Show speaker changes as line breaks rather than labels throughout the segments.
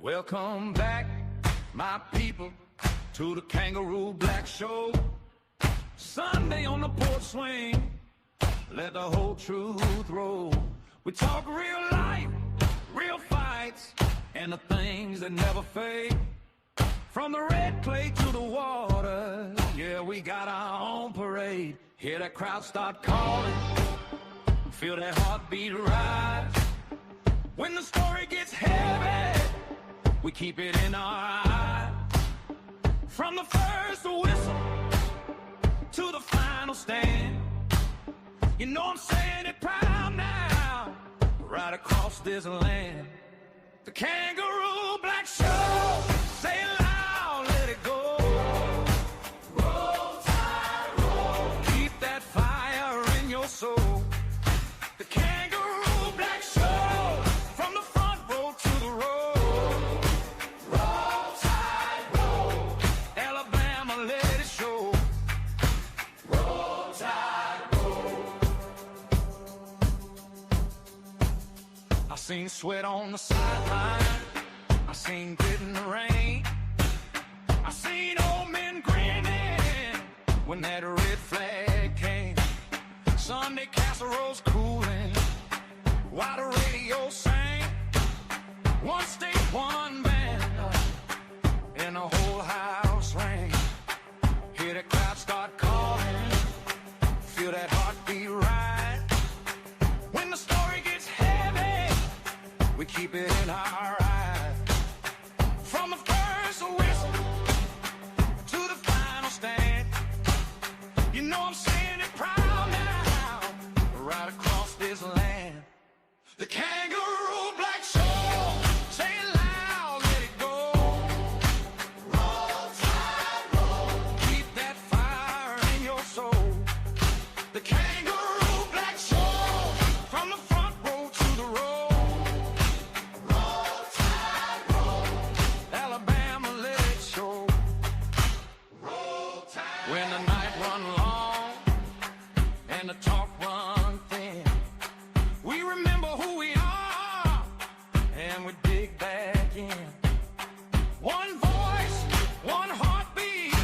Welcome back, my people, to the Kangaroo Black Show. Sunday on the porch swing, let the whole truth roll. We talk real life, real fights, and the things that never fade. From the red clay to the water, yeah, we got our own parade. Hear that crowd start calling, feel that heartbeat rise. When the story gets heavy, we keep it in our eyes. From the first whistle to the final stand, you know I'm saying it proud now, right across this land. The Kangaroo Black Show, say it loud, let it go. Roll tide, roll. Keep that fire in your soul. The Kangaroo Black Show, from the front row to the road. Roll tide, roll. Alabama, let it show. Roll tide, roll. I seen sweat on the sideline, I seen grit in the rain, I seen old men grinning when that red flag came. Sunday casseroles cooling while the radio sang. One state, one band, and the whole house rang. Hear the crowd start calling, feel that heartbeat ride. When the story gets heavy, we keep it in our eyes. From the first whistle to the final stand, you know I'm saying it proud now, right across this land. The Kangaroo Black Show, say it loud, let it go. Roll tide, roll. Keep that fire in your soul. The Kangaroo Black Show, from the front row to the road. Roll tide, roll. Alabama, let it show. Roll tide. When the night run long and the talk run thin, we remember who we are and we dig back in. One voice, one heartbeat,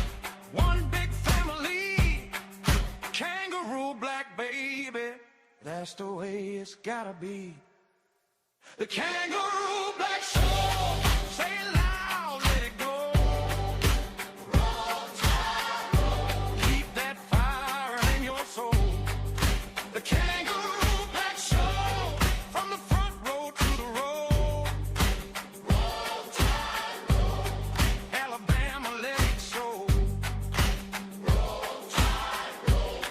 one big family. Kangaroo Black, baby, that's the way it's gotta be. The Kangaroo Black Show, say it loud, let it go. Roll tide, roll. Keep that fire in your soul. The Kangaroo Black Show, from the front row to the road. Roll tide, roll. Alabama, let it show. Roll tide, roll.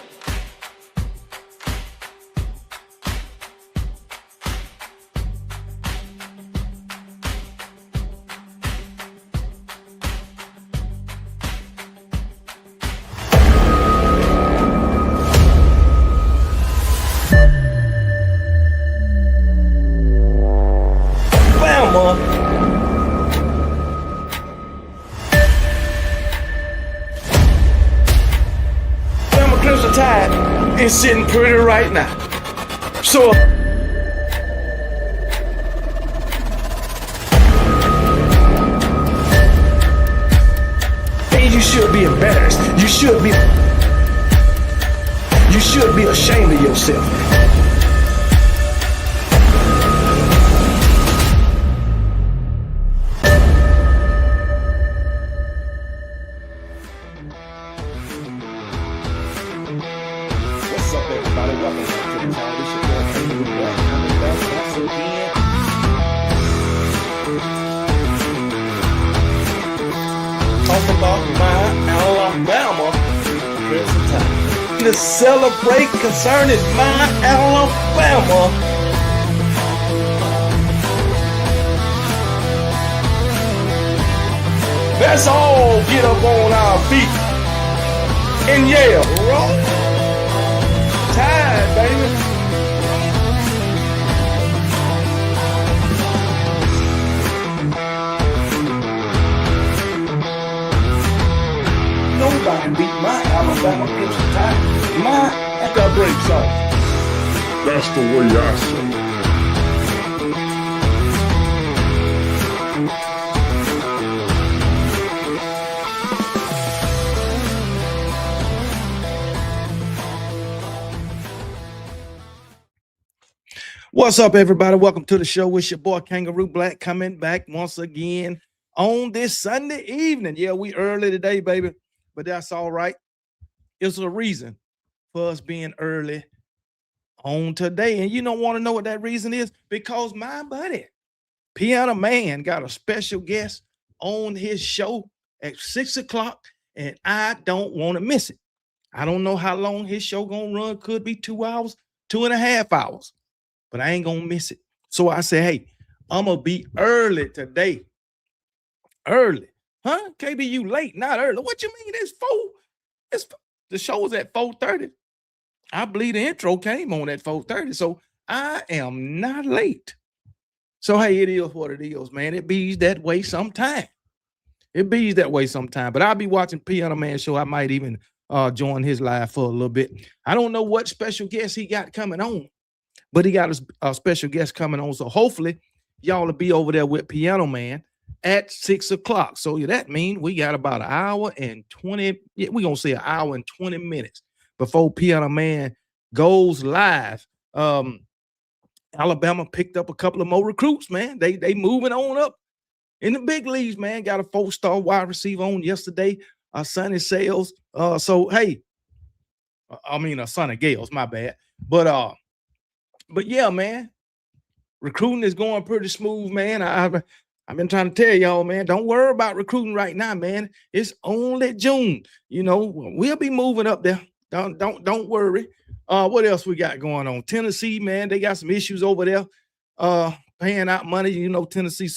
Bama. Bama Crimson Tide is sitting pretty right now. So and you should be embarrassed. You should be ashamed of yourself. What's up, everybody? Welcome back to the town. This your boy Kangaroo Black. I'm back once again. Talk about my Alabama Crimson Tide. To celebrate concerning my Alabama. Let's all get up on our feet and yell, roll tide, baby. Nobody beat my Alabama Crimson Tide. My, that's a great song.
That's the way I say it.
What's up, everybody? Welcome to the show. It's your boy Kangaroo Black coming back once again on this Sunday evening. Yeah, we early today, baby, but that's all right. It's a reason for us being early on today. And you don't want to know what that reason is? Because my buddy, Piano Man, got a special guest on his show at 6 o'clock, and I don't want to miss it. I don't know how long his show gonna run. Could be 2 hours, 2.5 hours, but I ain't gonna miss it. So I said, hey, I'm gonna be early today. Early. Huh? KB, you late, not early. What you mean? It's the show is at 4:30. I believe the intro came on at 4:30. So I am not late. So hey, it is what it is, man. It be that way sometime. It be that way sometime. But I'll be watching Piano Man show. I might even join his live for a little bit. I don't know what special guest he got coming on, but he got a special guest coming on. So hopefully y'all will be over there with Piano Man at 6 o'clock. So that means we got about an hour and 20, we're going to say an hour and 20 minutes before Piano Man goes live. Alabama picked up a couple of more recruits, man. They moving on up in the big leagues, man. Got a 4-star wide receiver on yesterday, Sonny Sales. So hey, I mean Sonny Gales, my bad. But yeah, man, recruiting is going pretty smooth, man. I've been trying to tell y'all, man, don't worry about recruiting right now, man. It's only June. You know, we'll be moving up there. Don't worry. What else we got going on? Tennessee, man, they got some issues over there. Paying out money. You know, Tennessee,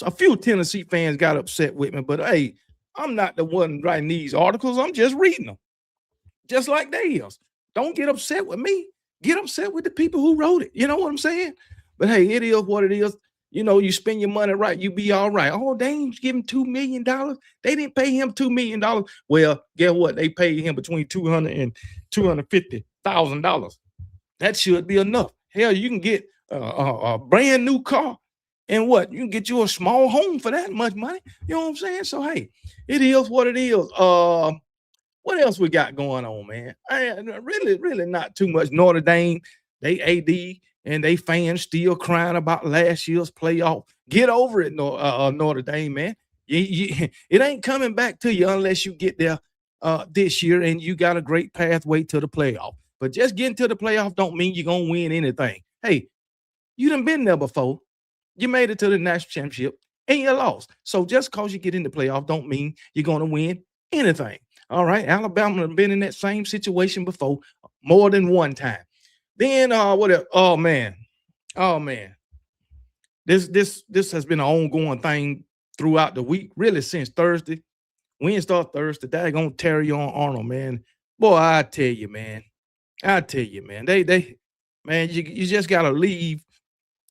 a few Tennessee fans got upset with me, but hey, I'm not the one writing these articles. I'm just reading them, just like they is. Don't get upset with me. Get upset with the people who wrote it. You know what I'm saying? But hey, it is what it is. You know, you spend your money right, you be all right. Oh, they ain't give him $2 million. They didn't pay him $2 million. Well, guess what? They paid him between $200,000 and $250,000. That should be enough. Hell, you can get a brand new car, and what? You can get you a small home for that much money. You know what I'm saying? So hey, it is what it is. What else we got going on, man? Really not too much. Notre Dame, they AD and they fans still crying about last year's playoff. Get over it, Notre Dame, man. It ain't coming back to you unless you get there this year and you got a great pathway to the playoff. But just getting to the playoff don't mean you're going to win anything. Hey, you done been there before. You made it to the national championship and you lost. So just because you get in the playoff don't mean you're going to win anything. All right, Alabama have been in that same situation before more than one time. Then what else? Oh man. This has been an ongoing thing throughout the week, really since Thursday. Wednesday or Thursday. Daggone Terry on Arnold, man. Boy, I tell you, man. They man, you just gotta leave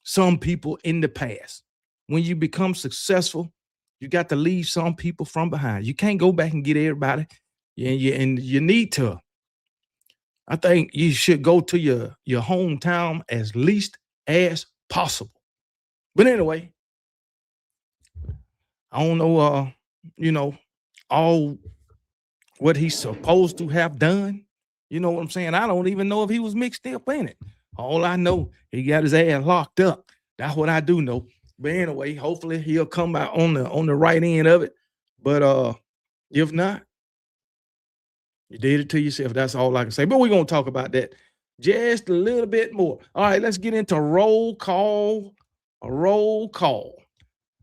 some people in the past. When you become successful, you got to leave some people from behind. You can't go back and get everybody. And you need to. I think you should go to your hometown as least as possible. But anyway, I don't know, all what he's supposed to have done. You know what I'm saying? I don't even know if he was mixed up in it. All I know, he got his ass locked up. That's what I do know. But anyway, hopefully he'll come out on the right end of it. But if not, you did it to yourself. That's all I can say. But we're going to talk about that just a little bit more. All right, let's get into roll call. A roll call.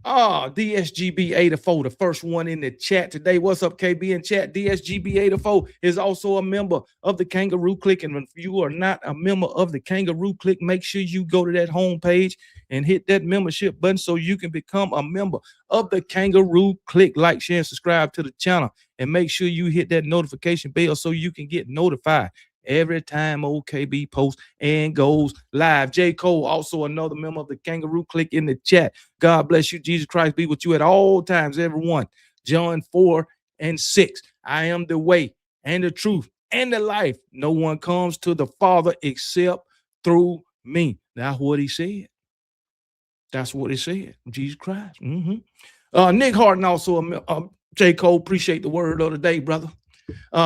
DSGB84, the first one in the chat today. What's up, KB in chat? DSGB84 is also a member of the Kangaroo Click. And if you are not a member of the Kangaroo Click, make sure you go to that homepage and hit that membership button so you can become a member of the Kangaroo Click. Like, share, and subscribe to the channel. And make sure you hit that notification bell so you can get notified every time OKB posts and goes live. J. Cole, also another member of the Kangaroo Click in the chat. God bless you. Jesus Christ be with you at all times, everyone. John 4:6. I am the way and the truth and the life. No one comes to the Father except through me. That's what he said. That's what he said. Jesus Christ. Nick Harden also, J. Cole, appreciate the word of the day, brother.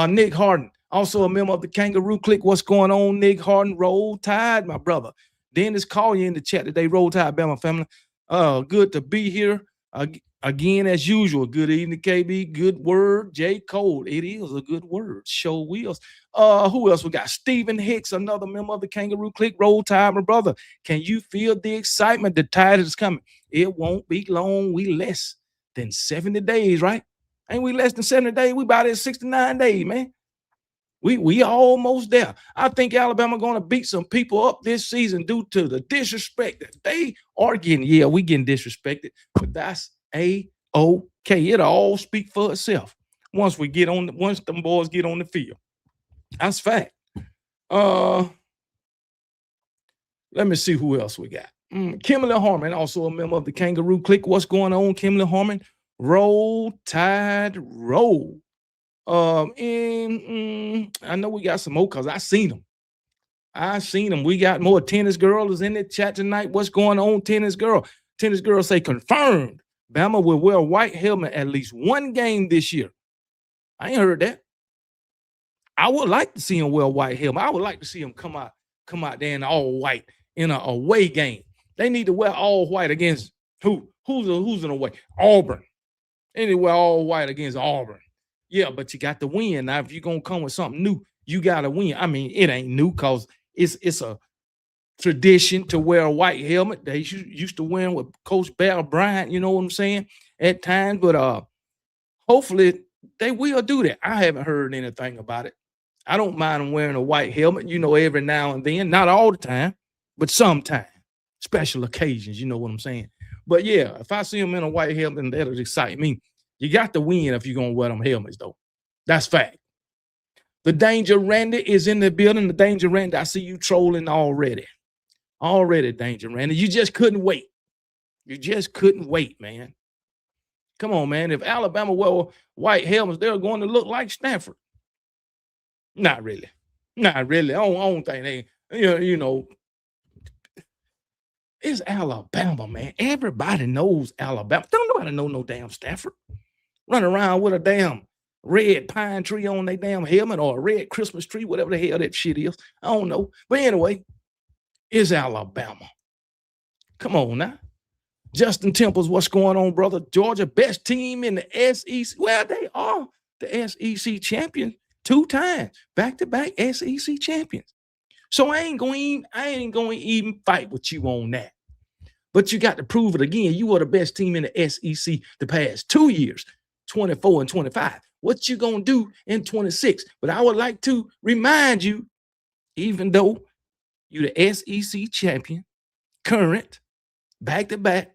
Nick Harden, also a member of the Kangaroo Clique. What's going on, Nick Harden? Roll Tide, my brother. Dennis, call you in the chat today. Roll Tide, Bama family. Good to be here. Again, as usual. Good evening, KB. Good word, J. Cole. It is a good word. Show wheels. Who else we got? Stephen Hicks, another member of the Kangaroo Clique. Roll Tide, my brother. Can you feel the excitement? The tide is coming. It won't be long. We less than 70 days, right? Ain't we less than 70 days? We about at 69 days, man. We almost there. I think Alabama going to beat some people up this season due to the disrespect that they are getting. Yeah, we getting disrespected, but that's A-OK. It'll all speak for itself once them boys get on the field. That's fact. Let me see who else we got. Kimberly Harmon, also a member of the Kangaroo Clique. What's going on, Kimberly Harmon? Roll Tide, roll. And I know we got some more because I seen them. We got more tennis girls in the chat tonight. What's going on, tennis girl? Tennis girl say confirmed. Bama will wear a white helmet at least one game this year. I ain't heard that. I would like to see him wear a white helmet. I would like to see him come out there in all white in an away game. They need to wear all white against who? Who's in away? Auburn. They need to wear all white against Auburn. Yeah, but you got to win. Now, if you're going to come with something new, you got to win. I mean, it ain't new because it's a tradition to wear a white helmet. They used to wear with Coach Bear Bryant, you know what I'm saying, at times. But hopefully they will do that. I haven't heard anything about it. I don't mind them wearing a white helmet, every now and then. Not all the time, but sometimes. Special occasions, you know what I'm saying. But, yeah, if I see them in a white helmet, that'll excite me. You got to win if you're going to wear them helmets, though. That's fact. The Danger Randy is in the building. The Danger Randy, I see you trolling already. Already, Danger Randy. You just couldn't wait. You just couldn't wait, man. Come on, man. If Alabama wear white helmets, they're going to look like Stanford. Not really. Not really. I don't think they, it's Alabama, man. Everybody knows Alabama. Don't nobody know no damn Stanford. Run around with a damn red pine tree on their damn helmet or a red Christmas tree, whatever the hell that shit is. I don't know. But anyway, it's Alabama. Come on now. Justin Temples, what's going on, brother? Georgia, best team in the SEC. Well, they are the SEC champions 2 times. Back-to-back SEC champions. So I ain't going to even fight with you on that. But you got to prove it again. You are the best team in the SEC the past 2 years, 24 and 25. What you going to do in 26? But I would like to remind you, even though you're the SEC champion, current, back-to-back,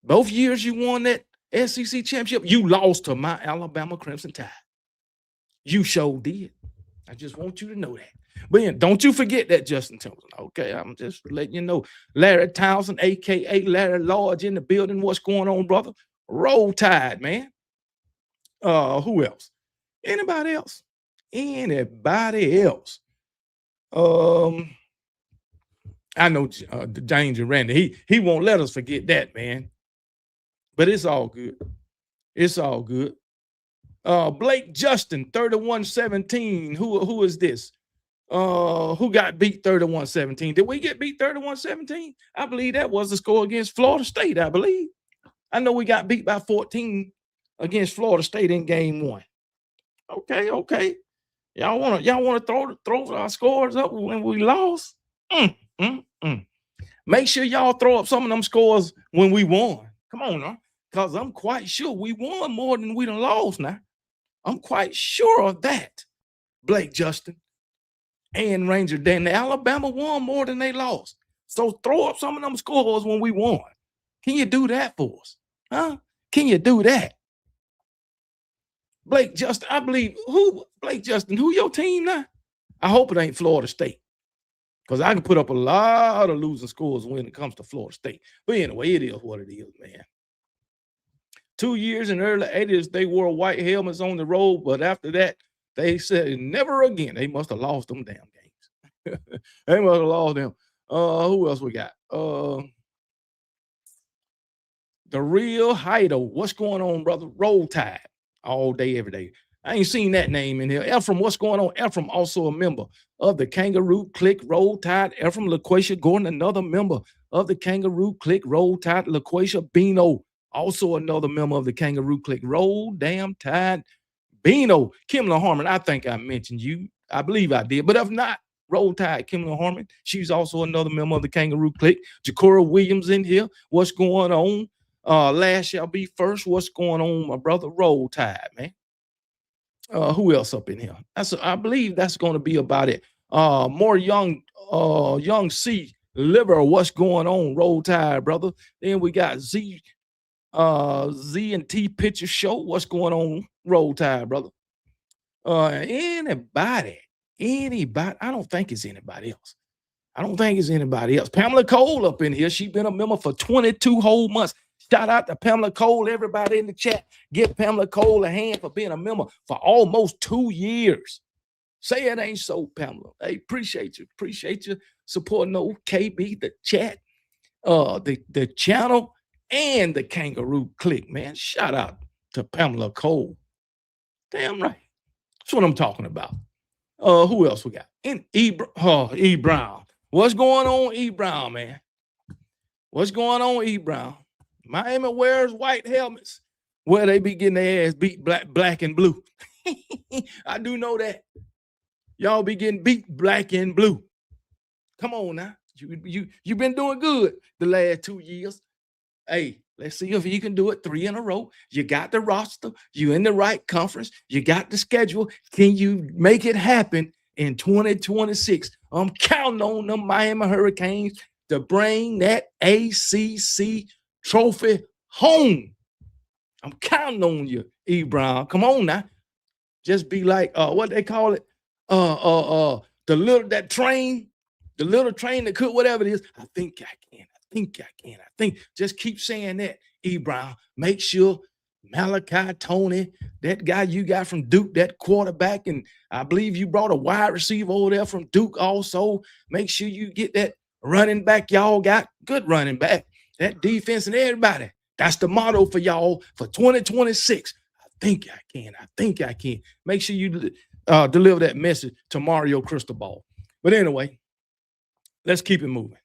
both years you won that SEC championship, you lost to my Alabama Crimson Tide. You sure did. I just want you to know that. But yeah, don't you forget that, Justin Templeton. Okay, I'm just letting you know. Larry Townsend, a.k.a. Larry Lodge, in the building. What's going on, brother? Roll Tide, man. Who else? Anybody else? Anybody else? I know the Danger Randy. He won't let us forget that, man. But it's all good. It's all good. Blake Justin, 31-17. Who is this? Who got beat 31-17? Did we get beat 31-17? I believe that was the score against Florida State, I believe. I know we got beat by 14 against Florida State in game 1. Okay. Y'all wanna throw our scores up when we lost? Make sure y'all throw up some of them scores when we won. Come on now. Because I'm quite sure we won more than we done lost now. I'm quite sure of that, Blake Justin and Ranger Dan. Alabama won more than they lost. So throw up some of them scores when we won. Can you do that for us? Huh? Can you do that? Blake Justin, I believe, Blake Justin, who your team now? I hope it ain't Florida State. Because I can put up a lot of losing scores when it comes to Florida State. But anyway, it is what it is, man. 2 years in the early 80s, they wore white helmets on the road. But after that, They said never again. They must have lost them damn games. They must have lost them. Who else we got? The real Hido. What's going on, brother? Roll Tide all day, every day. I ain't seen that name in here. Ephraim, what's going on? Ephraim, also a member of the Kangaroo Click Roll Tide. Ephraim, LaQuasia Gordon, another member of the Kangaroo Click Roll Tide. LaQuasia Bino, also another member of the Kangaroo Click Roll Damn Tide. Bino, Kimla Harmon, I think I mentioned you. I believe I did. But if not, Roll Tide, Kimla Harmon. She's also another member of the Kangaroo Click. Jacora Williams in here. What's going on? Last shall be first. What's going on, my brother? Roll Tide, man. Who else up in here? I believe that's going to be about it. More young C Liver. What's going on? Roll Tide, brother. Then we got Z and T Picture Show. What's going on? Roll Tide, brother. Anybody? I don't think it's anybody else. Pamela Cole up in here. She's been a member for 22 whole months. Shout out to Pamela Cole, everybody in the chat. Give Pamela Cole a hand for being a member for almost 2 years. Say it ain't so, Pamela. Hey, appreciate you. Appreciate you supporting KB, the chat, the channel, and the Kangaroo Click, man. Shout out to Pamela Cole. Damn right. That's what I'm talking about. Who else we got? E. Brown. What's going on, E. Brown, man? What's going on, E. Brown? Miami wears white helmets where they be getting their ass beat black and blue. I do know that. Y'all be getting beat black and blue. Come on now. You've been doing good the last 2 years. Hey, let's see if you can do it 3 in a row. You got the roster. You in the right conference. You got the schedule. Can you make it happen in 2026? I'm counting on them Miami Hurricanes to bring that ACC trophy home. I'm counting on you, E. Brown. Come on now. Just be like, what they call it? The little train that could, whatever it is. I think I can. Just keep saying that, E. Brown. Make sure Malachi Tony, that guy you got from Duke, that quarterback, and I believe you brought a wide receiver over there from Duke also. Make sure you get that running back. Y'all got good running back. That defense and everybody. That's the motto for y'all for 2026. I think I can. Make sure you deliver that message to Mario Cristobal. But anyway, let's keep it moving.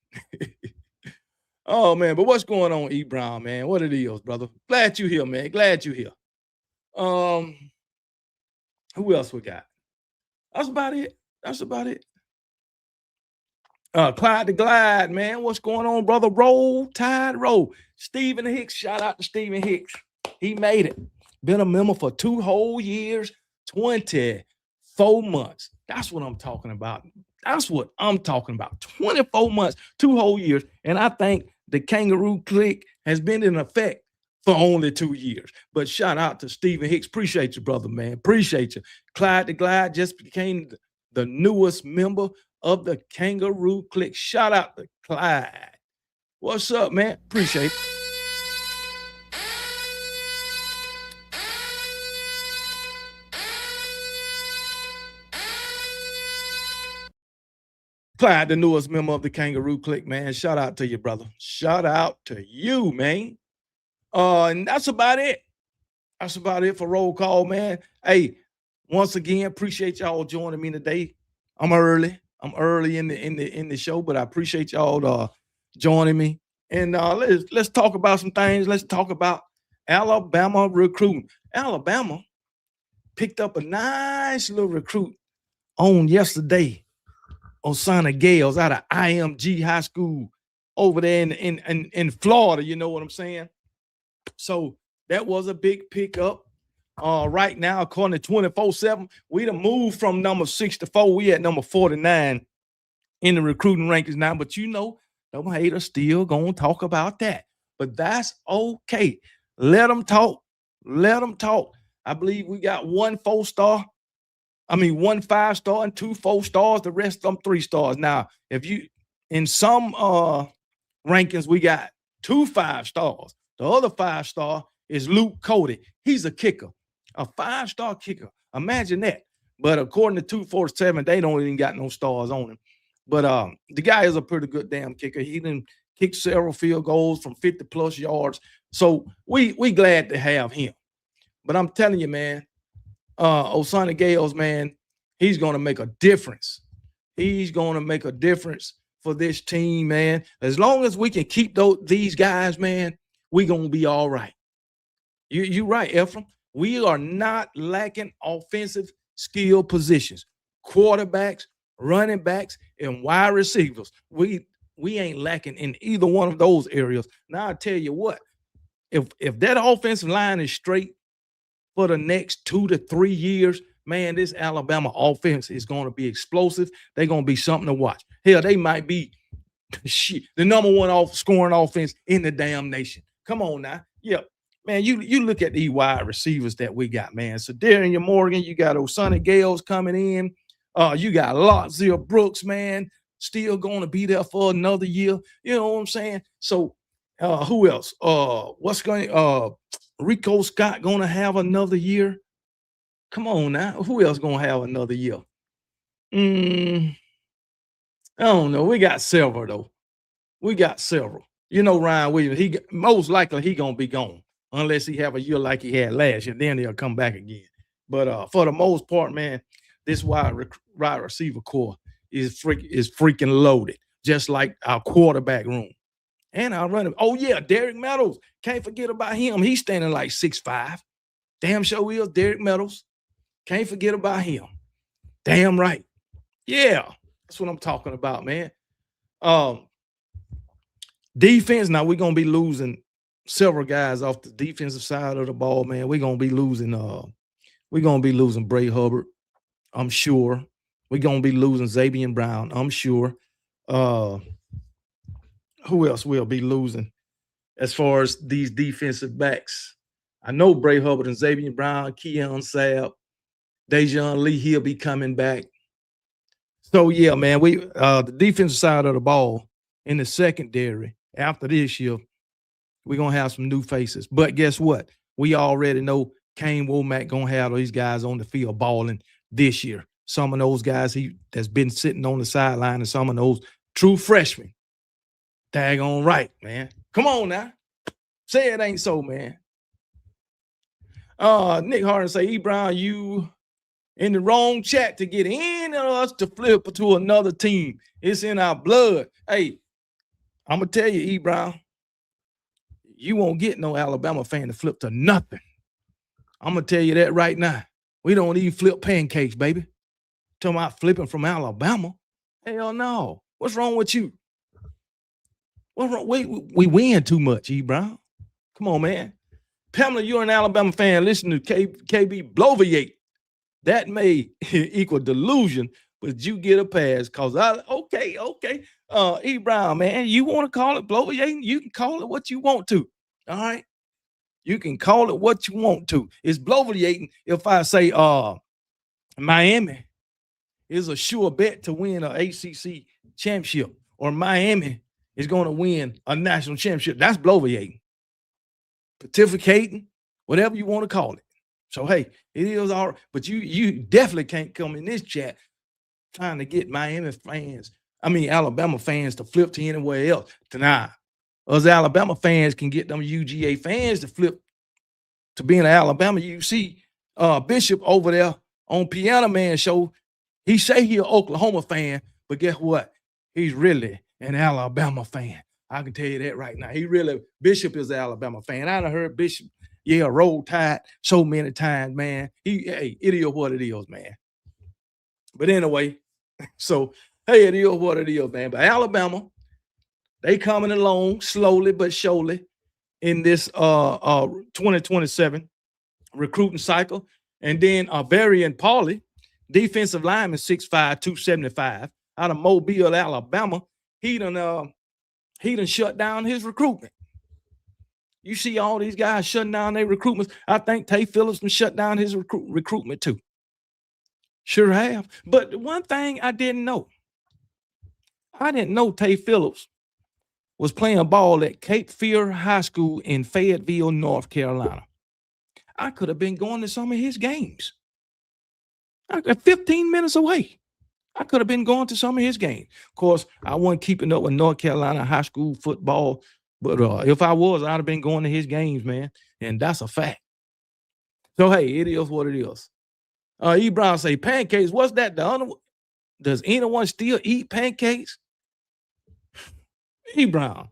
Oh, man, but what's going on, E. Brown, man? What it is, brother? Glad you here, man. Glad you here. Who else we got? That's about it. Clyde the Glide, man. What's going on, brother? Roll Tide, roll. Stephen Hicks, shout out to Stephen Hicks. He made it. Been a member for 2 whole years, 24 months. That's what I'm talking about. 24 months, 2 whole years. And I think the Kangaroo Click has been in effect for only 2 years. But shout out to Stephen Hicks. Appreciate you, brother, man. Appreciate you. Clyde the Glide just became the newest member of the Kangaroo Click. Shout out to Clyde. What's up, man? Appreciate it. Clyde, the newest member of the Kangaroo Click, man. Shout out to you, brother. Shout out to you, man. And that's about it. That's about it for roll call, man. Hey, once again, appreciate y'all joining me today. I'm early in the show, but I appreciate y'all joining me. And let's talk about some things. Let's talk about Alabama recruiting. Alabama picked up a nice little recruit on yesterday. Osana Gales out of IMG High School over there in Florida, you know what I'm saying? So that was a big pickup. Right now, according to 24/7, we done moved from number 64. We at number 49 in the recruiting rankings now. But you know, them haters still gonna talk about that. But that's okay. Let them talk. I believe we got 1 5-star and 2 4-stars, the rest of them 3 stars. Now, if you in some rankings, we got 2 5-stars. The other 5-star is Luke Cody. He's a kicker, a 5-star kicker. Imagine that. But according to 247, they don't even got no stars on him. But the guy is a pretty good damn kicker. He didn't kick several field goals from 50 plus yards. So we glad to have him. But I'm telling you, man, Osana Gales, man, he's gonna make a difference. He's gonna make a difference for this team, man. As long as we can keep these guys, man, we gonna be all right. You right, Ephraim. We are not lacking offensive skill positions, quarterbacks, running backs, and wide receivers. We ain't lacking in either one of those areas. Now I tell you what, if that offensive line is straight for the next 2 to 3 years, man, this Alabama offense is going to be explosive. They're going to be something to watch. Hell, they might be the number one scoring offense in the damn nation. Come on now. Yeah. Man, you look at these wide receivers that we got, man. So Darian Morgan, you got Osana Gales coming in. You got Lotzia Brooks, man, still going to be there for another year. You know what I'm saying? So who else? Rico Scott going to have another year? Come on now. Who else going to have another year? I don't know. We got several, though. We got several. You know, Ryan Williams, most likely he going to be gone unless he have a year like he had last year. Then he'll come back again. But for the most part, man, this wide receiver core is freaking loaded, just like our quarterback room. And our running. Oh, yeah, Derek Meadows. Can't forget about him. He's standing like 6'5". Damn sure is, Derek Meadows. Can't forget about him. Damn right. Yeah, that's what I'm talking about, man. Defense, now we're going to be losing several guys off the defensive side of the ball, man. We're going to be losing Bray Hubbard, I'm sure. We're going to be losing Xavier Brown, I'm sure. Who else will be losing as far as these defensive backs? I know Bray Hubbard and Xavier Brown, Keon Sabb, Dejon Lee, he'll be coming back. So, yeah, man, the defensive side of the ball in the secondary after this year, we're going to have some new faces. But guess what? We already know Kane Womack going to have these guys on the field balling this year. Some of those guys that's been sitting on the sideline and some of those true freshmen. Daggone right, man. Come on now. Say it ain't so, man. Nick Harden say, Brown, you in the wrong chat to get in us to flip to another team. It's in our blood. Hey, I'm going to tell you, Brown, you won't get no Alabama fan to flip to nothing. I'm going to tell you that right now. We don't even flip pancakes, baby. Talking about flipping from Alabama. Hell no. What's wrong with you? What's wrong? We win too much, Brown. Come on, man. Pamela, you're an Alabama fan. Listen to KB bloviate. That may equal delusion, but you get a pass because okay. Brown, man, you want to call it bloviating? You can call it what you want to. All right. You can call it what you want to. It's bloviating if I say Miami is a sure bet to win an ACC championship, or Miami is going to win a national championship. That's bloviating, pontificating, whatever you want to call it. So, hey, it is all right. But you definitely can't come in this chat trying to get Alabama fans to flip to anywhere else. Tonight, us Alabama fans can get them UGA fans to flip to being an Alabama. You see Bishop over there on Piano Man show. He say he an Oklahoma fan, but guess what? He's really an Alabama fan. I can tell you that right now. Bishop is an Alabama fan. I done heard Bishop, Roll Tide so many times, man. It is what it is, man. But anyway, so, hey, it is what it is, man. But Alabama, they coming along slowly but surely in this 2027 recruiting cycle. And then Varian Pauly, defensive lineman, 6'5", 275, out of Mobile, Alabama. He done shut down his recruitment. You see all these guys shutting down their recruitments. I think Tay Phillips done shut down his recruitment too. Sure have. But one thing I didn't know Tay Phillips was playing ball at Cape Fear High School in Fayetteville, North Carolina. I could have been going to some of his games. 15 minutes away. I could have been going to some of his games. Of course, I wasn't keeping up with North Carolina high school football, but if I was, I'd have been going to his games, man. And that's a fact. So hey, it is what it is. E. Brown say pancakes. What's that? Does anyone still eat pancakes? E. Brown,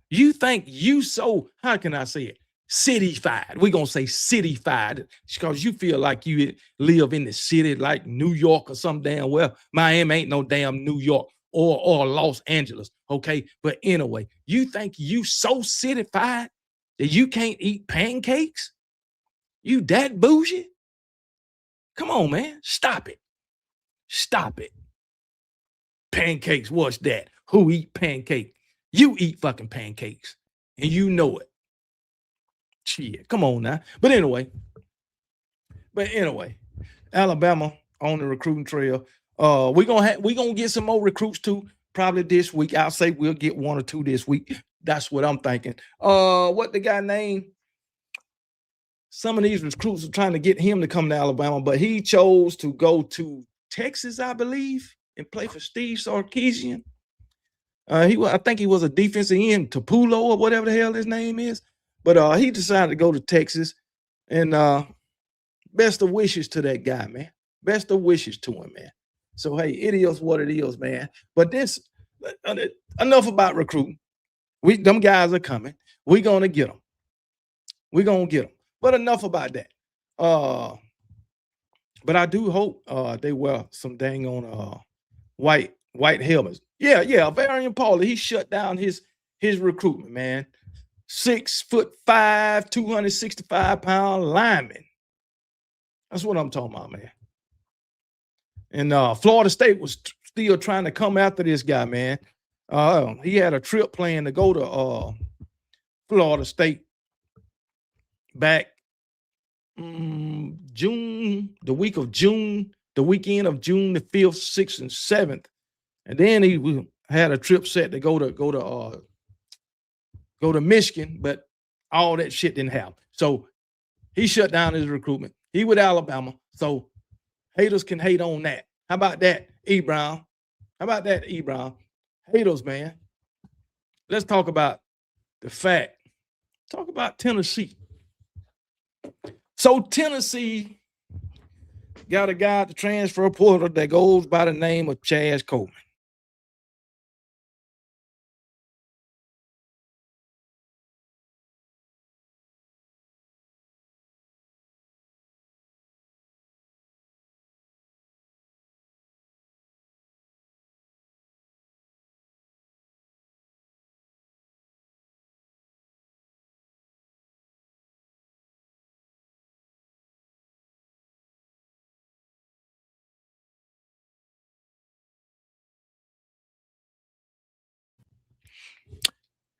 you think you so, how can I say it? Cityfied. We're going to say cityfied because you feel like you live in the city like New York or some damn well. Miami ain't no damn New York or Los Angeles, okay? But anyway, you think you so cityfied that you can't eat pancakes? You that bougie? Come on, man. Stop it. Stop it. Pancakes, what's that? Who eat pancakes? You eat fucking pancakes, and you know it. Shit, come on now. But anyway, Alabama on the recruiting trail. We're gonna get some more recruits too, probably this week. I'll say we'll get one or two this week. That's what I'm thinking. What the guy named? Some of these recruits are trying to get him to come to Alabama, but he chose to go to Texas, I believe, and play for Steve Sarkisian. I think he was a defensive end, Tupulo or whatever the hell his name is. But he decided to go to Texas. And best of wishes to that guy, man. Best of wishes to him, man. So, hey, it is what it is, man. But this, enough about recruiting. Them guys are coming. We're going to get them. We're going to get them. But enough about that. But I do hope they wear some dang on white helmets. Yeah, Varian Paula, he shut down his recruitment, man. 6'5", 265-pound lineman. That's what I'm talking about, man. And Florida State was still trying to come after this guy, man. He had a trip planned to go to Florida State back June, the weekend of June the 5th, 6th, and 7th. And then he had a trip set to go to Michigan, but all that shit didn't happen. So he shut down his recruitment. He with Alabama. So haters can hate on that. How about that, E. Brown? How about that, E. Brown? Haters, man. Let's talk about the fact. Talk about Tennessee. So Tennessee got a guy at the transfer portal that goes by the name of Chaz Coleman.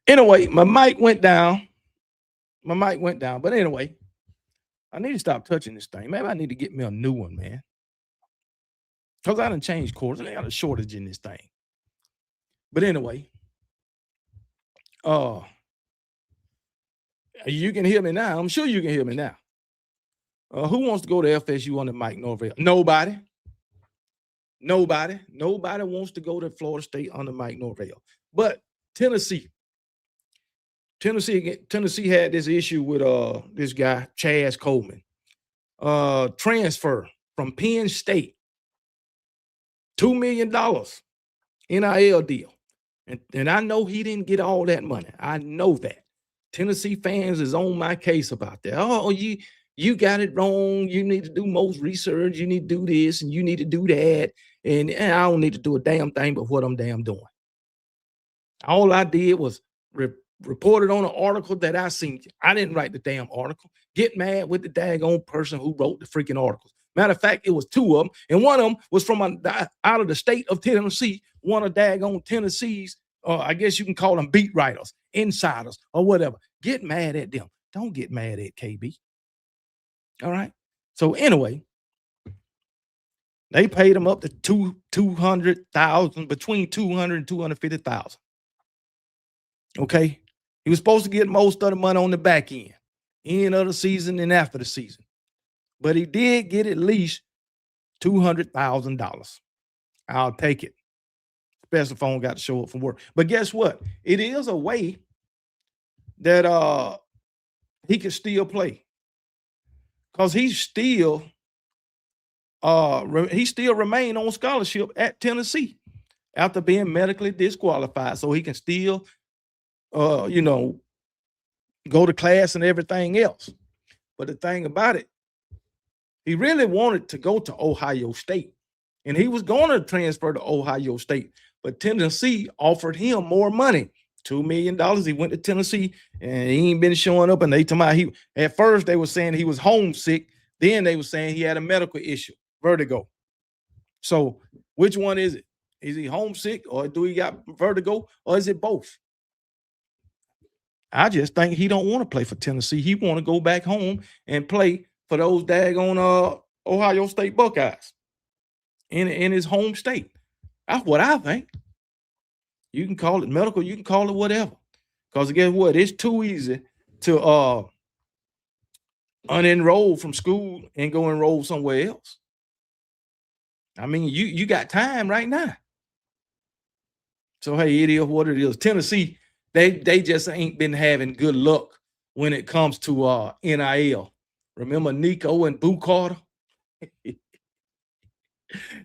Anyway, my mic went down. But anyway, I need to stop touching this thing. Maybe I need to get me a new one, man. Because I done changed course. I got a shortage in this thing. But anyway, you can hear me now. I'm sure you can hear me now. Who wants to go to FSU under Mike Norvell? Nobody. Nobody wants to go to Florida State under Mike Norvell. But Tennessee had this issue with this guy, Chaz Coleman. Transfer from Penn State. $2 million NIL deal. And I know he didn't get all that money. I know that. Tennessee fans is on my case about that. Oh, you got it wrong. You need to do most research. You need to do this and you need to do that. And I don't need to do a damn thing but what I'm damn doing. All I did was reported on an article that I seen. I didn't write the damn article. Get mad with the daggone person who wrote the freaking articles. Matter of fact, it was two of them. And one of them was from out of the state of Tennessee, one of daggone Tennessee's, I guess you can call them beat writers, insiders, or whatever. Get mad at them. Don't get mad at KB. All right? So anyway, they paid him up to $200,000, between $200,000 and $250,000. Okay? He was supposed to get most of the money on the back end of the season and after the season. But he did get at least $200,000. I'll take it. Especially if I don't got to show up from work. But guess what? It is a way that he can still play. Because he still remain on scholarship at Tennessee after being medically disqualified. So he can still go to class and everything else. But the thing about it, he really wanted to go to Ohio State. And he was going to transfer to Ohio State. But Tennessee offered him more money, $2 million. He went to Tennessee and he ain't been showing up. And they told me at first they were saying he was homesick. Then they were saying he had a medical issue, vertigo. So which one is it? Is he homesick or do he got vertigo or is it both? I just think he don't want to play for Tennessee. He want to go back home and play for those daggone Ohio State Buckeyes in his home state. That's what I think. You can call it medical, you can call it whatever. Because guess what? It's too easy to unenroll from school and go enroll somewhere else. I mean, you got time right now. So hey, it is what it is. Tennessee, they just ain't been having good luck when it comes to NIL. Remember Nico and Boo Carter?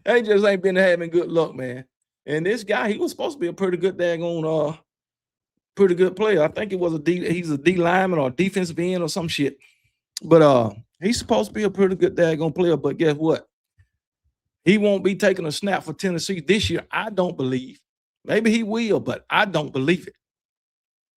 They just ain't been having good luck, man. And this guy, he was supposed to be a pretty good daggone pretty good player. I think he's a D lineman or defensive end or some shit. But he's supposed to be a pretty good daggone player. But guess what? He won't be taking a snap for Tennessee this year. I don't believe. Maybe he will, but I don't believe it.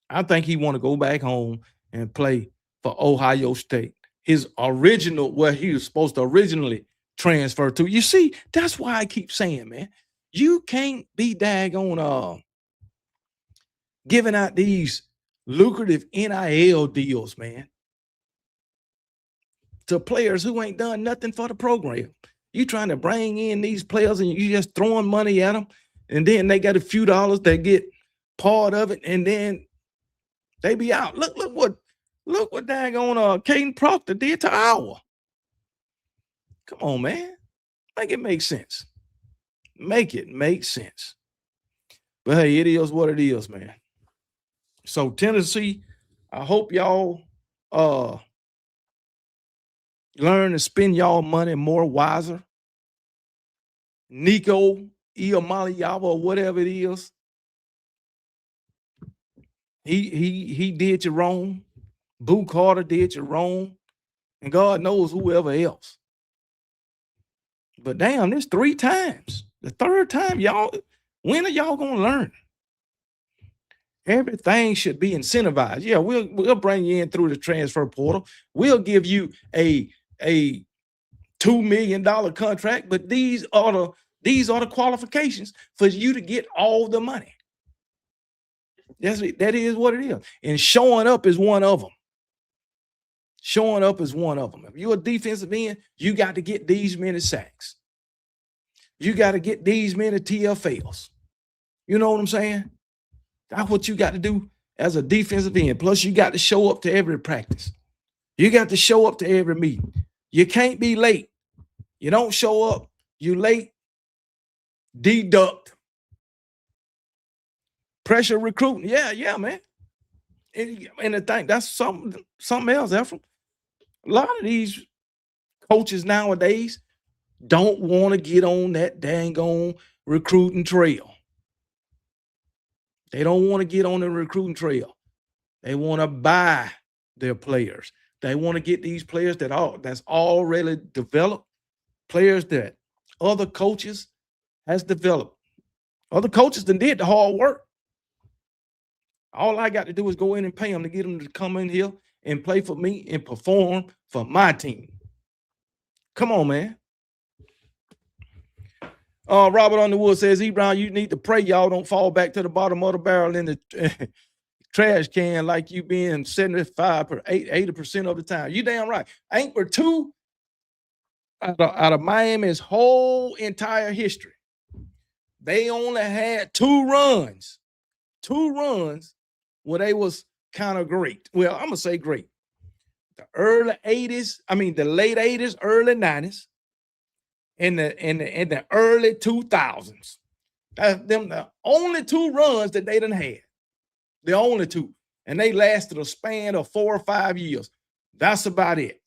I think he want to go back home and play for Ohio State. His original, where he was supposed to originally transfer to. You see, that's why I keep saying, man, you can't be daggone giving out these lucrative NIL deals, man, to players who ain't done nothing for the program. You trying to bring in these players and you just throwing money at them, and then they got a few dollars, they get part of it, and then they be out. Look what daggone Caden Proctor did to Iowa. Come on, man. Make it make sense. Make it make sense. But hey, it is what it is, man. So Tennessee, I hope y'all learn to spend y'all money more wiser. Nico Iamaleava or whatever it is, he did you wrong. Boo Carter did you wrong, and God knows whoever else. But damn, this 3 times. The third time, y'all, when are y'all gonna learn? Everything should be incentivized. Yeah, we'll bring you in through the transfer portal. We'll give you a $2 million contract, but these are the qualifications for you to get all the money. That is what it is. And showing up is one of them. Showing up is one of them. If you're a defensive end, you got to get these many sacks. You got to get these many TFLs. You know what I'm saying? That's what you got to do as a defensive end. Plus, you got to show up to every practice. You got to show up to every meeting. You can't be late. You don't show up, you late, deduct. Pressure recruiting. Yeah, man. And the thing, that's something else, Ephraim. A lot of these coaches nowadays don't want to get on that dang on recruiting trail. They don't want to get on the recruiting trail. They want to buy their players. They want to get these players that's already developed, players that other coaches has developed. Other coaches done did the hard work. All I got to do is go in and pay them to get them to come in here and play for me and perform for my team. Come on, man. Robert Underwood says, Brown, you need to pray y'all don't fall back to the bottom of the barrel in the trash can like you being 80% of the time. You damn right. Ain't for 2 out of Miami's whole entire history. They only had 2 runs where they was kind of great. Well, I'm going to say great. The late 80s, early 90s, in the early 2000s. That's them the only 2 runs that they done had. The only 2. And they lasted a span of 4 or 5 years. That's about it.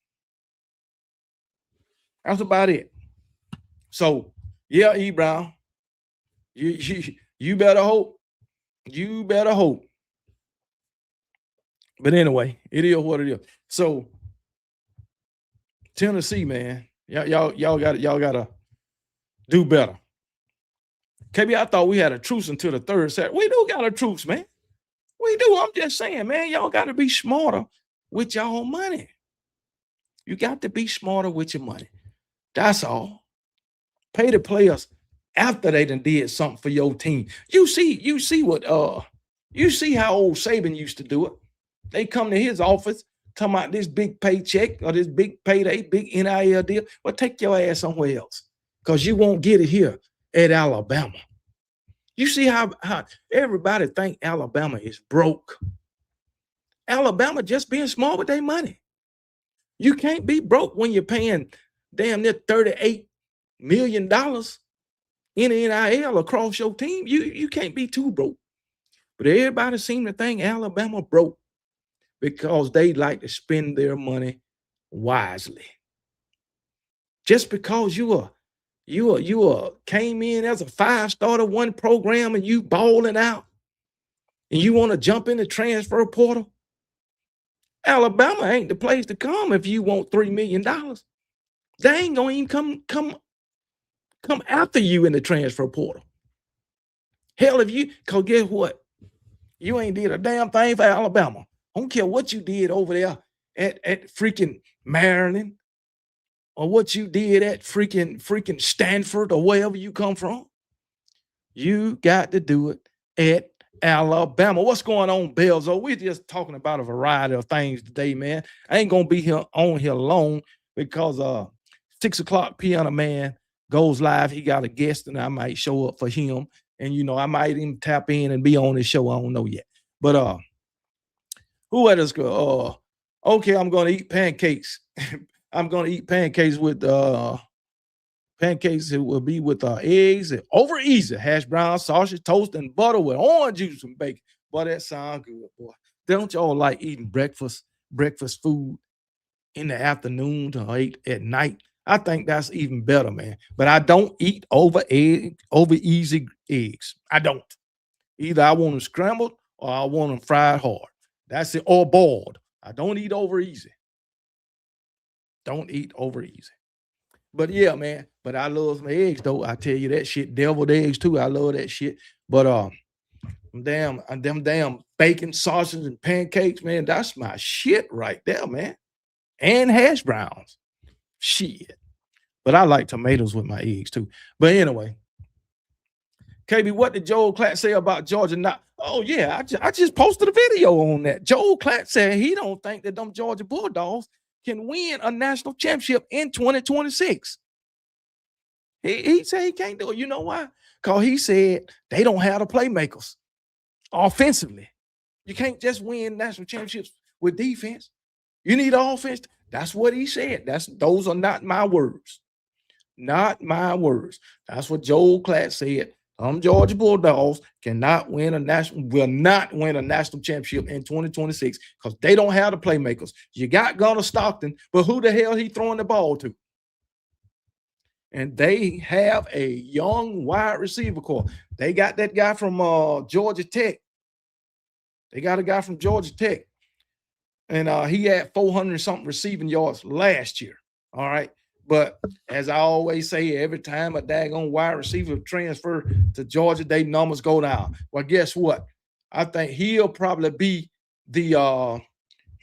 That's about it. So, yeah, E. Brown, you better hope. You better hope. But anyway, it is what it is. So, Tennessee, man, y'all gotta do better. KB, I thought we had a truce until the 3rd Saturday. We do got a truce, man. We do. I'm just saying, man, y'all got to be smarter with y'all money. You got to be smarter with your money. That's all. Pay the players after they done did something for your team. You see what you see how old Saban used to do it. They come to his office, talking about this big paycheck or this big payday, big NIL deal. Well, take your ass somewhere else, because you won't get it here at Alabama. You see how everybody think Alabama is broke. Alabama just being smart with their money. You can't be broke when you're paying damn near $38 million in NIL across your team. You can't be too broke. But everybody seems to think Alabama broke because they like to spend their money wisely. Just because you came in as a 5-star to one program and you balling out and you want to jump in the transfer portal, Alabama ain't the place to come if you want $3 million. They ain't gonna even come after you in the transfer portal. Hell, because guess what? You ain't did a damn thing for Alabama. I don't care what you did over there at freaking Maryland or what you did at freaking Stanford or wherever you come from. You got to do it at Alabama. What's going on, Belzo? We're just talking about a variety of things today, man. I ain't gonna be here long because 6:00 Piano Man goes live. He got a guest, and I might show up for him. And I might even tap in and be on his show. I don't know yet. But who let us go? Okay, I'm gonna eat pancakes. I'm gonna eat pancakes with pancakes. It will be with eggs and over easy, hash brown, sausage, toast, and butter with orange juice and bacon. Boy, that sounds good, boy. Don't y'all like eating breakfast food in the afternoon to eat at night? I think that's even better, man. But I don't eat over easy eggs. I don't. Either I want them scrambled or I want them fried hard. That's it, or boiled. I don't eat over easy. Don't eat over easy. But yeah, man. But I love my eggs, though. I tell you that shit. Deviled eggs too. I love that shit. But them damn bacon, sausage, and pancakes, man. That's my shit right there, man. And hash browns. Shit. But I like tomatoes with my eggs too. But anyway, KB, what did Joel Klatt say about Georgia not? Oh yeah, I just posted a video on that. Joel Klatt said he don't think that them Georgia Bulldogs can win a national championship in 2026. He said he can't do it. You know why? Because he said they don't have the playmakers offensively. You can't just win national championships with defense. You need offense. That's what he said. Those are not my words. Not my words. That's what Joel Klatt said. Georgia Bulldogs will not win a national championship in 2026 because they don't have the playmakers. You got Gunnar Stockton, but who the hell he throwing the ball to? And they have a young wide receiver core. They got that guy from Georgia Tech. They got a guy from Georgia Tech. And he had 400-something receiving yards last year. All right. But as I always say, every time a daggone wide receiver transfer to Georgia, their numbers go down. Well, guess what? I think he'll probably be the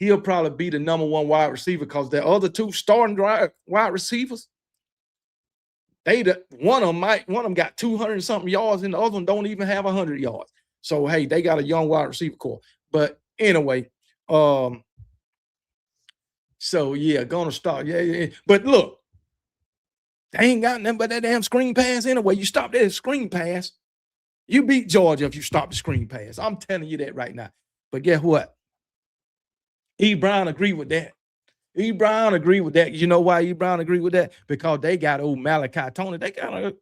number one wide receiver because the other two starting wide receivers, one of them got 200-something yards, and the other one don't even have 100 yards. So hey, they got a young wide receiver core. But anyway, so yeah, gonna start. Yeah. But look. They ain't got nothing but that damn screen pass anyway. You stop that screen pass, you beat Georgia if you stop the screen pass. I'm telling you that right now. But guess what? E. Brown agreed with that. E. Brown agree with that. You know why E. Brown agree with that? Because they got old Malachi Tony. They got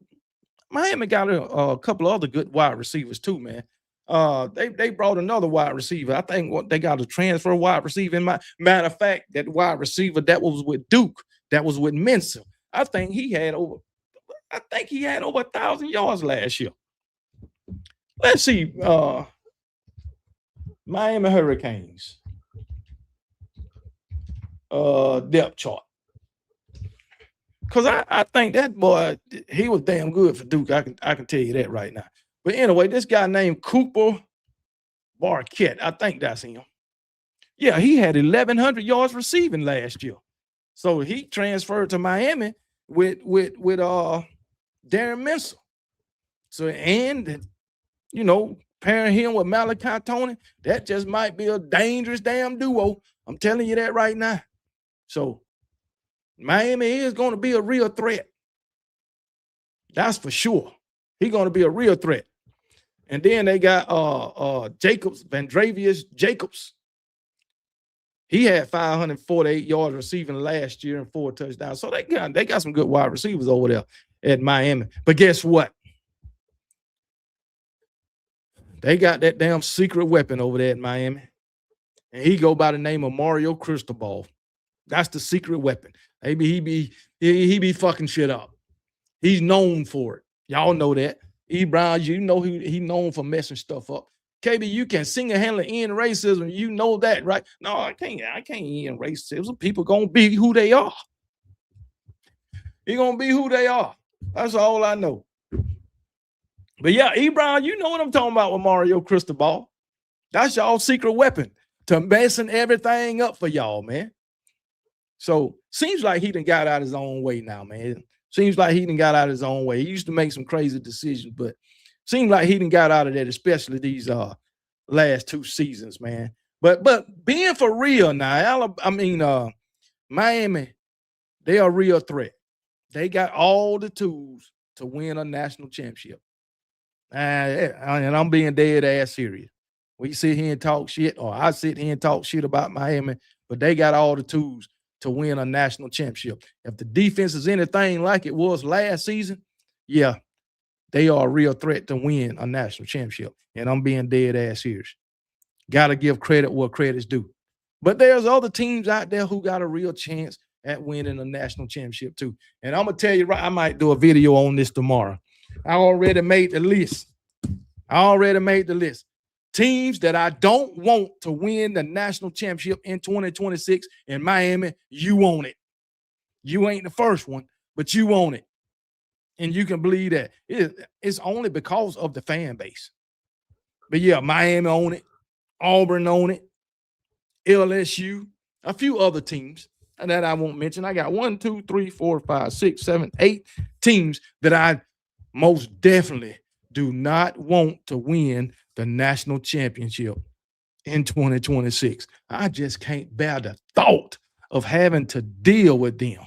Miami got a couple of other good wide receivers too, man. They brought another wide receiver. I think what they got a transfer wide receiver. In my matter of fact, that wide receiver that was with Duke, that was with Mensa. I think he had over 1,000 yards last year. Let's see. Miami Hurricanes. Depth chart. Because I think that boy, he was damn good for Duke. I can tell you that right now. But anyway, this guy named Cooper Barquette, I think that's him. Yeah, he had 1,100 yards receiving last year. So he transferred to Miami with Darren Mensa. So, and you know, pairing him with Malachi Tony, that just might be a dangerous damn duo. I'm telling you that right now. So Miami is going to be a real threat. That's for sure. He's going to be a real threat. And then they got Jacobs, Vandravius Jacobs. He had 548 yards receiving last year and 4 touchdowns. So they got some good wide receivers over there at Miami. But guess what? They got that damn secret weapon over there at Miami. And he go by the name of Mario Cristobal. That's the secret weapon. Maybe he be fucking shit up. He's known for it. Y'all know that. E. Brown, you know he known for messing stuff up. KB, you can single-handedly end racism. You know that, right? No, I can't end racism. People gonna be who they are. He gonna be who they are. That's all I know. But yeah, E. Brown, you know what I'm talking about with Mario Cristobal. That's y'all secret weapon to messing everything up for y'all, man. So seems like he done got out his own way now, man. Seems like he done got out his own way. He used to make some crazy decisions, but seems like he done got out of that, especially these last 2 seasons, man. But being for real now, Miami, they are a real threat. They got all the tools to win a national championship. And I'm being dead ass serious. We sit here and talk shit, or I sit here and talk shit about Miami, but they got all the tools to win a national championship. If the defense is anything like it was last season, yeah, they are a real threat to win a national championship. And I'm being dead ass serious. Got to give credit where credit's due. But there's other teams out there who got a real chance at winning a national championship too. And I'm going to tell you right, I might do a video on this tomorrow. I already made the list. Teams that I don't want to win the national championship in 2026 in Miami, you want it. You ain't the first one, but you want it. And you can believe that. It's only because of the fan base. But yeah, Miami own it. Auburn own it. LSU. A few other teams that I won't mention. I got 1, 2, 3, 4, 5, 6, 7, 8 teams that I most definitely do not want to win the national championship in 2026. I just can't bear the thought of having to deal with them.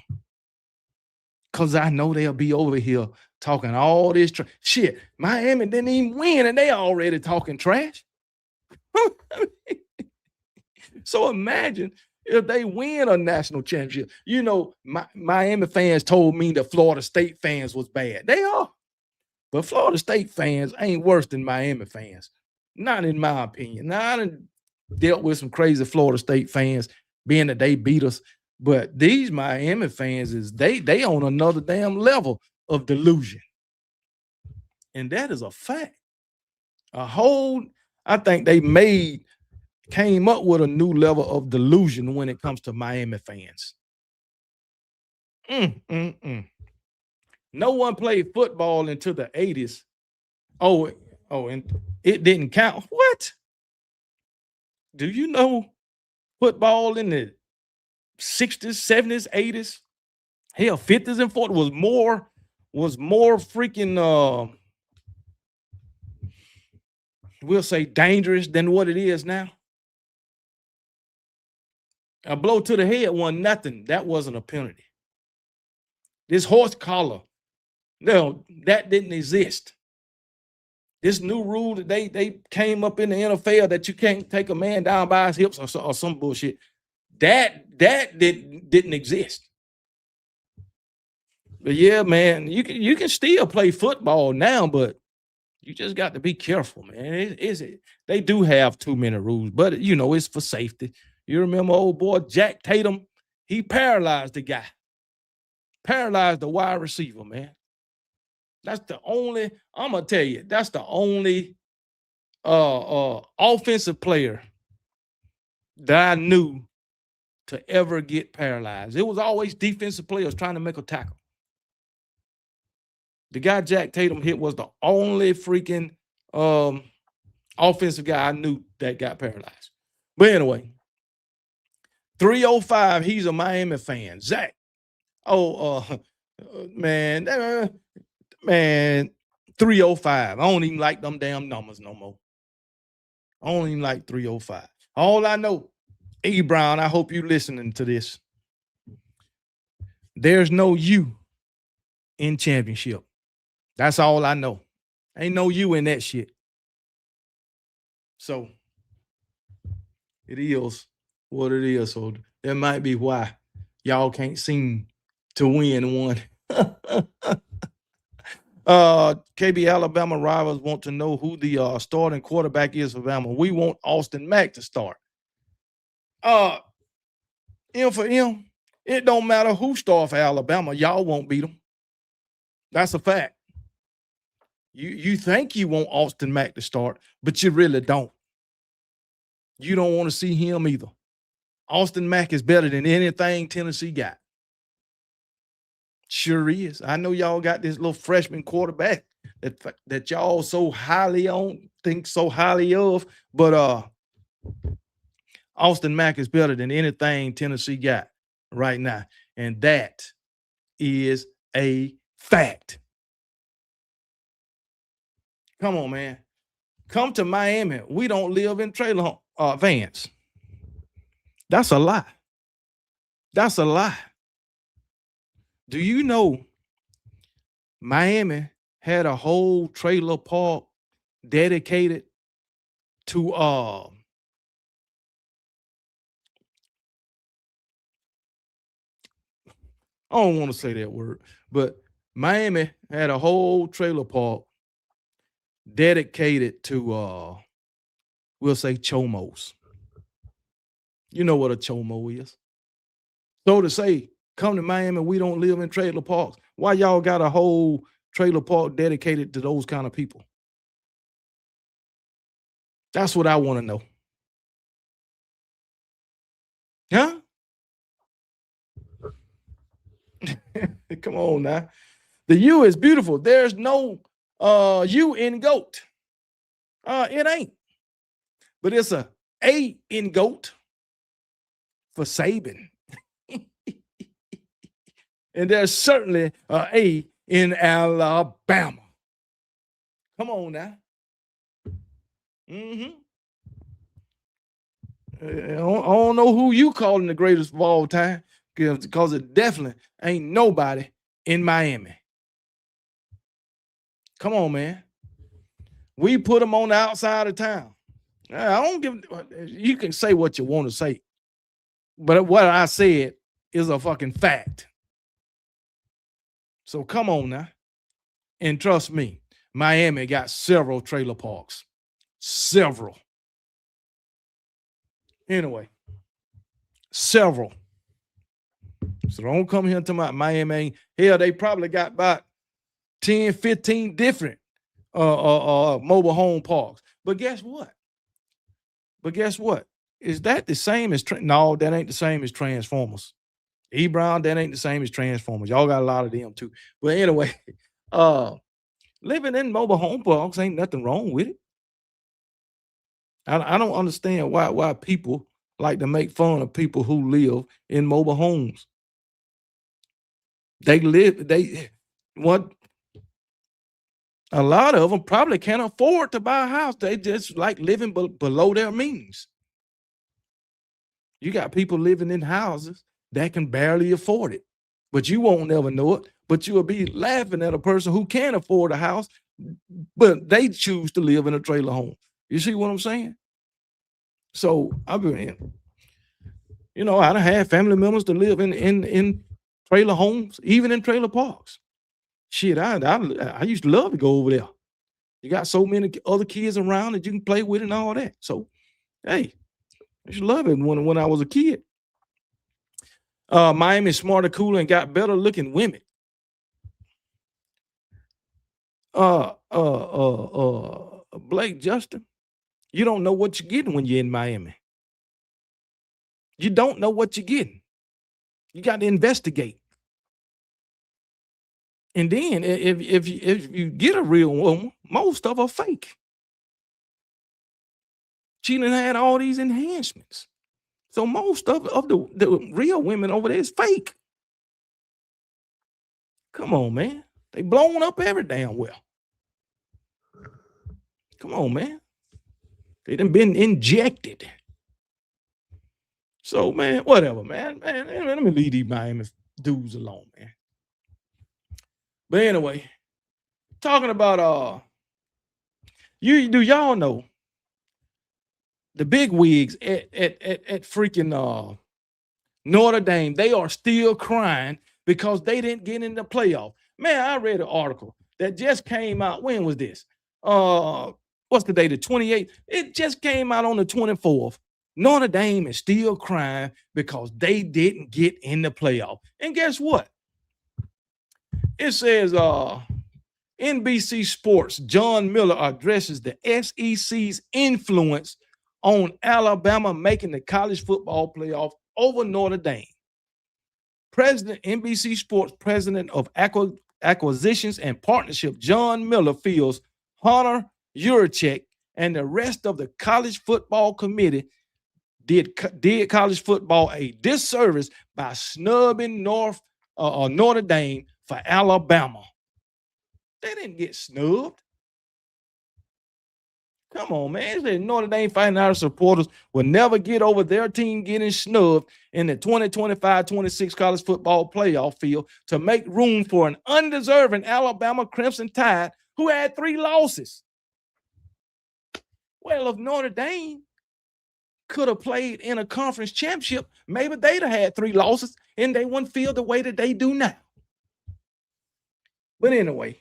Because I know they'll be over here talking all this shit. Miami didn't even win, and they already talking trash. So imagine if they win a national championship. You know, Miami fans told me the Florida State fans was bad. They are. But Florida State fans ain't worse than Miami fans. Not in my opinion. Now, I done dealt with some crazy Florida State fans, being that they beat us. But these Miami fans, they on another damn level of delusion. And that is a fact. I think they came up with a new level of delusion when it comes to Miami fans. No one played football until the 80s. Oh, and it didn't count. What? Do you know football in the 60s, 70s, 80s, hell, 50s and 40s was more freaking we'll say dangerous than what it is now? A blow to the head wasn't nothing. That wasn't a penalty. This horse collar, no, that didn't exist. This new rule that they came up in the NFL that you can't take a man down by his hips or some bullshit, That didn't exist. But yeah, man, you can still play football now, but you just got to be careful, man. They do have too many rules, but it's for safety. You remember old boy Jack Tatum? He paralyzed the guy, paralyzed the wide receiver, man. That's the only, I'm gonna tell you, that's the only offensive player that I knew to ever get paralyzed. It was always defensive players trying to make a tackle. The guy Jack Tatum hit was the only freaking offensive guy I knew that got paralyzed. But anyway, 305, he's a Miami fan. Zach, man, 305. I don't even like them damn numbers no more. I don't even like 305. All I know, E. Brown, I hope you listening to this. There's no you in championship. That's all I know. Ain't no you in that shit. So it is what it is. So that might be why y'all can't seem to win one. KB Alabama rivals want to know who the starting quarterback is for Alabama. We want Austin Mack to start. M for M, it don't matter who start for Alabama. Y'all won't beat them. That's a fact. You think you want Austin Mack to start, but you really don't. You don't want to see him either. Austin Mack is better than anything Tennessee got. Sure is. I know y'all got this little freshman quarterback that y'all so highly think so highly of, but Austin Mack is better than anything Tennessee got right now, and that is a fact. Come on, man. Come to Miami. We don't live in trailer vans. That's a lie. That's a lie. Do you know Miami had a whole trailer park dedicated to I don't want to say that word, but Miami had a whole trailer park dedicated to we'll say chomos. You know what a chomo is. So to say, come to Miami, we don't live in trailer parks. Why y'all got a whole trailer park dedicated to those kind of people? That's what I want to know. Huh? Come on now. The U is beautiful. There's no U in goat. It ain't. But it's a in goat for Saban. And there's certainly a in Alabama. Come on now. I don't know who you calling the greatest of all time, because it definitely ain't nobody in Miami. Come on, man. We put them on the outside of town. I don't give. You can say what you want to say, but what I said is a fucking fact. So come on now, and trust me, Miami got several trailer parks, several. Anyway, several. So don't come here to Miami. Hell, they probably got about 10, 15 different mobile home parks. But guess what? Is that the same as no, that ain't the same as Transformers. E. Brown, that ain't the same as Transformers. Y'all got a lot of them too. But anyway, living in mobile home parks ain't nothing wrong with it. I don't understand why people like to make fun of people who live in mobile homes. A lot of them probably can't afford to buy a house. They just like living below their means. You got people living in houses that can barely afford it, but you won't never know it. But you'll be laughing at a person who can't afford a house, but they choose to live in a trailer home. You see what I'm saying? So I mean, You know, I done had family members to live in trailer homes, even in trailer parks. Shit, I used to love to go over there. You got so many other kids around that you can play with and all that. So, hey, I used to love it when I was a kid. Miami's smarter, cooler, and got better looking women. Blake Justin, you don't know what you're getting when you're in Miami. You don't know what you're getting. You got to investigate. And then if you get a real woman, most of her fake. She done had all these enhancements. So most of the real women over there is fake. Come on, man. They blown up every damn well. Come on, man. They done been injected. So, man, whatever, man. Let me leave these Miami dudes alone, man. But anyway, talking about y'all know the big wigs at freaking Notre Dame, they are still crying because they didn't get in the playoff. Man, I read an article that just came out. When was this? What's the date? The 28th. It just came out on the 24th. Notre Dame is still crying because they didn't get in the playoff. And guess what? It says NBC Sports, John Miller addresses the SEC's influence on Alabama making the college football playoff over Notre Dame. NBC Sports President of Acquisitions and Partnership, John Miller, feels Hunter Yurachek and the rest of the college football committee did college football a disservice by snubbing Notre Dame for Alabama. They didn't get snubbed. Come on, man. Notre Dame Fighting Irish supporters will never get over their team getting snubbed in the 2025-26 college football playoff field to make room for an undeserving Alabama Crimson Tide who had 3 losses. Well, if Notre Dame could have played in a conference championship, maybe they'd have had 3 losses and they wouldn't feel the way that they do now. But anyway,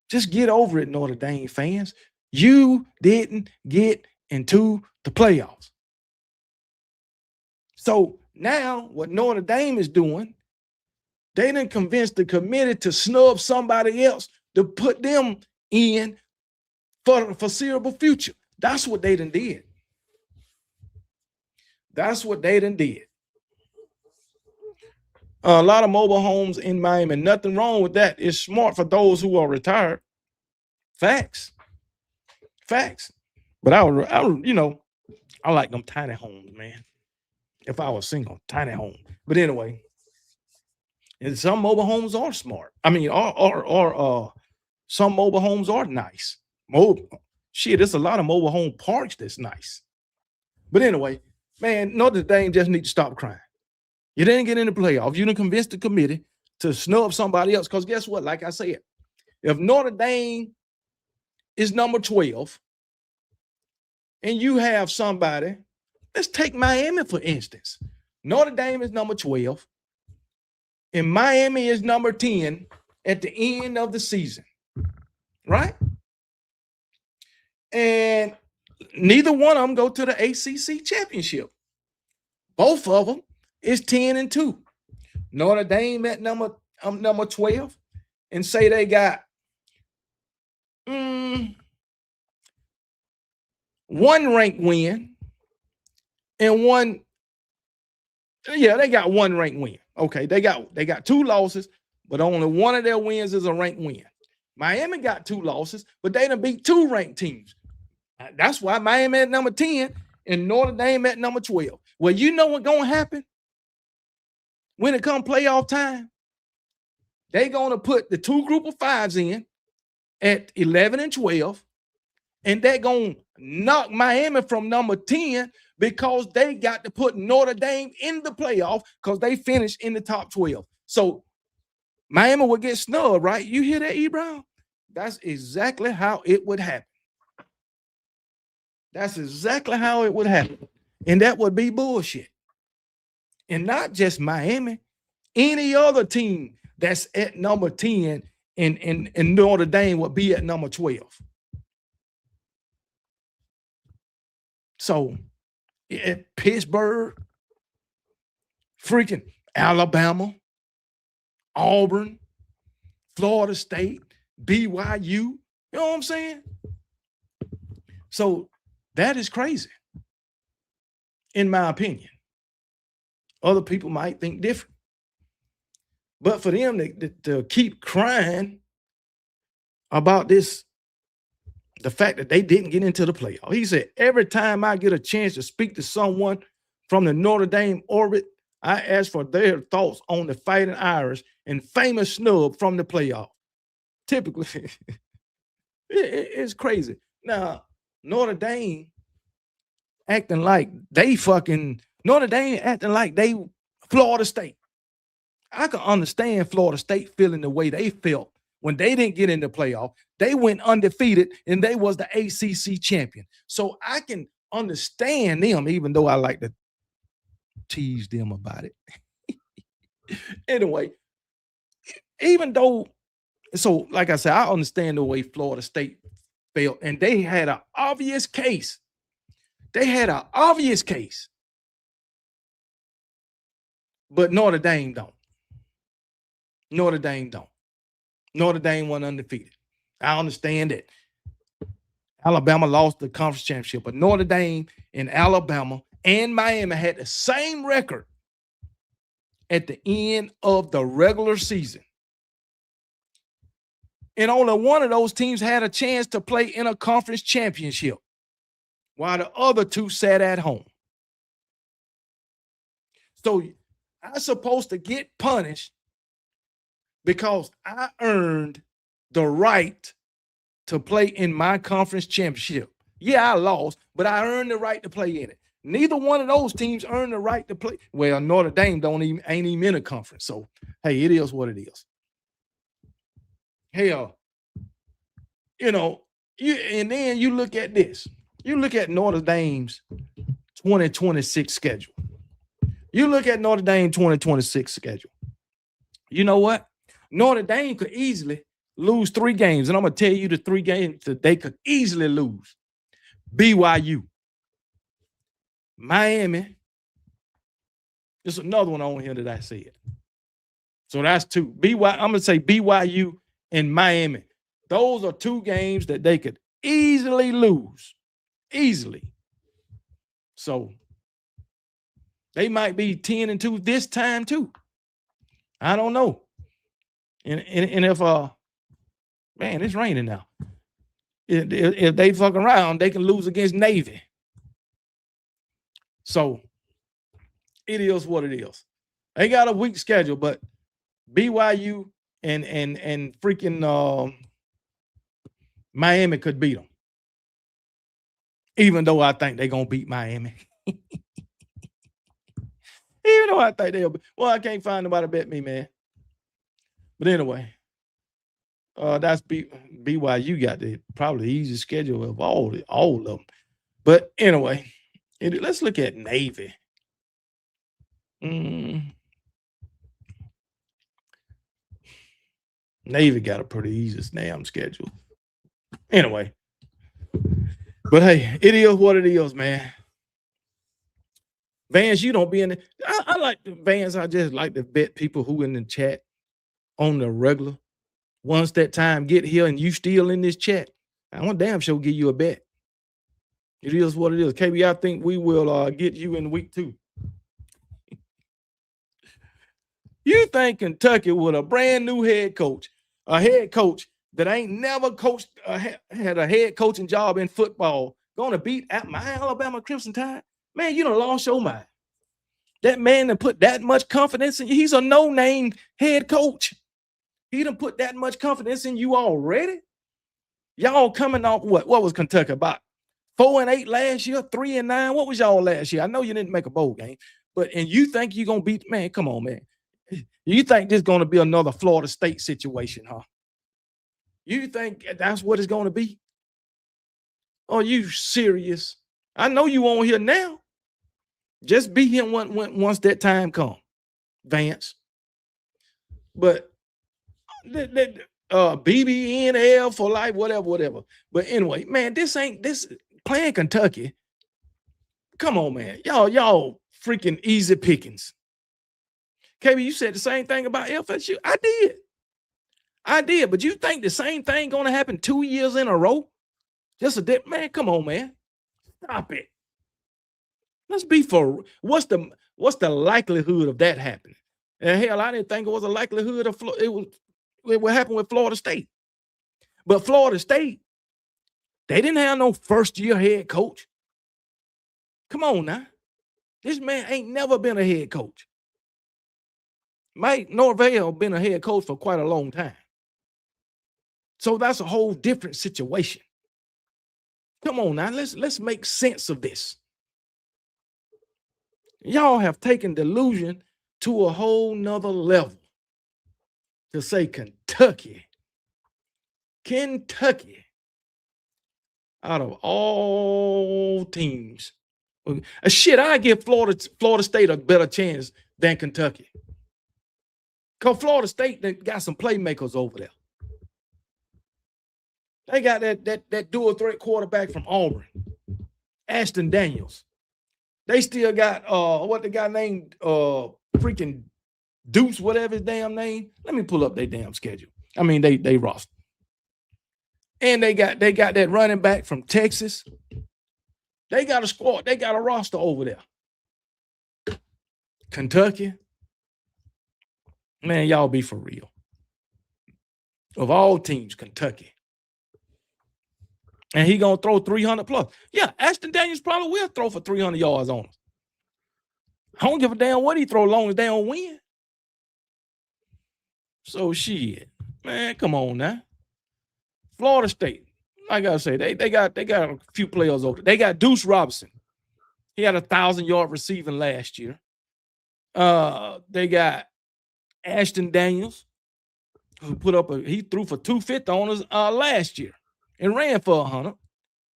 just get over it, Notre Dame fans. You didn't get into the playoffs. So now what Notre Dame is doing, they done convinced the committee to snub somebody else to put them in for the foreseeable future. That's what they done did. That's what they done did. A lot of mobile homes in Miami. Nothing wrong with that. It's smart for those who are retired. Facts. But I like them tiny homes, man. If I was single, tiny home. But anyway, and some mobile homes are smart. I mean, some mobile homes are nice. There's a lot of mobile home parks that's nice. But anyway, man, Notre Dame just need to stop crying. You didn't get in the playoffs. You didn't convince the committee to snub somebody else. Because guess what? Like I said, if Notre Dame is number 12 and you have somebody, let's take Miami for instance. Notre Dame is number 12 and Miami is number 10 at the end of the season, right? And neither one of them go to the ACC championship. Both of them is 10-2. Notre Dame at number 12 and say they got one ranked win and one. Yeah, they got one ranked win. Okay, they got 2 losses, but only one of their wins is a ranked win. Miami got 2 losses, but they done beat 2 ranked teams. That's why Miami at number 10 and Notre Dame at number 12. Well, you know what's going to happen? When it comes playoff time, they're going to put the 2 group of 5s in at 11 and 12, and they're going to knock Miami from number 10 because they got to put Notre Dame in the playoff because they finished in the top 12. So Miami will get snubbed, right? You hear that, E. Brown? That's exactly how it would happen. That's exactly how it would happen. And that would be bullshit. And not just Miami, any other team that's at number 10 and Notre Dame would be at number 12. So at Pittsburgh, freaking Alabama, Auburn, Florida State, BYU, you know what I'm saying? So that is crazy, in my opinion. Other people might think different. But for them to keep crying about this, the fact that they didn't get into the playoff. He said, every time I get a chance to speak to someone from the Notre Dame orbit, I ask for their thoughts on the Fighting Irish and famous snub from the playoff. Typically, it's crazy. Now, Notre Dame acting like they Notre Dame acting like they Florida State. I can understand Florida State feeling the way they felt when they didn't get in the playoff. They went undefeated and they was the ACC champion. So I can understand them, even though I like to tease them about it. Anyway, even though, so like I said, I understand the way Florida State felt, and they had an obvious case. They had an obvious case. But Notre Dame don't. Notre Dame don't. Notre Dame went undefeated. I understand that Alabama lost the conference championship, but Notre Dame and Alabama and Miami had the same record at the end of the regular season. And only one of those teams had a chance to play in a conference championship, while the other two sat at home. So I'm supposed to get punished because I earned the right to play in my conference championship. Yeah, I lost, but I earned the right to play in it. Neither one of those teams earned the right to play. Well, Notre Dame ain't even in a conference. So, hey, it is what it is. Hell, and then you look at this. You look at Notre Dame's 2026 schedule. You look at Notre Dame 2026 schedule. You know what? Notre Dame could easily lose 3 games. And I'm going to tell you the 3 games that they could easily lose. BYU, Miami. There's another one on here that I said. So that's 2. I'm going to say BYU and Miami. Those are 2 games that they could easily lose. Easily. So they might be 10-2 this time too. I don't know. And if man, it's raining now. If they fuck around, they can lose against Navy. So it is what it is. They got a weak schedule, but BYU and freaking Miami could beat them. Even though I think they're gonna beat Miami. Even though I think they'll be, well, I can't find nobody to bet me, man. But anyway, that's BYU got probably the easiest schedule of all of them. But anyway, let's look at Navy. Navy got a pretty easy damn schedule. Anyway, but hey, it is what it is, man. Vance, you don't be in it. I like the Vance. I just like to bet people who in the chat on the regular. Once that time get here and you still in this chat, I want damn sure give you a bet. It is what it is. KB, I think we will get you in week 2. You think Kentucky with a brand new head coach, a head coach that ain't never coached, had a head coaching job in football, going to beat at my Alabama Crimson Tide? Man, you done lost your mind. That man that put that much confidence in you, he's a no-name head coach. He done put that much confidence in you already. Y'all coming off what was Kentucky about? 4-8 last year, 3-9. What was y'all last year? I know you didn't make a bowl game, and you think you're gonna beat, man? Come on, man. You think this is gonna be another Florida State situation, huh? You think that's what it's gonna be? Are you serious? I know you on here now. Just be him once that time come, Vance. But BBNL for life, whatever. But anyway, man, this playing Kentucky. Come on, man. Y'all freaking easy pickings. KB, you said the same thing about FSU. I did, but you think the same thing gonna happen 2 years in a row? Just a dip, man. Come on, man. Stop it. Let's be for what's the likelihood of that happening? And hell, I didn't think it was a likelihood of it would happen with Florida State. But Florida State, they didn't have no first-year head coach. Come on now. This man ain't never been a head coach. Mike Norvell been a head coach for quite a long time. So that's a whole different situation. Come on now, let's make sense of this. Y'all have taken delusion to a whole nother level to say Kentucky out of all teams. Shit, I give Florida State a better chance than Kentucky. Because Florida State, they got some playmakers over there. They got that dual threat quarterback from Auburn, Ashton Daniels. They still got what the guy named freaking Deuce, whatever his damn name. Let me pull up their damn schedule. I mean, they roster. And they got that running back from Texas. They got a squad. They got a roster over there. Kentucky. Man, y'all be for real. Of all teams, Kentucky. And he going to throw 300 plus. Yeah, Ashton Daniels probably will throw for 300 yards on us. I don't give a damn what he throw long as they don't win. So shit. Man, come on now. Florida State. I gotta say, they got a few players over. They got Deuce Robinson. He had 1,000-yard receiving last year. They got Ashton Daniels, who he threw for 250 on us last year and ran for 100.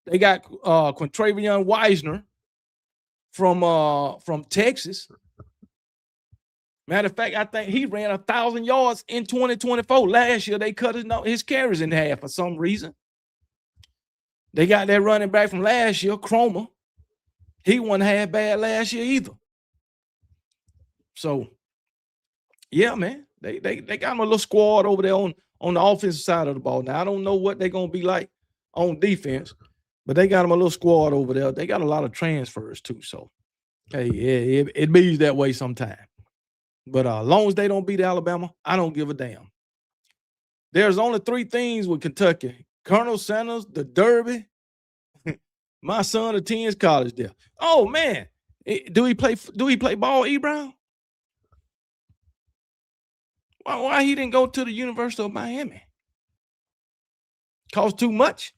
They got Quintravion Wisner from Texas. Matter of fact, I think he ran 1,000 yards in 2024. Last year, they cut his carries in half for some reason. They got that running back from last year, Cromer. He wasn't half bad last year either. So, yeah, man, they got him a little squad over there on the offensive side of the ball. Now, I don't know what they're going to be like on defense, but they got him a little squad over there. They got a lot of transfers too. So, hey, yeah, it be that way sometimes. But as long as they don't beat Alabama, I don't give a damn. There's only 3 things with Kentucky. Colonel Sanders, the Derby. My son attends college there. Oh, man. Do he play ball, E. Brown? Why he didn't go to the University of Miami? Cost too much?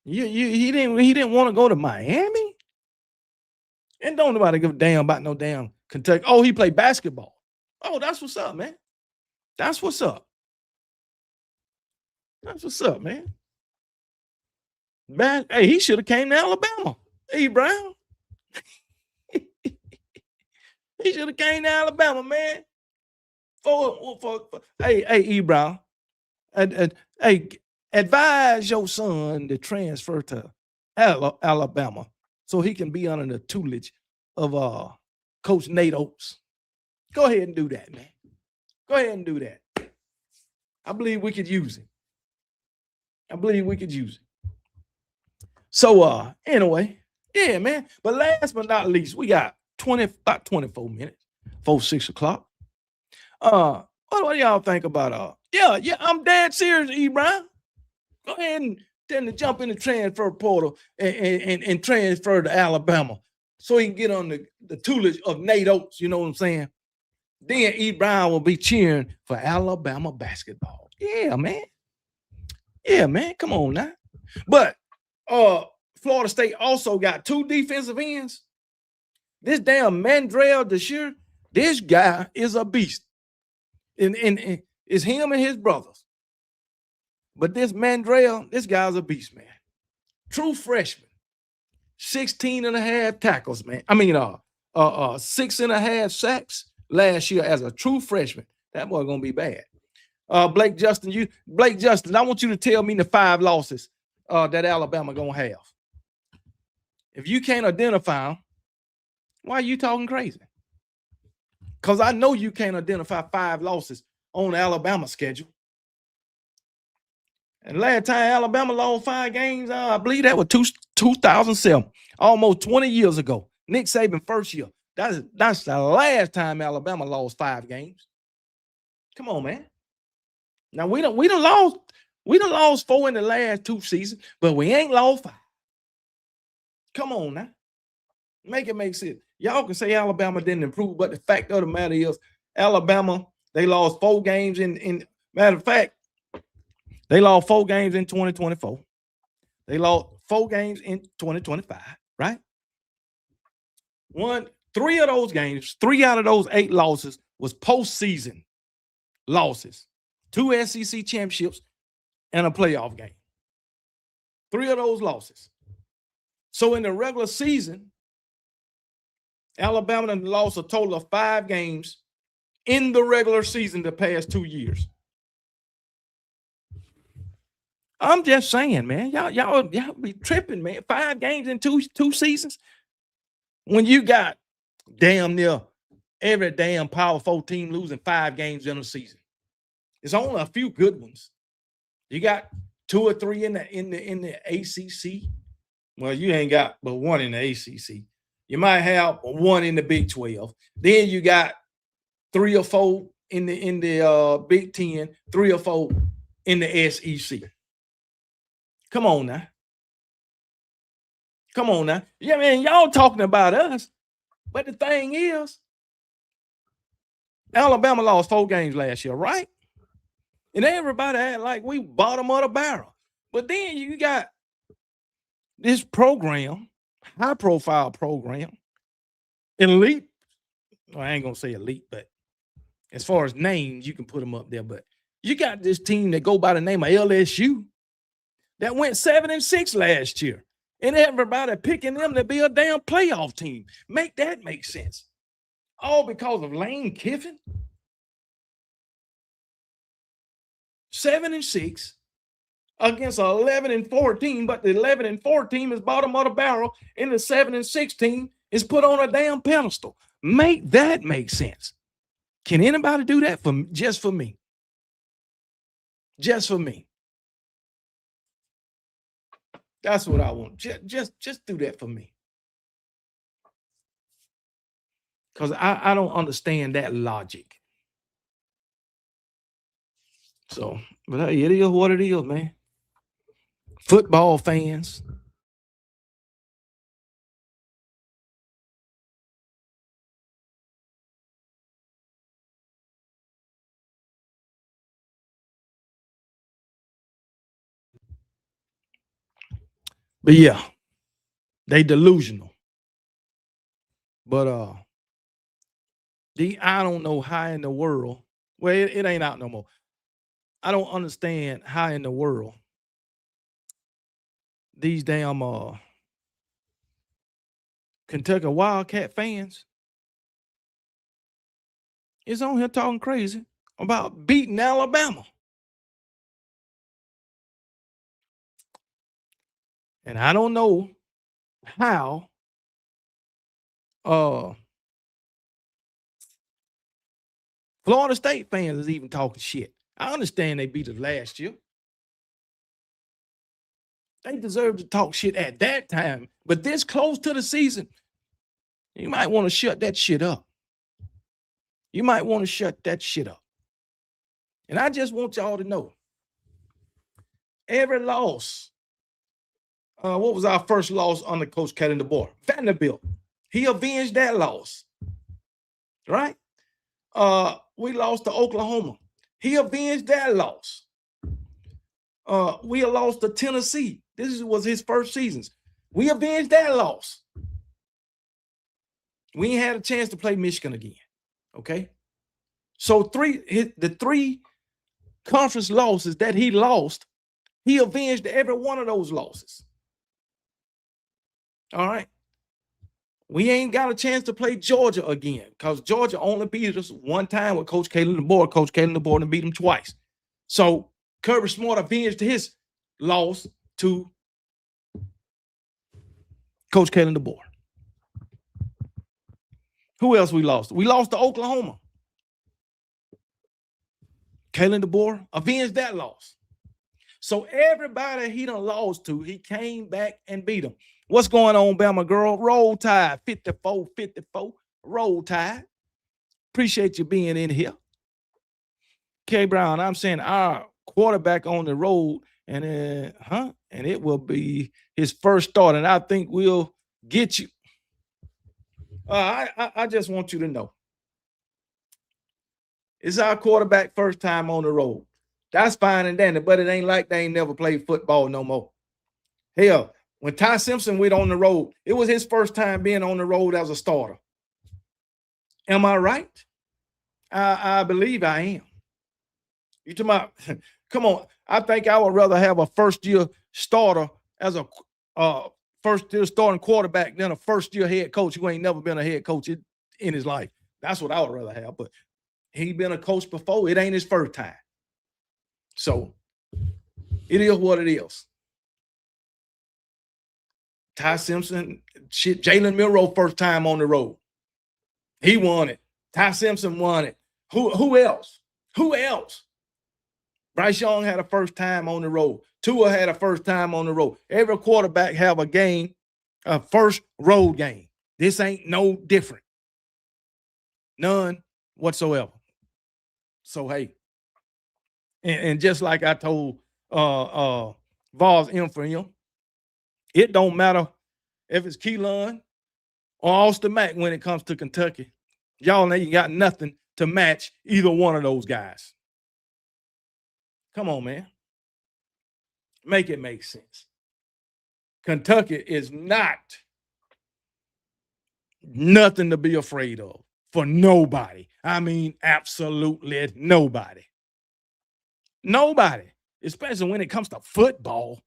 He didn't want to go to Miami? And don't nobody give a damn about no damn Kentucky. Oh, he played basketball. Oh, that's what's up, man. That's what's up. That's what's up, man. Hey, he should have came to Alabama. E. Brown. He should have came to Alabama, man. Hey, E. Brown. Hey, advise your son to transfer to Alabama so he can be under the tutelage of Coach Nate Oates. Go ahead and do that, man. Go ahead and do that. I believe we could use it. So anyway, yeah, man. But last but not least, we got about 24 minutes before 6 o'clock. What do y'all think about yeah, I'm dead serious, E. Brown. Go ahead and tend to jump in the transfer portal and transfer to Alabama so he can get on the tutelage of Nate Oates, you know what I'm saying? Then E. Brown will be cheering for Alabama basketball. Yeah, man. Yeah, man. Come on now. But Florida State also got 2 defensive ends. This damn Mandrell Desir, this guy is a beast. And it's him and his brothers. But this Mandrell, this guy's a beast, man. True freshman. 16 and a half tackles, man. I mean, 6.5 sacks last year as a true freshman. That boy gonna be bad. Blake Justin, I want you to tell me the 5 losses that Alabama gonna have. If you can't identify them, why are you talking crazy? Because I know you can't identify 5 losses on the Alabama schedule. And last time Alabama lost 5 games, I believe that was 2007, almost 20 years ago. Nick Saban first year. That's the last time Alabama lost 5 games. Come on, man. Now we done lost 4 in the last 2 seasons, but we ain't lost 5. Come on now. Make it make sense. Y'all can say Alabama didn't improve, but the fact of the matter is, Alabama, they lost 4 games in matter of fact, they lost 4 games in 2024. They lost 4 games in 2025, right? 3 of those games, 3 out of those 8 losses was postseason losses. 2 SEC championships and a playoff game. 3 of those losses. So in the regular season, Alabama lost a total of 5 games in the regular season the past 2 years. I'm just saying, man. Y'all be tripping, man. 5 games in two seasons. When you got damn near every damn Power 4 team losing 5 games in a season. There's only a few good ones. You got 2 or 3 in the ACC. Well, you ain't got but 1 in the ACC. You might have 1 in the Big 12. Then you got 3 or 4 in the Big 10, 3 or 4 in the SEC. Come on now. Come on now. Yeah, man, y'all talking about us. But the thing is, Alabama lost 4 games last year, right? And everybody act like we bottom of the barrel. But then you got this program, high-profile program, elite. Well, I ain't going to say elite, but as far as names, you can put them up there. But you got this team that go by the name of LSU that went 7-6 last year. And everybody picking them to be a damn playoff team. Make that make sense. All because of Lane Kiffin. 7-6 against an 11-4 team, but the 11-4 team is bottom of the barrel, and the 7-6 team is put on a damn pedestal. Make that make sense. Can anybody do that just for me? Just for me. That's what I want. Just do that for me. Because I don't understand that logic. So, but hey, it is what it is, man. Football fans. But yeah, they delusional. But I don't know how in the world. Well, it ain't out no more. I don't understand how in the world these damn Kentucky Wildcat fans is on here talking crazy about beating Alabama. And I don't know how Florida State fans is even talking shit. I understand they beat us last year. They deserve to talk shit at that time. But this close to the season, you might want to shut that shit up. You might want to shut that shit up. And I just want y'all to know, every loss, what was our first loss under Coach Kelly DeBoer? Vanderbilt. He avenged that loss. Right? We lost to Oklahoma. He avenged that loss. We lost to Tennessee. This was his first seasons. We avenged that loss. We ain't had a chance to play Michigan again. Okay? So the 3 conference losses that he lost, he avenged every one of those losses. All right. We ain't got a chance to play Georgia again because Georgia only beat us one time with Coach Kalen DeBoer. Coach Kalen DeBoer beat them twice. So Kirby Smart avenged his loss to Coach Kalen DeBoer. Who else we lost? We lost to Oklahoma. Kalen DeBoer avenged that loss. So everybody he done lost to, he came back and beat them. What's going on, Bama girl? Roll Tide, 54-54. Roll Tide. Appreciate you being in here. K Brown, I'm saying our quarterback on the road, and it will be his first start, and I think we'll get you. I just want you to know. It's our quarterback first time on the road. That's fine and dandy, but it ain't like they ain't never played football no more. Hell, when Ty Simpson went on the road, it was his first time being on the road as a starter. Am I right? I believe I am. You talking about, come on, I think I would rather have a first-year starter as a first-year starting quarterback than a first-year head coach who ain't never been a head coach in his life. That's what I would rather have, but he been a coach before. It ain't his first time. So it is what it is. Ty Simpson, shit, Jalen Milroe first time on the road. He won it. Ty Simpson won it. Who else? Who else? Bryce Young had a first time on the road. Tua had a first time on the road. Every quarterback have a game, a first road game. This ain't no different. None whatsoever. So, hey, and just like I told Vols Inferior, it don't matter if it's Keelan or Austin Mack when it comes to Kentucky. Y'all know you got nothing to match either one of those guys. Come on, man. Make it make sense. Kentucky is not nothing to be afraid of for nobody. I mean, absolutely nobody. Nobody, especially when it comes to football.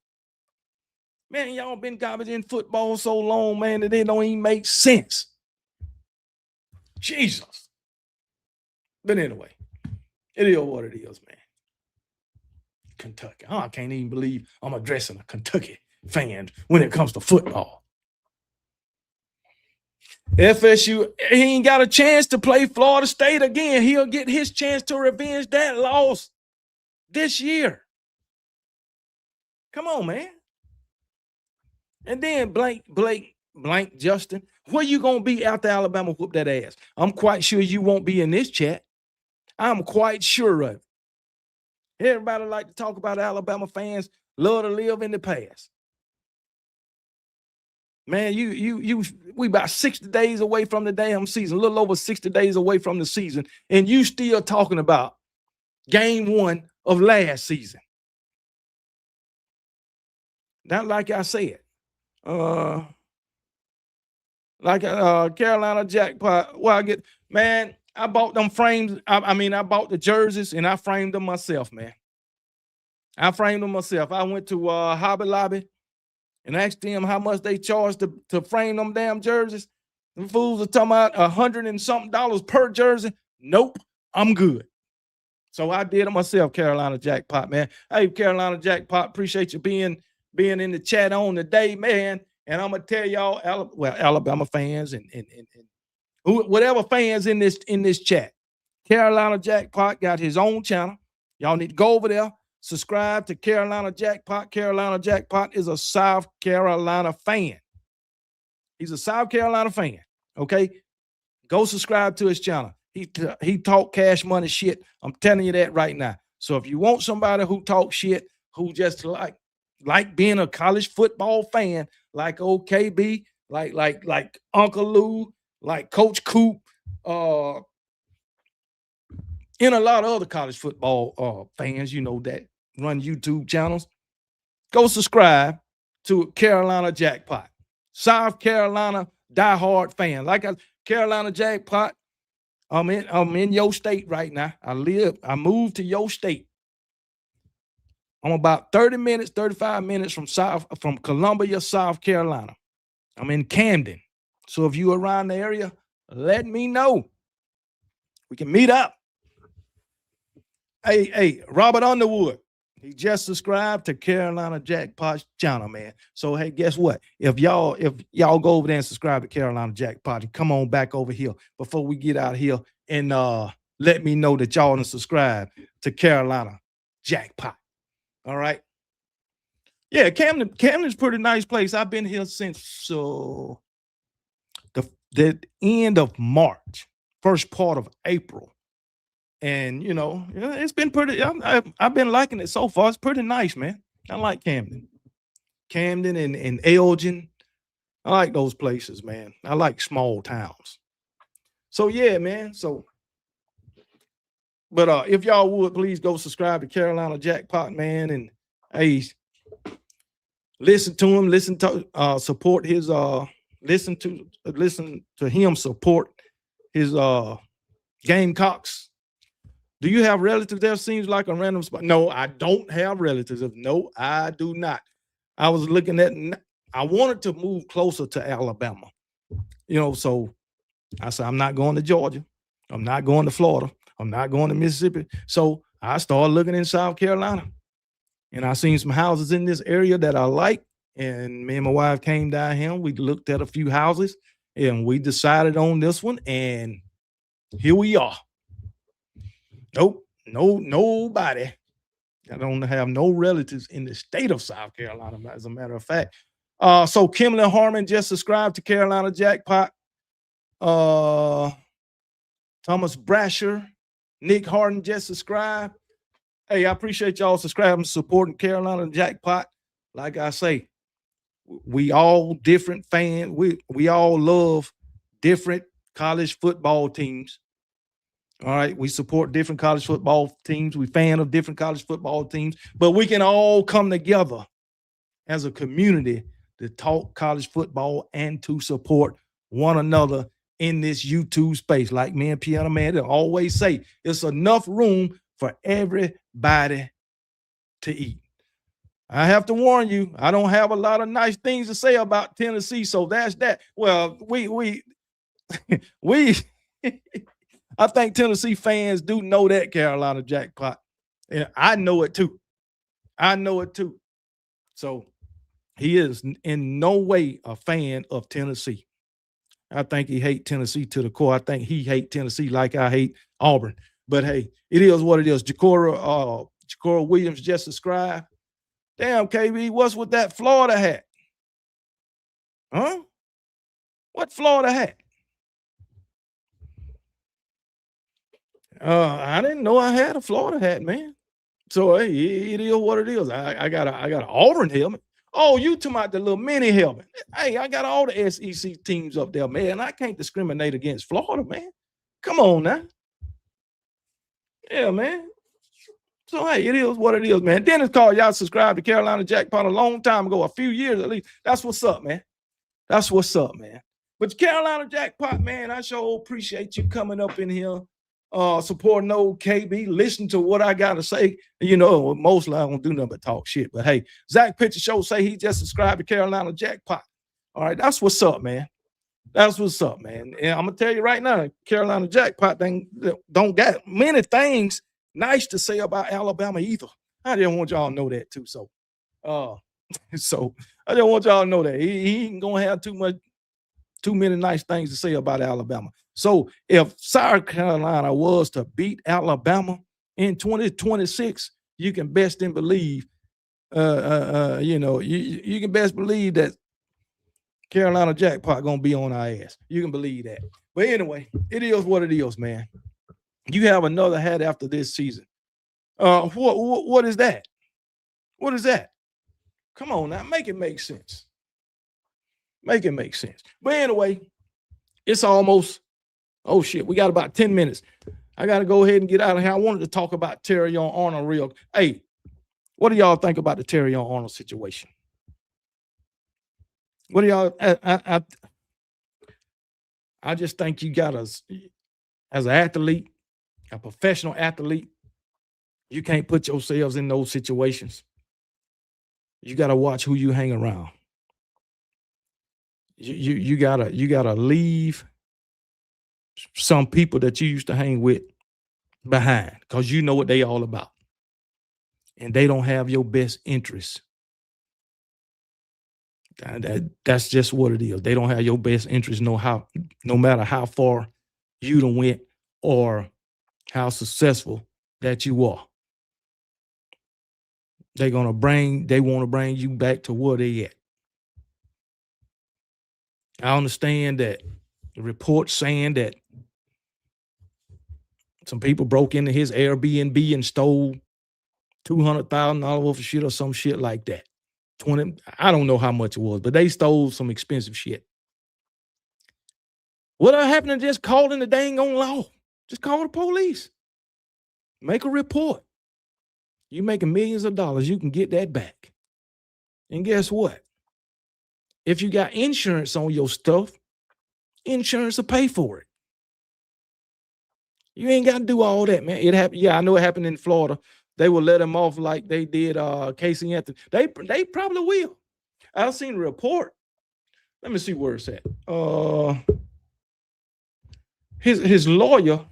Man, y'all been garbage in football so long, man, that it don't even make sense. Jesus. But anyway, it is what it is, man. Kentucky. Oh, I can't even believe I'm addressing a Kentucky fan when it comes to football. FSU, he ain't got a chance to play Florida State again. He'll get his chance to revenge that loss this year. Come on, man. And then blank Justin, where you going to be after Alabama whoop that ass? I'm quite sure you won't be in this chat. I'm quite sure of it. Everybody like to talk about Alabama fans, love to live in the past. Man, we about 60 days away from the damn season, a little over 60 days away from the season, and you still talking about game one of last season. Not like I said. Carolina jackpot. Well, I bought them frames. I bought the jerseys and I framed them myself, man. I framed them myself. I went to Hobby Lobby and asked them how much they charged to frame them damn jerseys. The fools are talking about $100 and something per jersey. Nope, I'm good. So I did it myself, Carolina jackpot, man. Hey, Carolina jackpot, appreciate you being in the chat on today, man. And I'm gonna tell y'all, Alabama fans and whatever fans in this chat, Carolina Jackpot got his own channel. Y'all need to go over there, subscribe to Carolina Jackpot. Carolina Jackpot is a South Carolina fan. He's a South Carolina fan. Okay, go subscribe to his channel. He talk cash money shit. I'm telling you that right now. So if you want somebody who talk shit, who just like being a college football fan, like OKB, like Uncle Lou, like Coach Coop, and a lot of other college football fans, that run YouTube channels, go subscribe to Carolina Jackpot. South Carolina diehard fan. Carolina Jackpot, I'm in your state right now. I moved to your state. I'm about 35 minutes from Columbia, South Carolina. I'm in Camden. So if you around the area, let me know. We can meet up. Hey, Robert Underwood. He just subscribed to Carolina Jackpot channel, man. So hey, guess what? If y'all go over there and subscribe to Carolina Jackpot, come on back over here before we get out here and let me know that y'all and subscribe to Carolina Jackpot. All right. Yeah, Camden's a pretty nice place. I've been here since the end of March, first part of April. And it's been pretty. I've been liking it so far. It's pretty nice, man. I like Camden and Elgin. I like those places, man. I like small towns. So yeah, man. So, but if y'all would please go subscribe to Carolina Jackpot, man, and hey, listen to him. Listen to support his listen to him support his Gamecocks. Do you have relatives there? Seems like a random spot. No, I don't have relatives. No, I do not. I was looking at, I wanted to move closer to Alabama, so I said, I'm not going to Georgia. I'm not going to Florida. I'm not going to Mississippi. So I started looking in South Carolina, and I seen some houses in this area that I like. And me and my wife came down here. We looked at a few houses, and we decided on this one. And here we are. Nope, nobody. I don't have no relatives in the state of South Carolina, as a matter of fact. So Kimberly Harmon just subscribed to Carolina Jackpot. Thomas Brasher, Nick Harden just subscribed. Hey, I appreciate y'all subscribing, supporting Carolina Jackpot. Like I say, we all different fans. We all love different college football teams. All right, we support different college football teams. We fan of different college football teams, but we can all come together as a community to talk college football and to support one another in this YouTube space. Like me and Piano Man, they always say, it's enough room for everybody to eat. I have to warn you, I don't have a lot of nice things to say about Tennessee, so that's that. Well, we I think Tennessee fans do know that Carolina Jackpot. And I know it too. So he is in no way a fan of Tennessee. I think he hates Tennessee to the core. I think he hates Tennessee like I hate Auburn. But hey, it is what it is. Jacora Williams just subscribed. Damn, KB, what's with that Florida hat? Huh? What Florida hat? I didn't know I had a Florida hat, man. So hey, it is what it is. I got an Auburn helmet. Oh, you talking about the little mini helmet? Hey, I got all the SEC teams up there, man. I can't discriminate against Florida, man. Come on now. Yeah, man. So hey, it is what it is, man. Dennis called y'all subscribed to Carolina Jackpot a long time ago, a few years at least. That's what's up, man. That's what's up, man. But Carolina Jackpot, man, I sure appreciate you coming up in here, supporting old KB, listen to what I gotta say. Mostly I don't do nothing but talk shit. But hey, Zach Pitcher Show say he just subscribed to Carolina Jackpot. All right, that's what's up, man. That's what's up, man. And I'm gonna tell you right now, Carolina Jackpot don't got many things nice to say about Alabama either. I didn't want y'all to know that too. So, so I just want y'all to know that he ain't gonna have too many nice things to say about Alabama. So if South Carolina was to beat Alabama in 2026, you can best and believe, you can best believe that Carolina Jackpot gonna be on our ass. You can believe that. But anyway, it is what it is, man. You have another hat after this season. What is that? What is that? Come on now, make it make sense. Make it make sense. But anyway, it's almost, oh shit, we got about 10 minutes. I got to go ahead and get out of here. I wanted to talk about Terrion Arnold real. Hey, what do y'all think about the Terrion Arnold situation? What do y'all, I just think you got as an athlete, a professional athlete, you can't put yourselves in those situations. You got to watch who you hang around. You gotta leave some people that you used to hang with behind, because you know what they all about, and they don't have your best interests. That's just what it is. They don't have your best interest. No matter how far you done went or how successful that you are, they want to bring you back to where they at. I understand that the report saying that some people broke into his Airbnb and stole $200,000 worth of shit or some shit like that. I don't know how much it was, but they stole some expensive shit. What happened to just calling the dang on law? Just call the police. Make a report. You making millions of dollars, you can get that back. And guess what? If you got insurance on your stuff, insurance will pay for it. You ain't got to do all that, man. It happened. Yeah, I know it happened in Florida. They will let him off like they did Casey Anthony. They probably will. I've seen a report. Let me see where it's at. His lawyer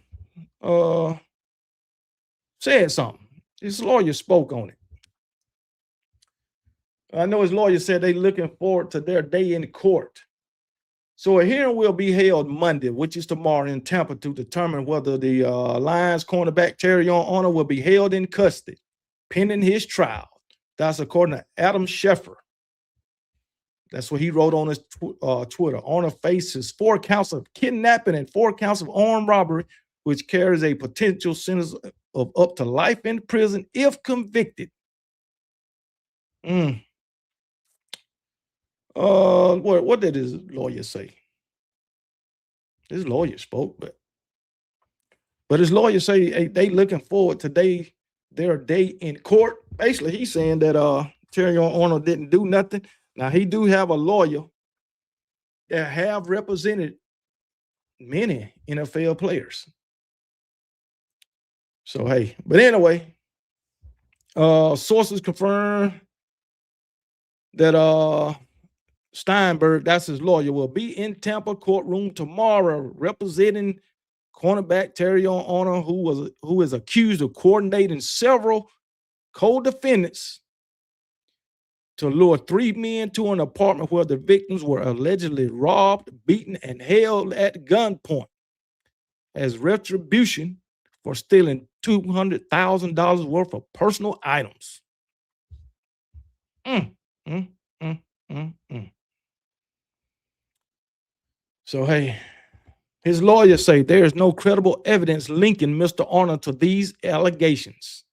said something. His lawyer spoke on it. I know his lawyer said they looking forward to their day in court. So a hearing will be held Monday, which is tomorrow, in Tampa, to determine whether the Lions cornerback Terry Arnold will be held in custody pending his trial. That's according to Adam Schefter. That's what he wrote on his Twitter. Arnold faces 4 counts of kidnapping and 4 counts of armed robbery, which carries a potential sentence of up to life in prison if convicted. What did his lawyer say? His lawyer spoke, but his lawyer say, hey, they looking forward to their day in court. Basically, he's saying that Terry Arnold didn't do nothing. Now, he do have a lawyer that have represented many NFL players. So, hey, but anyway, sources confirm that Steinberg, that's his lawyer, will be in Tampa courtroom tomorrow representing cornerback Terry Arnold, who is accused of coordinating several co-defendants to lure 3 men to an apartment where the victims were allegedly robbed, beaten, and held at gunpoint as retribution for stealing $200,000 worth of personal items. So, hey, his lawyers say there is no credible evidence linking Mr. Arnold to these allegations.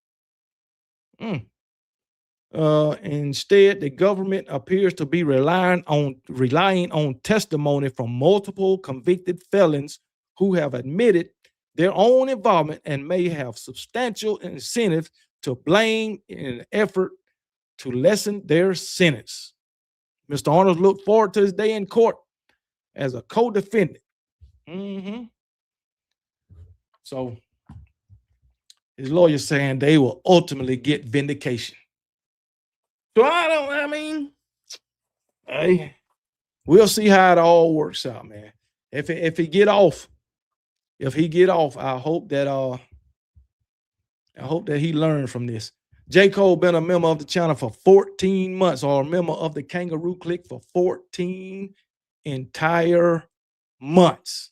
Instead, the government appears to be relying on testimony from multiple convicted felons who have admitted their own involvement and may have substantial incentive to blame in an effort to lessen their sentence. Mr. Arnold looked forward to his day in court as a co-defendant. So his lawyer saying they will ultimately get vindication. So hey, we'll see how it all works out, man. If he get off, I hope that he learned from this. J. Cole been a member of the channel for 14 months, or a member of the Kangaroo clique for 14 entire months.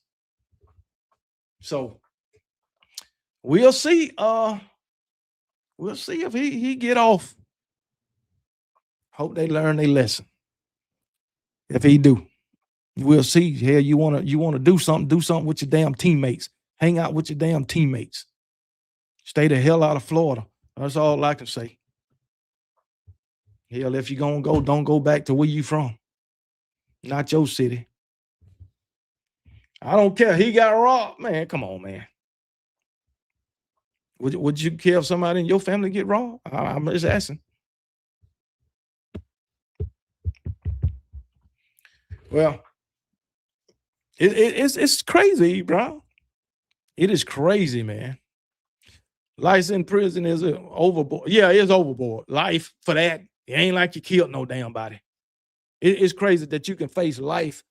So we'll see. We'll see if he get off. Hope they learn their lesson. If he do, we'll see. Hell, you wanna do something with your damn teammates. Hang out with your damn teammates. Stay the hell out of Florida. That's all I can say. Hell, if you're gonna go, don't go back to where you from. Not your city. I don't care. He got robbed. Man, come on, man. Would you care if somebody in your family get robbed? I'm just asking. Well, it's crazy, bro. It is crazy, man. Life in prison is overboard. Yeah, it's overboard. Life for that. It ain't like you killed no damn body. It's crazy that you can face life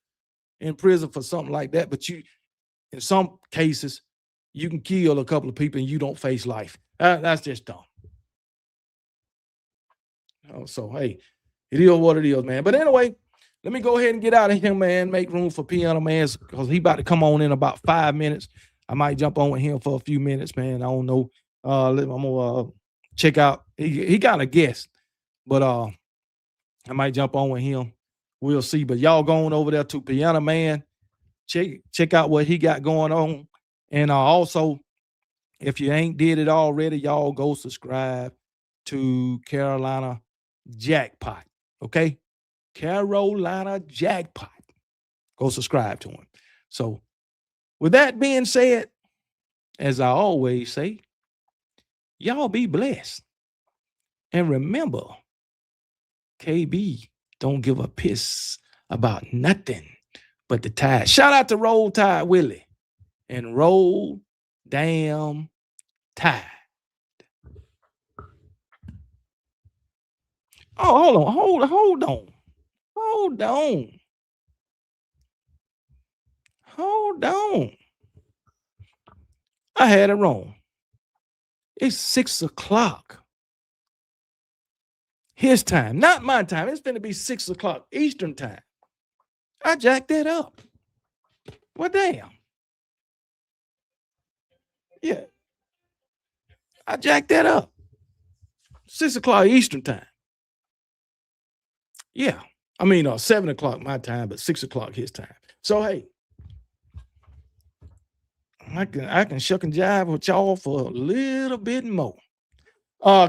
in prison for something like that, but you, in some cases, you can kill a couple of people and you don't face life. That's just dumb. So, hey, it is what it is, man. But anyway, let me go ahead and get out of here, man. Make room for Piano Man because he about to come on in about 5 minutes. I might jump on with him for a few minutes, man. I don't know. I'm gonna check out. He got a guest, but I might jump on with him. We'll see. But y'all going over there to Piano Man. Check out what he got going on. And also, if you ain't did it already, y'all go subscribe to Carolina Jackpot. Okay? Carolina Jackpot. Go subscribe to him. So, with that being said, as I always say, y'all be blessed. And remember, KB don't give a piss about nothing but the Tide. Shout out to Roll Tide Willie and Roll Damn Tide. Oh, hold on. I had it wrong. It's 6 o'clock. His time, not my time. It's going to be 6 o'clock Eastern time. I jacked that up. Well, damn. Yeah. I jacked that up. 6 o'clock Eastern time. Yeah. I mean, 7 o'clock my time, but 6 o'clock his time. So, hey, I can shuck and jive with y'all for a little bit more.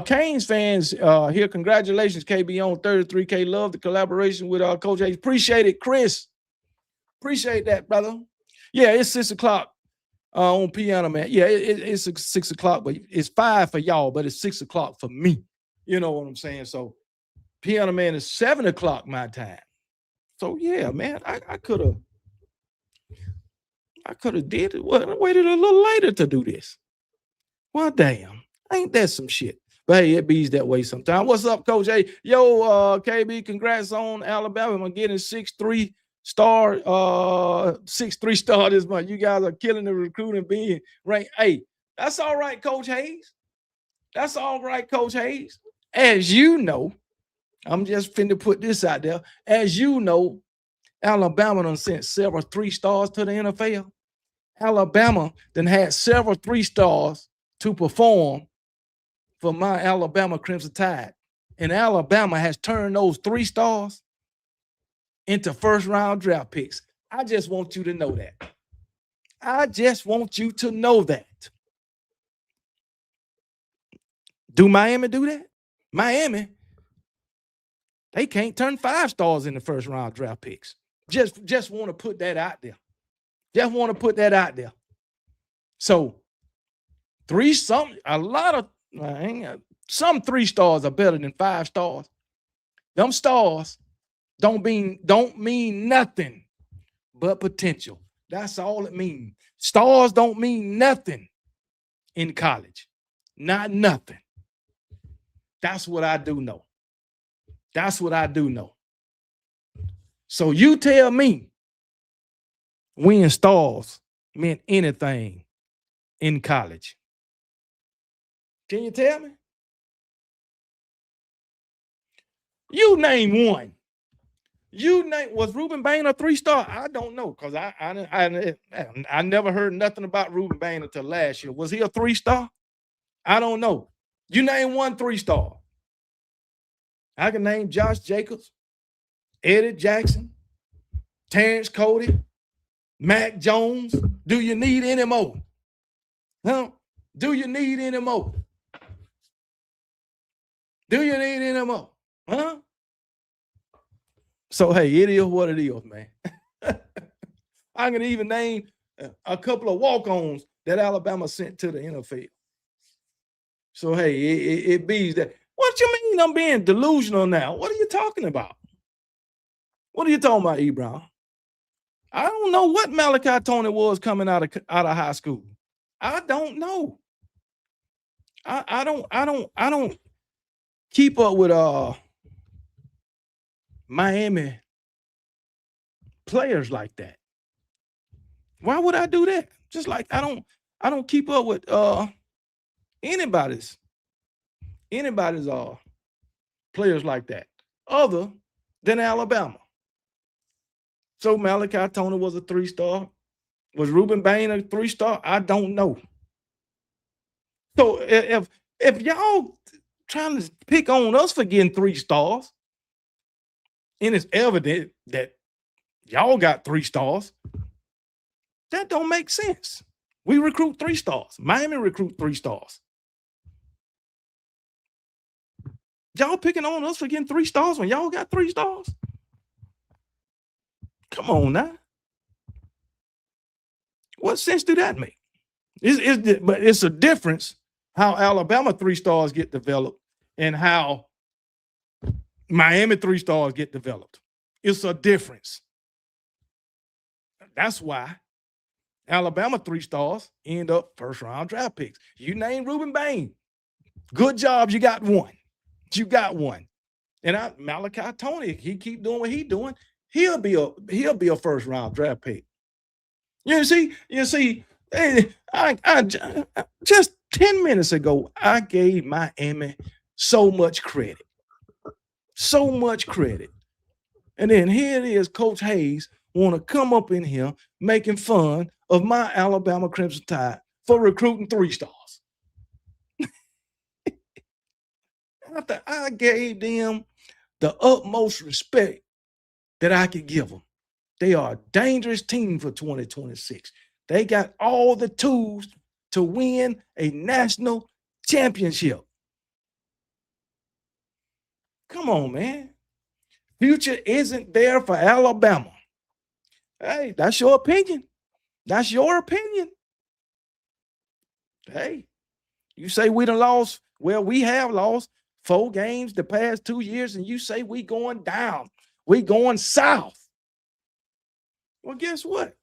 Canes fans here, congratulations, KB, on 33K. Love the collaboration with Coach H. Appreciate it, Chris. Appreciate that, brother. Yeah, it's 6 o'clock on Piano Man. Yeah, it's 6 o'clock, but it's 5 for y'all, but it's 6 o'clock for me. You know what I'm saying? So Piano Man is 7 o'clock my time. So yeah, man, I could have did it. Well, I waited a little later to do this. Well, damn, ain't that some shit? But hey, it bees that way sometimes. What's up, Coach A? Yo, KB, congrats on Alabama. I'm getting 6-3 star, 6-3 star this month. You guys are killing the recruiting being ranked. Hey, that's all right, Coach Hayes. That's all right, Coach Hayes. As you know, I'm just finna put this out there. As you know, Alabama done sent several 3 stars to the NFL. Alabama then had several 3 stars to perform for my Alabama Crimson Tide. And Alabama has turned those 3 stars into first-round draft picks. I just want you to know that. I just want you to know that. Do Miami do that? Miami, they can't turn 5 stars into first-round draft picks. Just want to put that out there. Just want to put that out there. So, some 3 stars are better than 5 stars. Them stars don't mean nothing but potential. That's all it means. Stars don't mean nothing in college. Not nothing. That's what I do know. That's what I do know. So you tell me when stars meant anything in college. Can you tell me? You name one. Was Ruben Bain a 3-star? I don't know because I never heard nothing about Ruben Bain until last year. Was he a 3-star? I don't know. You name one 3-star. I can name Josh Jacobs, Eddie Jackson, Terrence Cody, Mac Jones. Do you need any more? Huh? Do you need any more? Do you need any more? Huh? So, hey, it is what it is, man. I can even name a couple of walk-ons that Alabama sent to the NFL. So, hey, it beats that. What you mean I'm being delusional now? What are you talking about? What are you talking about, Ebron? I don't know what Malachi Tony was coming out of high school. I don't know. I don't keep up with Miami players like that. Why would I do that? Just like I don't keep up with anybody's players like that other than Alabama. So Malachi Tony was a 3-star. Was Ruben Bain a 3-star? I don't know. So if y'all trying to pick on us for getting 3 stars, and it's evident that y'all got 3 stars, that don't make sense. We recruit 3 stars. Miami recruit 3 stars. Y'all picking on us for getting 3 stars when y'all got 3 stars? Come on now. What sense do that make? But it's a difference how Alabama 3 stars get developed and how Miami 3 stars get developed. It's a difference. That's why Alabama 3 stars end up first-round draft picks. You name Ruben Bain. Good job, you got one. You got one. And Malachi Tony, he keep doing what he's doing. He'll be a first-round draft pick. You see, I just 10 minutes ago, I gave Miami so much credit. So much credit. And then here it is, Coach Hayes want to come up in here making fun of my Alabama Crimson Tide for recruiting 3 stars. After I gave them the utmost respect that I could give them. They are a dangerous team for 2026. They got all the tools to win a national championship. Come on, man. Future isn't there for Alabama. Hey, that's your opinion. That's your opinion. Hey, you say we done lost. Well, we have lost 4 games the past 2 years, and you say we going down. We going south. Well, guess what?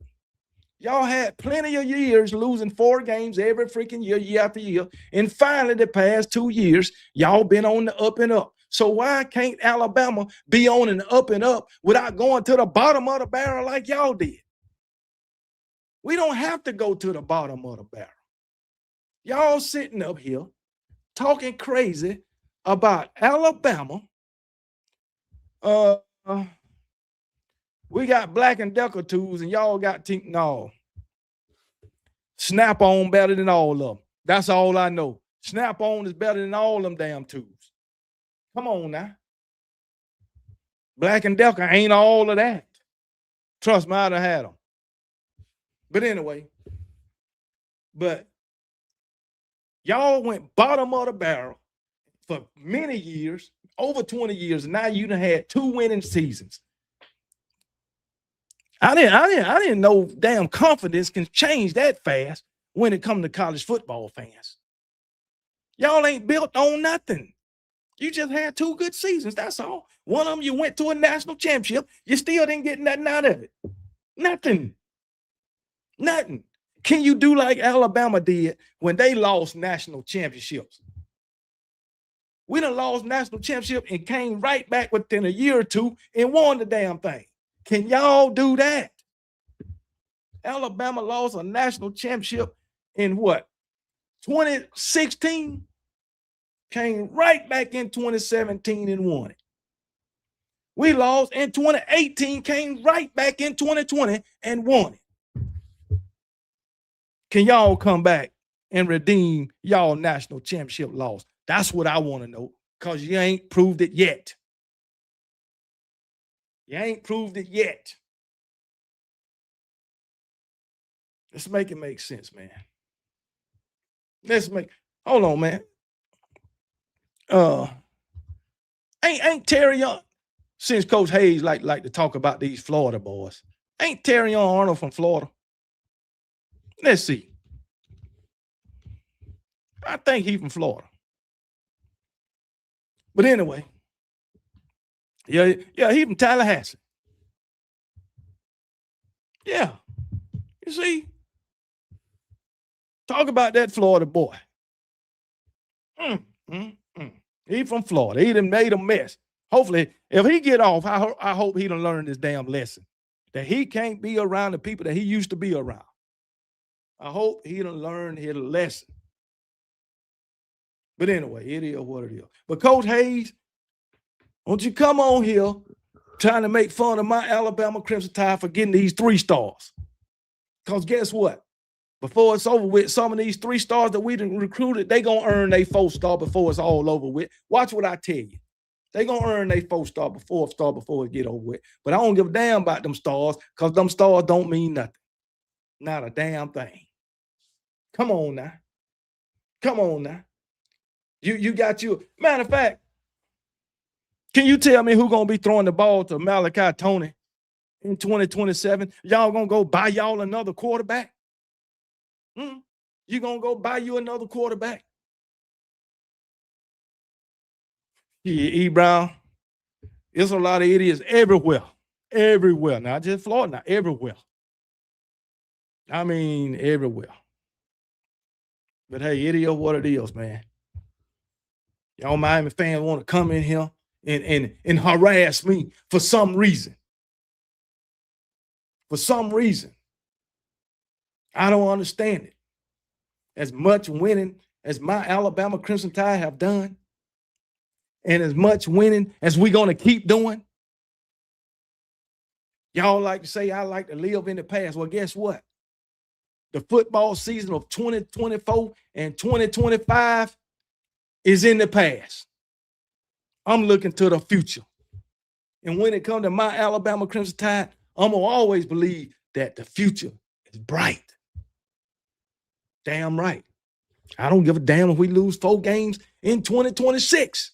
Y'all had plenty of years losing 4 games every freaking year after year. And finally, the past 2 years, y'all been on the up and up. So why can't Alabama be on an up and up without going to the bottom of the barrel like y'all did? We don't have to go to the bottom of the barrel. Y'all sitting up here talking crazy about Alabama. We got Black and Decker tools, and y'all got no. Snap-on better than all of them. That's all I know. Snap-on is better than all them damn tools. Come on now. Black and Decker ain't all of that. Trust me, I'd have had them. But anyway, y'all went bottom of the barrel for many years, over 20 years, and now you done had 2 winning seasons. I didn't know damn confidence can change that fast when it comes to college football fans. Y'all ain't built on nothing. You just had 2 good seasons. That's all. One of them, you went to a national championship. You still didn't get nothing out of it. Nothing. Can you do like Alabama did when they lost national championships? We done lost national championship and came right back within a year or 2 and won the damn thing. Can y'all do that? Alabama lost a national championship in what? 2016? Came right back in 2017 and won it. We lost in 2018, came right back in 2020 and won it. Can y'all come back and redeem y'all national championship loss? That's what I want to know, because you ain't proved it yet. You ain't proved it yet. Let's make it make sense, man. Hold on, man. Ain't Terry Young, since Coach Hayes like to talk about these Florida boys, ain't Terry Arnold from Florida? Let's see. I think he's from Florida. But anyway, yeah, he's from Tallahassee. Yeah. You see? Talk about that Florida boy. He from Florida. He done made a mess. Hopefully, if he get off, I hope he done learned this damn lesson. that he can't be around the people that he used to be around. I hope he done learned his lesson. But anyway, it is what it is. But Coach Hayes, don't you come on here trying to make fun of my Alabama Crimson Tide for getting these 3 stars. Because guess what? Before it's over with, some of these 3 stars that we done recruited, they going to earn their 4th star before it's all over with. Watch what I tell you. They going to earn their 4th star, 4th star before it get over with. But I don't give a damn about them stars because them stars don't mean nothing. Not a damn thing. Come on now. Come on now. You got you. Matter of fact, can you tell me who's going to be throwing the ball to Malachi Tony in 2027? Y'all going to go buy y'all another quarterback? You going to go buy you another quarterback? Yeah, E. Brown, there's a lot of idiots everywhere. Everywhere. Not just Florida, not everywhere. I mean, everywhere. But hey, it is what it is, man. Y'all Miami fans want to come in here and harass me for some reason. For some reason. I don't understand it. As much winning as my Alabama Crimson Tide have done, and as much winning as we're going to keep doing, y'all like to say I like to live in the past. Well, guess what? The football season of 2024 and 2025 is in the past. I'm looking to the future. And when it comes to my Alabama Crimson Tide, I'm going to always believe that the future is bright. Damn right. I don't give a damn if we lose 4 games in 2026.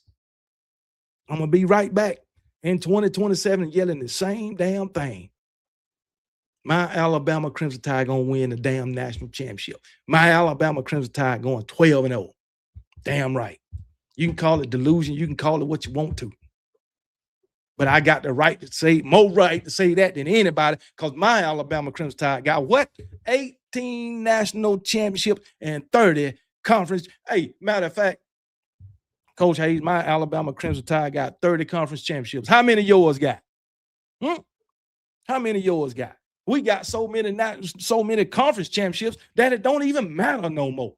I'm going to be right back in 2027 yelling the same damn thing. My Alabama Crimson Tide going to win the damn national championship. My Alabama Crimson Tide going 12-0. Damn right. You can call it delusion. You can call it what you want to. But I got the right to say, more right to say that than anybody, because my Alabama Crimson Tide got what? 18 national championships and 30 conference. Hey, matter of fact, Coach Hayes, my Alabama Crimson Tide got 30 conference championships. How many of yours got? How many of yours got? We got so many conference championships that it don't even matter no more.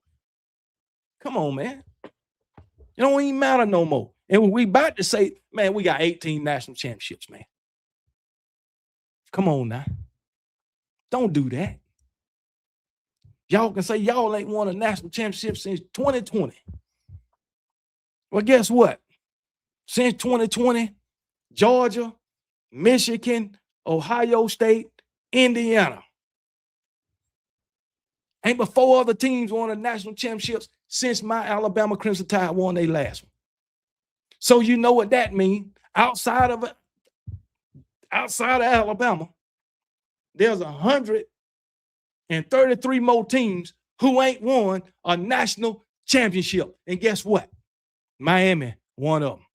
Come on, man. It don't even matter no more. And we about to say, man, we got 18 national championships, man. Come on now. Don't do that. Y'all can say y'all ain't won a national championship since 2020. Well, guess what? Since 2020, Georgia, Michigan, Ohio State, Indiana. Ain't but 4 other teams won the national championships since my Alabama Crimson Tide won their last one. So you know what that means. Outside of Alabama, there's 133 more teams who ain't won a national championship. And guess what? Miami, one of them.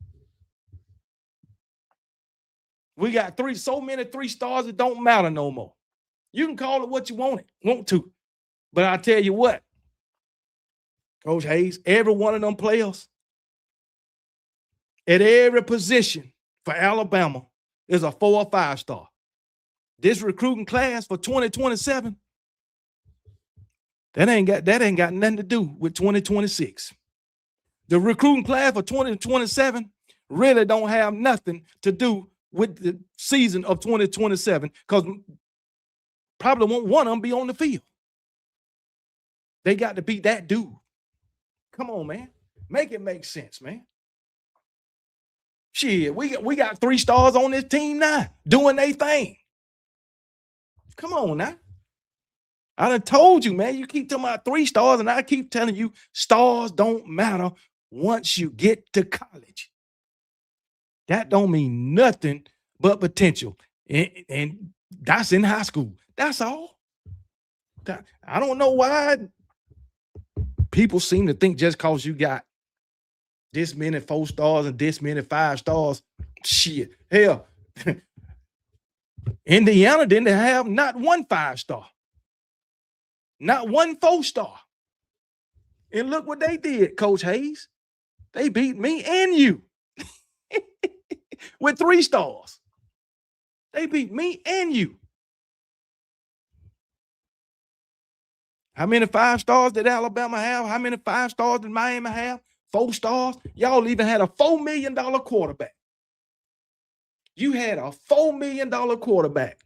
We got so many 3 stars, it don't matter no more. You can call it what you want to. But I tell you what, Coach Hayes, every one of them players at every position for Alabama is a 4 or 5 star. This recruiting class for 2027, that ain't got nothing to do with 2026. The recruiting class for 2027 really don't have nothing to do with the season of 2027 because probably won't one of them be on the field. They got to beat that dude. Come on, man. Make it make sense, man. Shit, we got 3 stars on this team now doing their thing. Come on now. I done told you, man. You keep talking about 3 stars, and I keep telling you stars don't matter once you get to college. That don't mean nothing but potential. And that's in high school. That's all. I don't know why people seem to think just because you got this many 4 stars and this many 5 stars, shit. Hell, Indiana didn't have not 1 5-star, not 1 4-star. And look what they did, Coach Hayes. They beat me and you with 3 stars. They beat me and you. How many 5 stars did Alabama have? How many 5 stars did Miami have? 4 stars. Y'all even had a $4 million quarterback. You had a $4 million quarterback.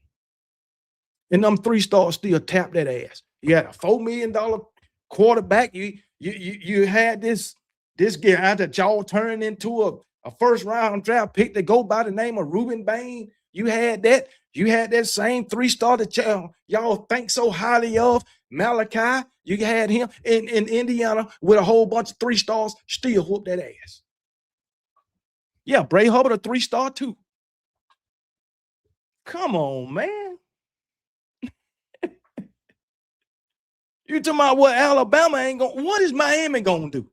And them 3 stars still tapped that ass. You had a $4 million quarterback. You had this guy that y'all turned into a first-round draft pick that go by the name of Reuben Bain. You had that. You had that same 3-star that y'all think so highly of, Malachi. You had him in Indiana with a whole bunch of 3 stars, still whoop that ass. Yeah, Bray Hubbard a 3-star too. Come on, man. You talking about what Alabama ain't going? What is Miami gonna do?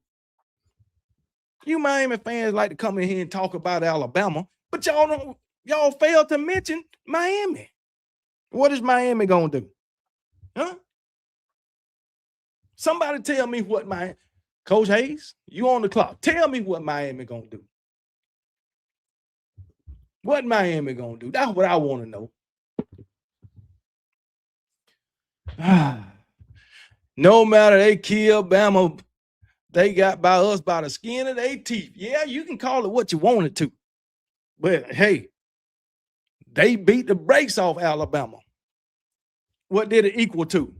You Miami fans like to come in here and talk about Alabama, but y'all fail to mention Miami. What is Miami gonna do? Huh? Somebody tell me what Coach Hayes, you on the clock. Tell me what Miami gonna do. What Miami gonna do? That's what I want to know. No matter they kill Bama, they got by us by the skin of their teeth. Yeah, you can call it what you want it to. But hey, they beat the brakes off Alabama. What did it equal to?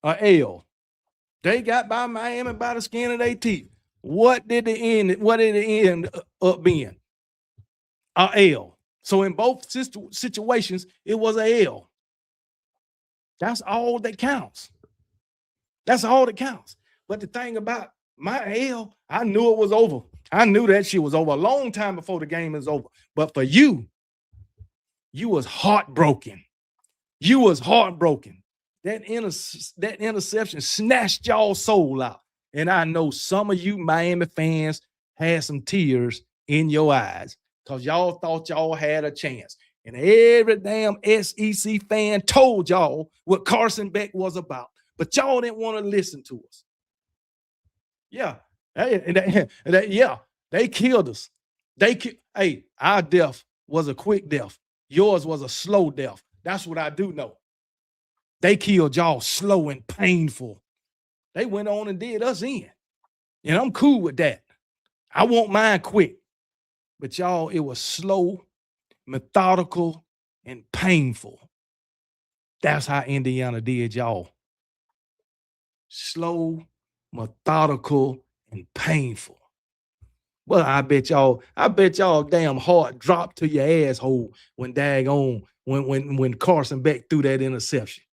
A L. They got by Miami by the skin of their teeth. What did it end up being? A L. So in both situations, it was a L. That's all that counts. That's all that counts. But the thing about my L, I knew it was over. I knew that shit was over a long time before the game is over. But for you was heartbroken. You was heartbroken. That interception snatched y'all's soul out. And I know some of you Miami fans had some tears in your eyes because y'all thought y'all had a chance. And every damn SEC fan told y'all what Carson Beck was about. But y'all didn't want to listen to us. Yeah. They killed us. Hey, our death was a quick death. Yours was a slow death. That's what I do know. They killed y'all slow and painful. They went on and did us in. And I'm cool with that. I want mine quick. But y'all, it was slow, methodical, and painful. That's how Indiana did y'all. Slow, methodical, and painful. Well, I bet y'all damn heart dropped to your asshole when when Carson Beck threw that interception.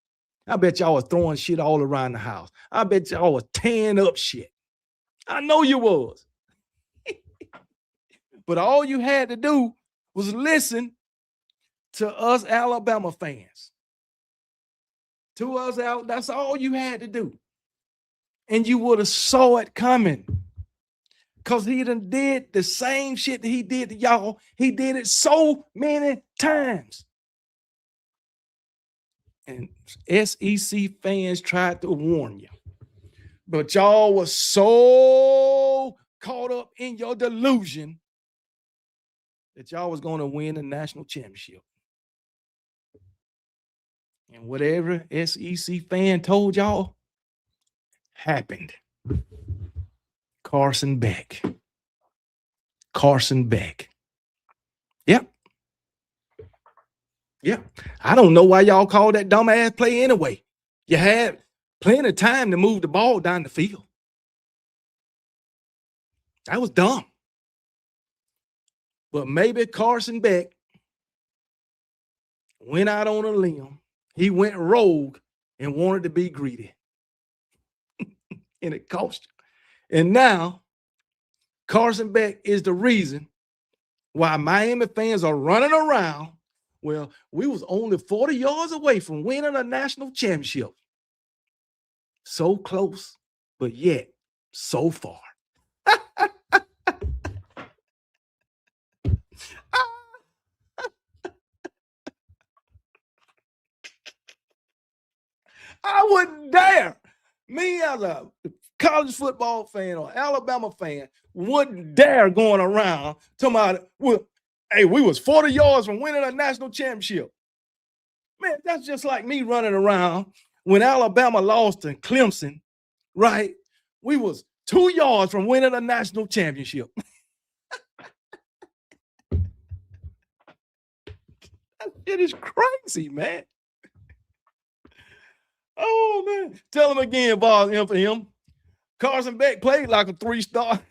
I bet y'all was throwing shit all around the house. I bet y'all was tearing up shit. I know you was. But all you had to do was listen to us Alabama fans. To us out, that's all you had to do. And you would have saw it coming. Because he done did the same shit that he did to y'all. He did it so many times. And SEC fans tried to warn you. But y'all was so caught up in your delusion that y'all was going to win the national championship. And whatever SEC fan told y'all happened. Carson Beck. Yep. I don't know why y'all called that dumbass play anyway. You had plenty of time to move the ball down the field. That was dumb. But maybe Carson Beck went out on a limb. He went rogue and wanted to be greedy. And it cost you. And now Carson Beck is the reason why Miami fans are running around. Well, we was only 40 yards away from winning a national championship. So close, but yet so far. I wouldn't dare. Me as a college football fan or Alabama fan wouldn't dare going around talking about, well, hey, we was 40 yards from winning a national championship. Man, that's just like me running around when Alabama lost to Clemson, right? We was 2 yards from winning a national championship. That shit is crazy, man. Oh, man. Tell him again, boss, M for him. Carson Beck played like a 3-star.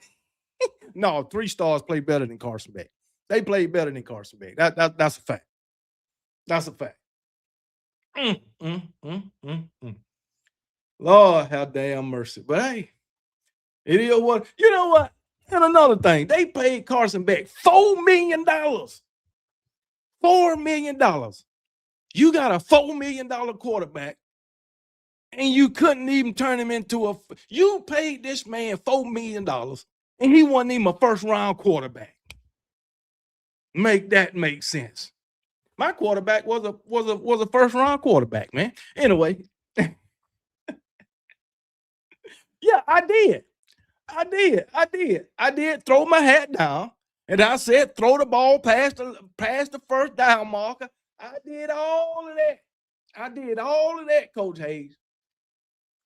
No, 3 stars play better than Carson Beck. They play better than Carson Beck. That's a fact. That's a fact. Lord, have damn mercy. But hey, it is what, you know what? And another thing, they paid Carson Beck $4 million. $4 million. You got a $4 million quarterback, and you couldn't even turn him into you paid this man $4 million, and he wasn't even a first-round quarterback. Make that make sense. My quarterback was a first-round quarterback, man. Anyway. Yeah, I did throw my hat down, and I said throw the ball past the first down marker. I did all of that, Coach Hayes.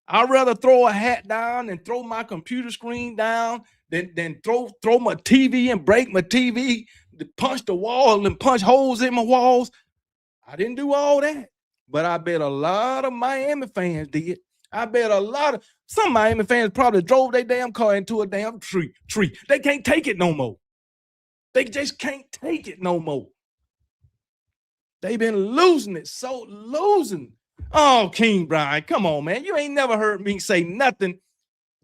I'd rather throw a hat down and throw my computer screen down than throw my TV and break my TV, to punch the wall and punch holes in my walls. I didn't do all that, but I bet a lot of Miami fans did. I bet some Miami fans probably drove their damn car into a damn tree. They can't take it no more. They just can't take it no more. They've been losing it, so losing. Oh, King Brian, come on, man. You ain't never heard me say nothing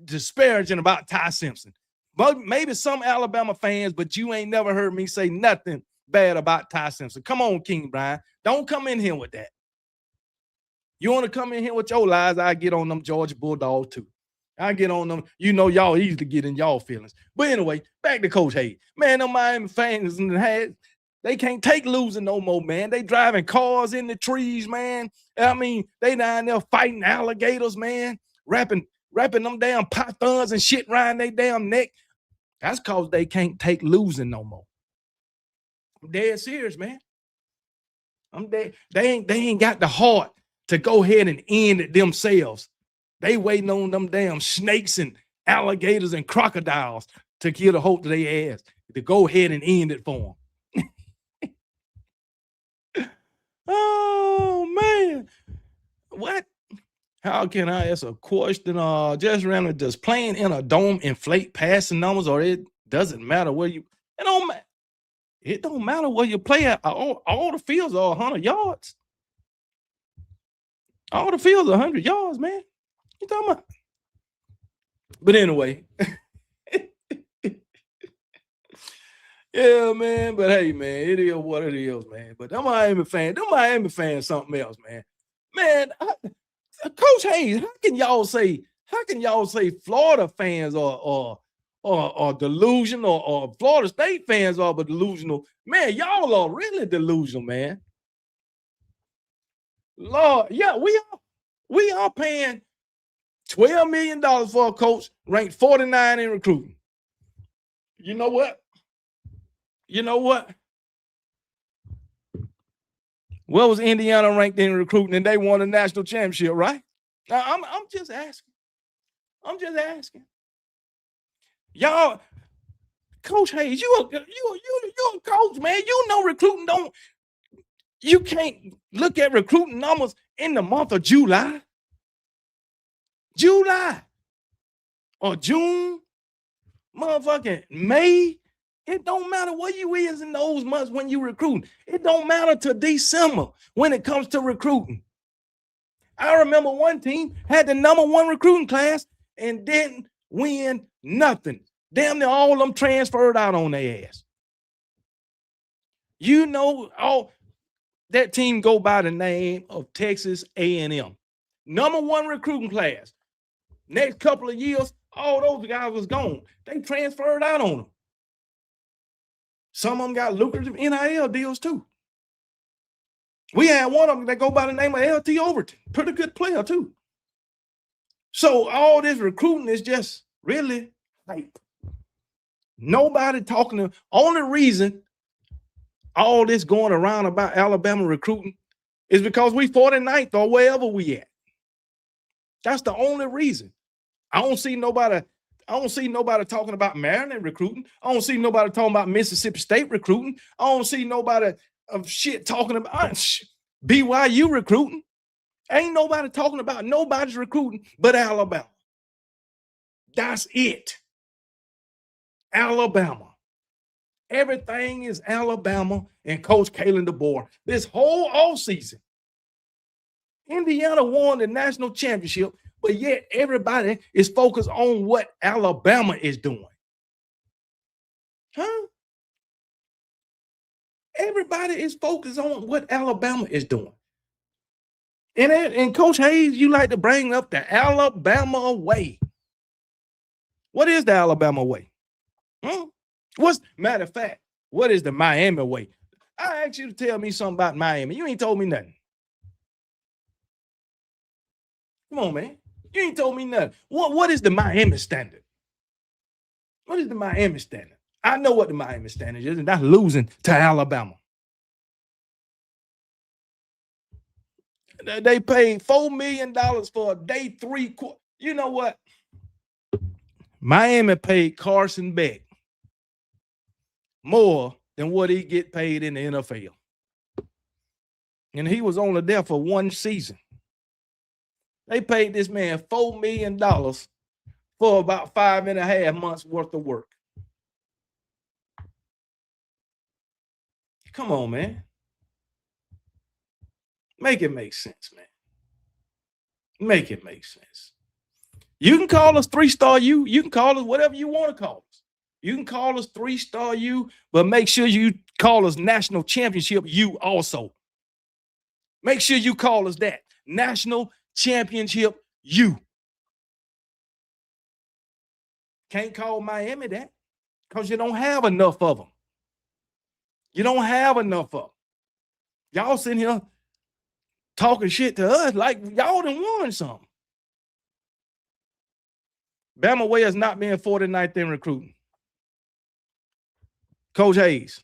disparaging about Ty Simpson. But maybe some Alabama fans, but you ain't never heard me say nothing bad about Ty Simpson. Come on, King Brian. Don't come in here with that. You want to come in here with your lies, I get on them Georgia Bulldogs too. I get on them. You know, y'all easily get in y'all feelings. But anyway, back to Coach Hayes. Man, them Miami fans, they can't take losing no more, man. They driving cars in the trees, man. I mean, they down there fighting alligators, man. Wrapping them damn pythons and shit around their damn neck. That's because they can't take losing no more. I'm dead serious, man. I'm dead. They ain't got the heart to go ahead and end it themselves. They waiting on them damn snakes and alligators and crocodiles to get a hold of their ass to go ahead and end it for them. Oh, man. What? How can I ask a question? Just randomly, does playing in a dome inflate passing numbers, or it doesn't matter where you, it don't matter where you play at. All the fields are 100 yards. All the fields are 100 yards, man. You talking about? But anyway. Yeah, man. But hey, man, it is what it is, man. But them Miami fans, something else, man. Man, Coach Hayes, how can y'all say Florida fans are delusional, or Florida State fans are delusional? Man, y'all are really delusional, man. Lord, yeah, we are paying $12 million for a coach ranked 49 in recruiting. You know what? Where was Indiana ranked in recruiting, and they won a national championship, right? Now, I'm just asking. Y'all, Coach Hayes, you a coach, man. You know recruiting you can't look at recruiting numbers in the month of July or June, motherfucking May. It don't matter where you is in those months when you recruiting. It don't matter to December when it comes to recruiting. I remember one team had the #1 recruiting class and didn't win nothing. Damn near all of them transferred out on their ass. You know, that team go by the name of Texas A&M. #1 recruiting class. Next couple of years, all those guys was gone. They transferred out on them. Some of them got lucrative NIL deals too. We had one of them that go by the name of LT Overton. Pretty good player too. So all this recruiting is just really hype. Nobody talking to. Only reason all this going around about Alabama recruiting is because we 49th or wherever we at. That's the only reason. I don't see nobody talking about Maryland recruiting. I don't see nobody talking about Mississippi State recruiting. I don't see nobody of shit talking about BYU recruiting. Ain't nobody talking about nobody's recruiting but Alabama. That's it. Alabama. Everything is Alabama and Coach Kalen DeBoer. This whole offseason, Indiana won the national championship, but yet everybody is focused on what Alabama is doing. Huh? Everybody is focused on what Alabama is doing. And Coach Hayes, you like to bring up the Alabama way. What is the Alabama way? Matter of fact, what is the Miami way? I asked you to tell me something about Miami. You ain't told me nothing. Come on, man. You ain't told me nothing. What is the Miami standard? What is the Miami standard? I know what the Miami standard is, and that's losing to Alabama. They paid $4 million for a day 3 quarter. You know what? Miami paid Carson Beck more than what he get paid in the NFL. And he was only there for 1 season. They paid this man $4 million for about 5.5 months worth of work. Come on, man. Make it make sense, man. Make it make sense. You can call us 3-star U. You can call us whatever you want to call us. You can call us 3-star U, but make sure you call us National Championship U also. Make sure you call us that. National Championship U. Can't call Miami that because you don't have enough of them. You don't have enough of them. Y'all sitting here talking shit to us like y'all done won something. Bama way is not being 49th in recruiting. Coach Hayes.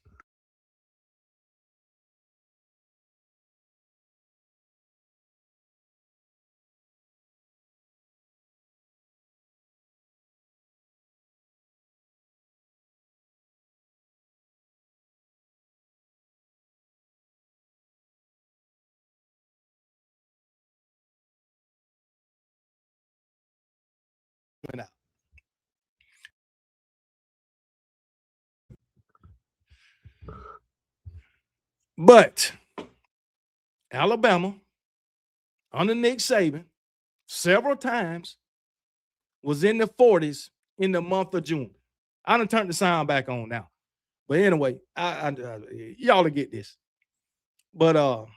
Out. But Alabama, under Nick Saban, several times was in the 40s in the month of June. I done turned the sound back on now. But anyway, y'all will get this. But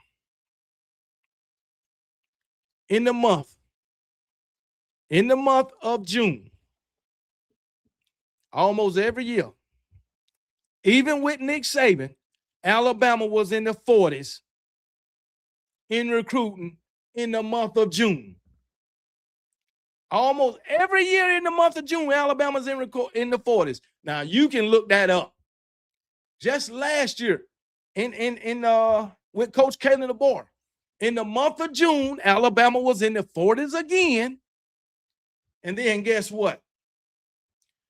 in the month of June, almost every year, even with Nick Saban, Alabama was in the 40s in recruiting in the month of June. Almost every year in the month of June, Alabama's in the 40s. Now you can look that up. Just last year, with Coach Kalen DeBoer, in the month of June, Alabama was in the 40s again. And then guess what?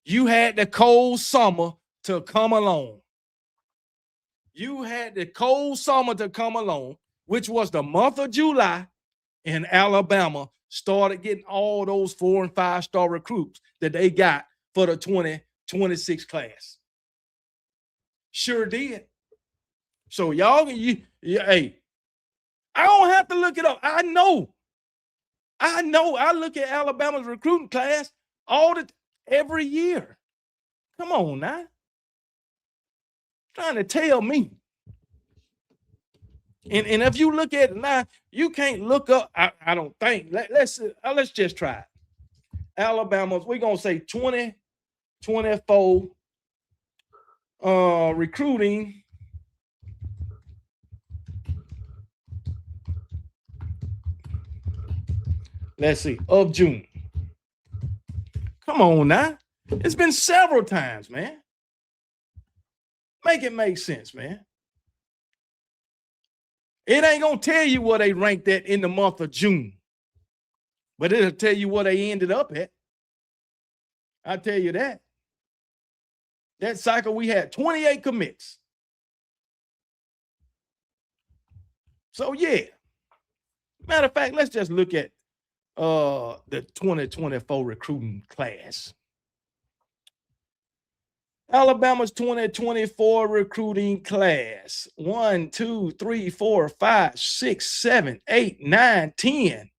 You had the cold summer to come along. You had the cold summer to come along, which was the month of July, and Alabama started getting all those 4- and 5-star recruits that they got for the 2026 class. Sure did. So y'all, hey, I don't have to look it up. I know. I look at Alabama's recruiting class every year. Come on now. Trying to tell me. And if you look at it now, you can't look up. I don't think. Let's just try it. Alabama's, we're gonna say 2024 recruiting. Let's see, of June. Come on now. It's been several times, man. Make it make sense, man. It ain't gonna tell you what they ranked at in the month of June. but it'll tell you where they ended up at. I'll tell you that. That cycle, we had 28 commits. So, yeah. Matter of fact, let's just look at the 2024 recruiting class. Alabama's 2024 recruiting class. 1, 2, 3, 4, 5, 6, 7, 8, 9, 10.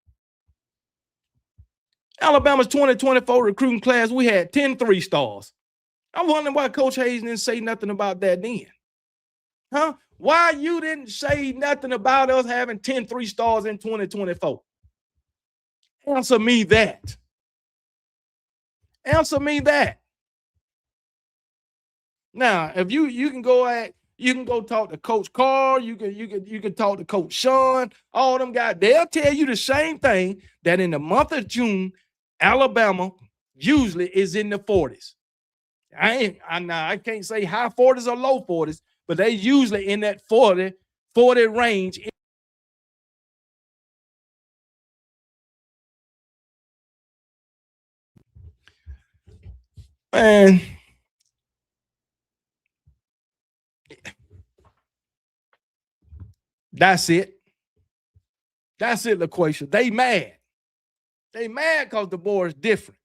Alabama's 2024 recruiting class, we had 10 3-stars. I'm wondering why Coach Hayes didn't say nothing about that then. Huh? Why you didn't say nothing about us having 10 3-stars in 2024? Answer me that. Answer me that. Now, if you can go talk to Coach Carr, you can talk to Coach Sean, all them guys, they'll tell you the same thing, that in the month of June, Alabama usually is in the 40s. I can't say high 40s or low 40s, but they usually in that 40 range. And that's it. That's it, LaQuisha. They mad. They mad because the board is different.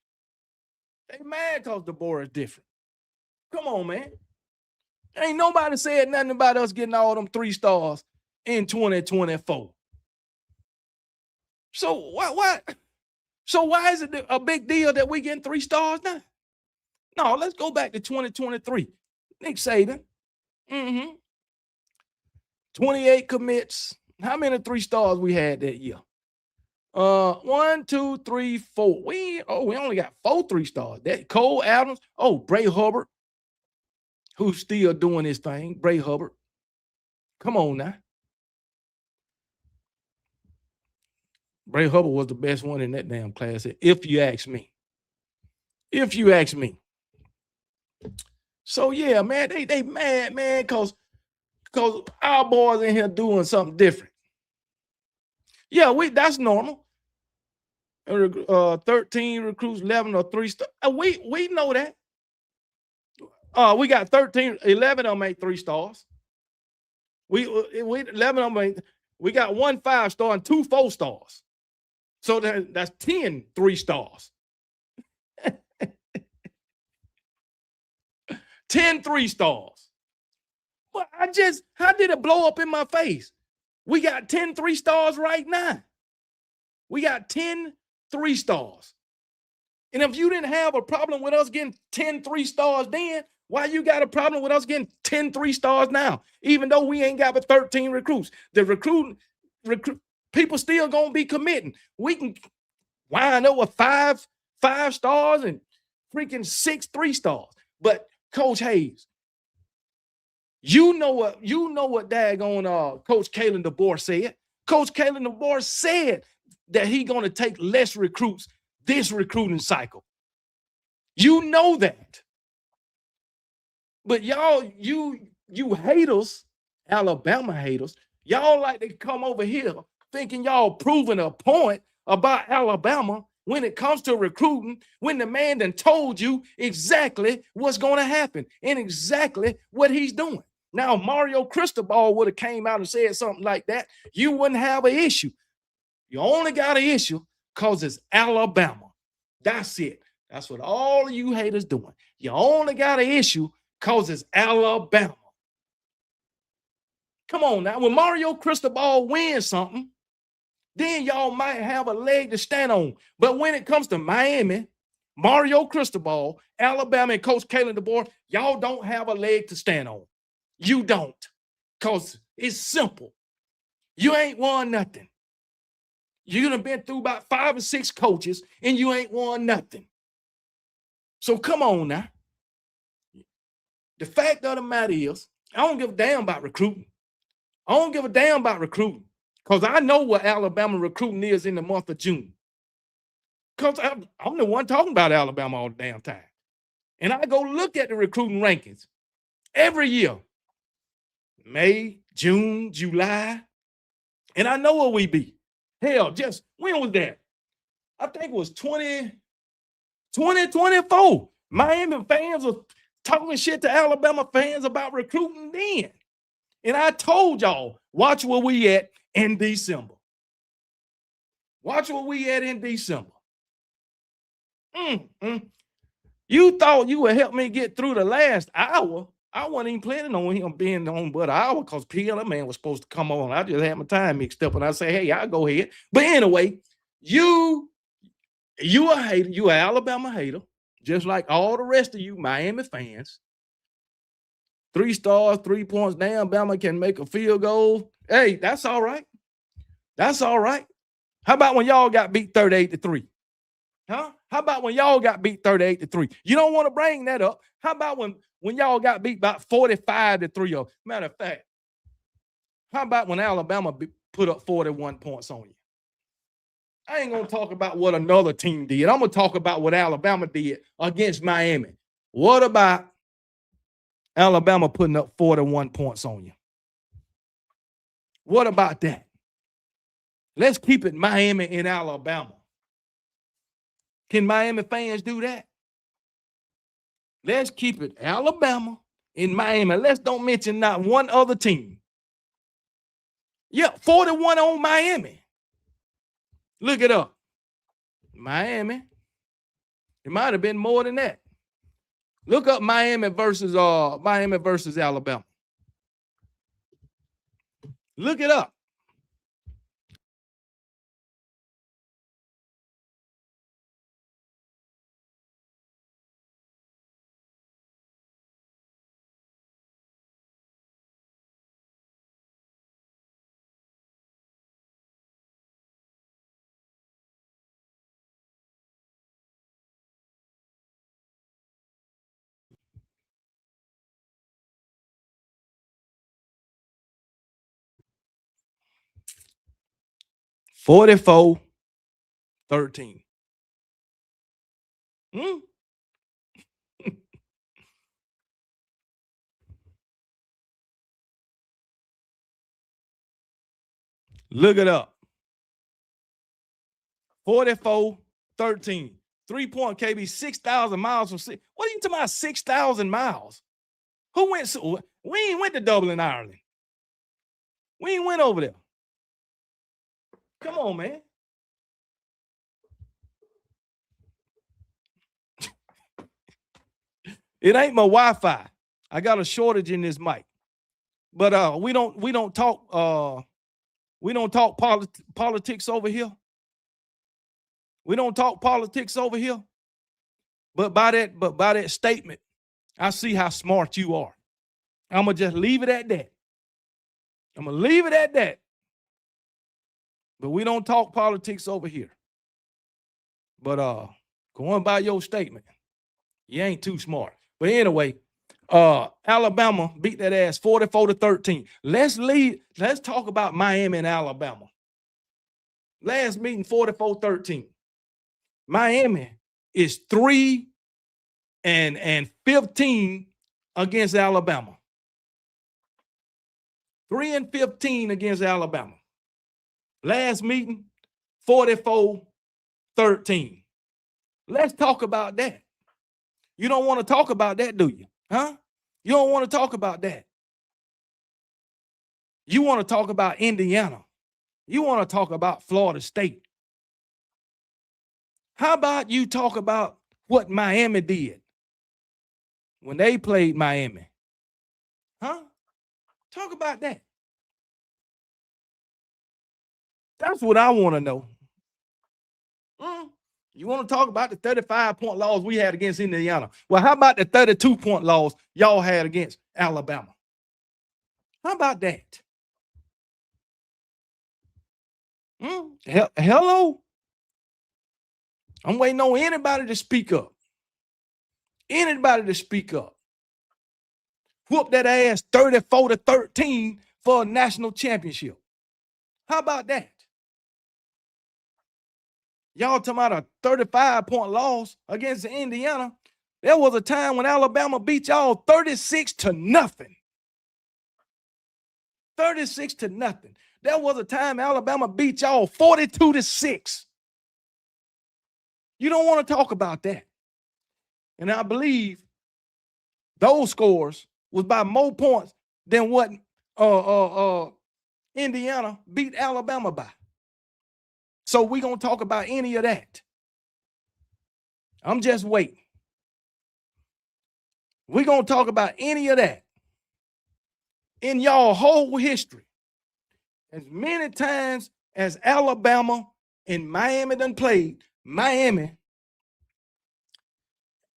They mad because the board is different. Come on, man. Ain't nobody said nothing about us getting all them 3-stars in 2024. So what? So why is it a big deal that we getting 3 stars now? No, let's go back to 2023. Nick Saban. 28 commits. How many 3-stars we had that year? 1, 2, 3, 4. We only got 4 3-stars. That Cole Adams. Oh, Bray Hubbard, who's still doing his thing. Bray Hubbard. Come on now. Bray Hubbard was the best one in that damn class, if you ask me. If you ask me. So yeah, man, they mad, man, because our boys in here doing something different. Yeah, that's normal. 13 recruits, 11 or 3-star. We know that. We got 13, 11 of them made 3-stars. We 11 of them we got 1 5-star and 2 4-stars. So that's 10 3-stars. 10 3-stars. But how did it blow up in my face? We got 10 3-stars right now. We got 10 3-stars. And if you didn't have a problem with us getting 10 3-stars then, why you got a problem with us getting 10 3-stars now? Even though we ain't got but 13 recruits. The recruit people still gonna be committing. We can wind up with 5 5-stars and freaking 6 3-stars. But Coach Hayes, you know what daggone Coach Kalen DeBoer said. Coach Kalen DeBoer said that he's gonna take less recruits this recruiting cycle. You know that. But y'all, you haters, Alabama haters, y'all like to come over here thinking y'all proving a point about Alabama when it comes to recruiting, when the man done told you exactly what's going to happen and exactly what he's doing. Now, Mario Cristobal would have came out and said something like that, you wouldn't have an issue. You only got an issue because it's Alabama. That's it. That's what all of you haters doing. You only got an issue because it's Alabama. Come on now. When Mario Cristobal wins something, then y'all might have a leg to stand on. But when it comes to Miami, Mario Cristobal, Alabama, and Coach Kalen DeBoer, y'all don't have a leg to stand on. You don't. Because it's simple. You ain't won nothing. You done been through about 5 or 6 coaches, and you ain't won nothing. So come on now. The fact of the matter is, I don't give a damn about recruiting. I don't give a damn about recruiting because I know what Alabama recruiting is in the month of June. Because I'm the one talking about Alabama all the damn time. And I go look at the recruiting rankings every year. May, June, July. And I know where we be. Hell, when was that? I think it was 2024. Miami fans were talking shit to Alabama fans about recruiting then. And I told y'all, watch where we at in December. Watch where we at in December. You thought you would help me get through the last hour. I wasn't even planning on him being on but an hour because PLM man was supposed to come on. I just had my time mixed up and I say, hey, I'll go ahead. But anyway, you a hater, you an Alabama hater, just like all the rest of you Miami fans. 3 stars, 3 points. Damn, Bama can make a field goal. Hey, that's all right. That's all right. How about when y'all got beat 38-3? Huh? How about when y'all got beat 38-3? You don't want to bring that up. How about when y'all got beat about 45-3? Matter of fact, how about when Alabama put up 41 points on you? I ain't going to talk about what another team did. I'm going to talk about what Alabama did against Miami. What about Alabama putting up 41 points on you? What about that? Let's keep it Miami in Alabama. Can Miami fans do that? Let's keep it Alabama in Miami. Let's don't mention not one other team. Yeah, 41 on Miami. Look it up. Miami. It might have been more than that. Look up Miami versus Alabama. Look it up. $44-13. Look it up. 44-13. 3-point KB, 6,000 miles from six. What are you talking about? 6,000 miles? Who went? So, we ain't went to Dublin, Ireland. We ain't went over there. Come on, man. It ain't my Wi-Fi. I got a shortage in this mic. But we don't talk politics over here. We don't talk politics over here. But by that statement, I see how smart you are. I'm gonna just leave it at that. I'm gonna leave it at that. But we don't talk politics over here. But going by your statement, you ain't too smart. But anyway, Alabama beat that ass 44-13. Let's talk about Miami and Alabama. Last meeting, 44-13. Miami is 3-15 against Alabama. 3-15 against Alabama. Last meeting, 44-13. Let's talk about that. You don't want to talk about that, do you? Huh? You don't want to talk about that. You want to talk about Indiana. You want to talk about Florida State. How about you talk about what Miami did when they played Miami? Huh? Talk about that. That's what I want to know. You want to talk about the 35-point loss we had against Indiana? Well, how about the 32-point loss y'all had against Alabama? How about that? Hello? I'm waiting on anybody to speak up. Anybody to speak up. Whoop that ass 34-13 for a national championship. How about that? Y'all talking about a 35-point loss against Indiana. There was a time when Alabama beat y'all 36-0. 36-0. There was a time Alabama beat y'all 42-6. You don't want to talk about that. And I believe those scores was by more points than what Indiana beat Alabama by. So we're going to talk about any of that. I'm just waiting. We're going to talk about any of that in y'all whole history. As many times as Alabama and Miami done played, Miami,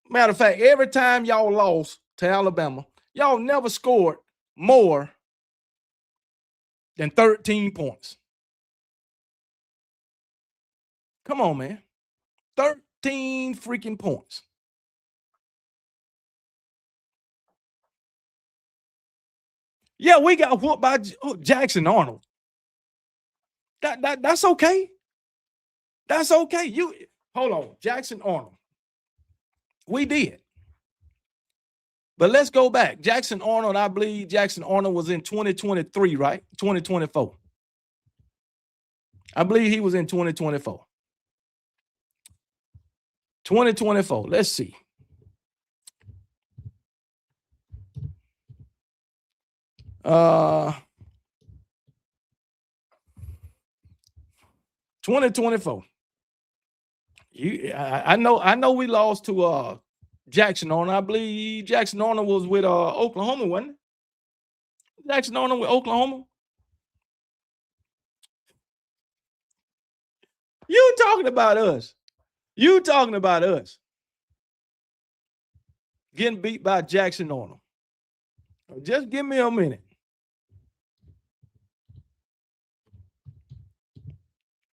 matter of fact, every time y'all lost to Alabama, y'all never scored more than 13 points. Come on, man. 13 freaking points. Yeah, we got whooped by Jackson Arnold. That's okay. That's okay. You hold on, Jackson Arnold. We did. But let's go back. Jackson Arnold, I believe Jackson Arnold was in 2023, right? 2024. I believe he was in 2024. 2024. Let's see. Uh 2024. I know we lost to Jackson Arnold. I believe Jackson Arnold was with Oklahoma, wasn't it? Jackson Arnold with Oklahoma. You talking about us. You talking about us. Getting beat by Jackson Arnold. Just give me a minute.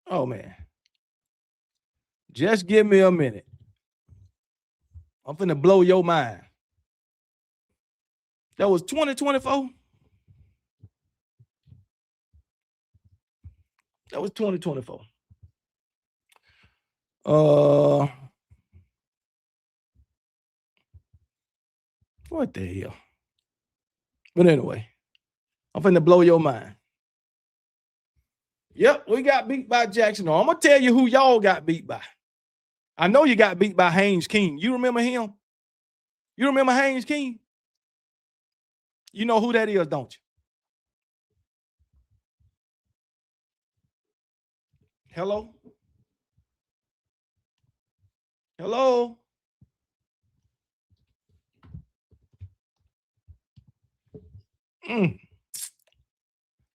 Oh, man. Just give me a minute. I'm finna blow your mind. That was 2024? That was 2024. What the hell? But anyway, I'm finna blow your mind. Yep, we got beat by Jackson. I'm gonna tell you who y'all got beat by. I know you got beat by Haynes King. You remember him? You remember Haynes King? You know who that is, don't you? Hello? Hello?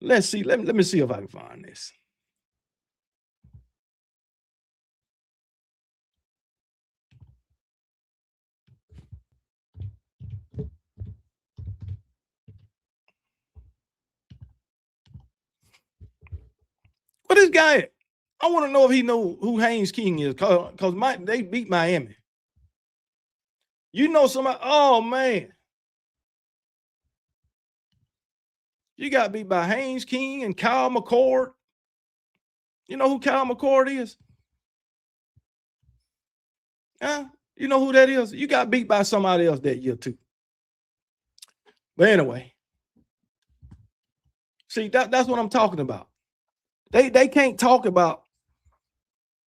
Let's see. Let me see if I can find this. What this guy? I want to know if he know who Haynes King is, cause they beat Miami. You know somebody? Oh man, you got beat by Haynes King and Kyle McCord. You know who Kyle McCord is? Huh? You know who that is? You got beat by somebody else that year too. But anyway, see that's what I'm talking about. They can't talk about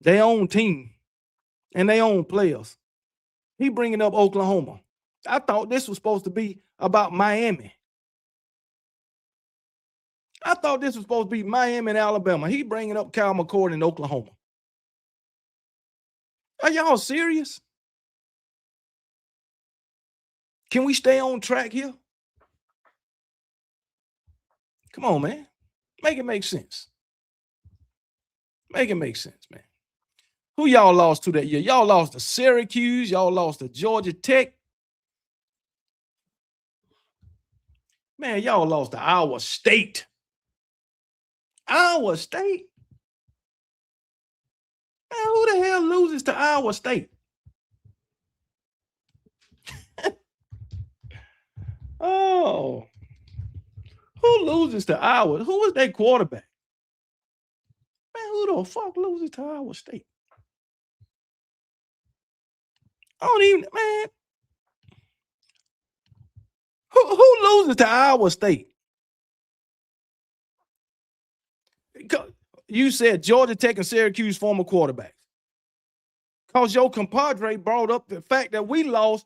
their own team and their own players. He bringing up Oklahoma. I thought this was supposed to be about Miami. I thought this was supposed to be Miami and Alabama. He bringing up Kyle McCord in Oklahoma. Are y'all serious? Can we stay on track here? Come on, man. Make it make sense. Make it make sense, man. Who y'all lost to that year? Y'all lost to Syracuse. Y'all lost to Georgia Tech. Man, y'all lost to Iowa State. Iowa State? Man, who the hell loses to Iowa State? Oh. Who loses to Iowa? Who was their quarterback? Man, who the fuck loses to Iowa State? I don't even, man. Who loses to Iowa State? You said Georgia Tech and Syracuse former quarterbacks. Because your compadre brought up the fact that we lost.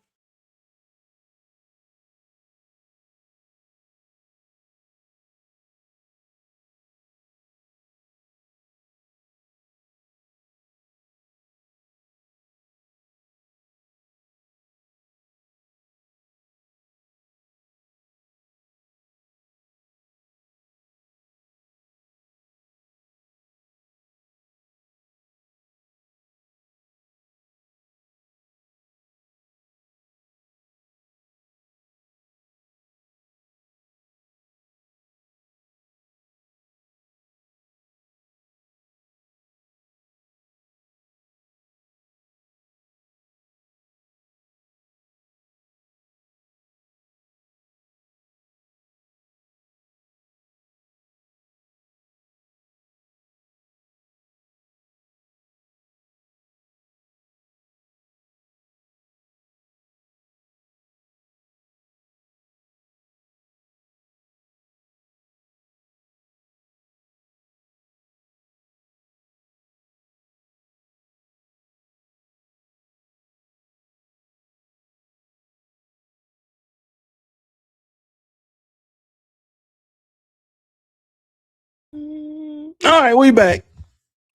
All right, we back.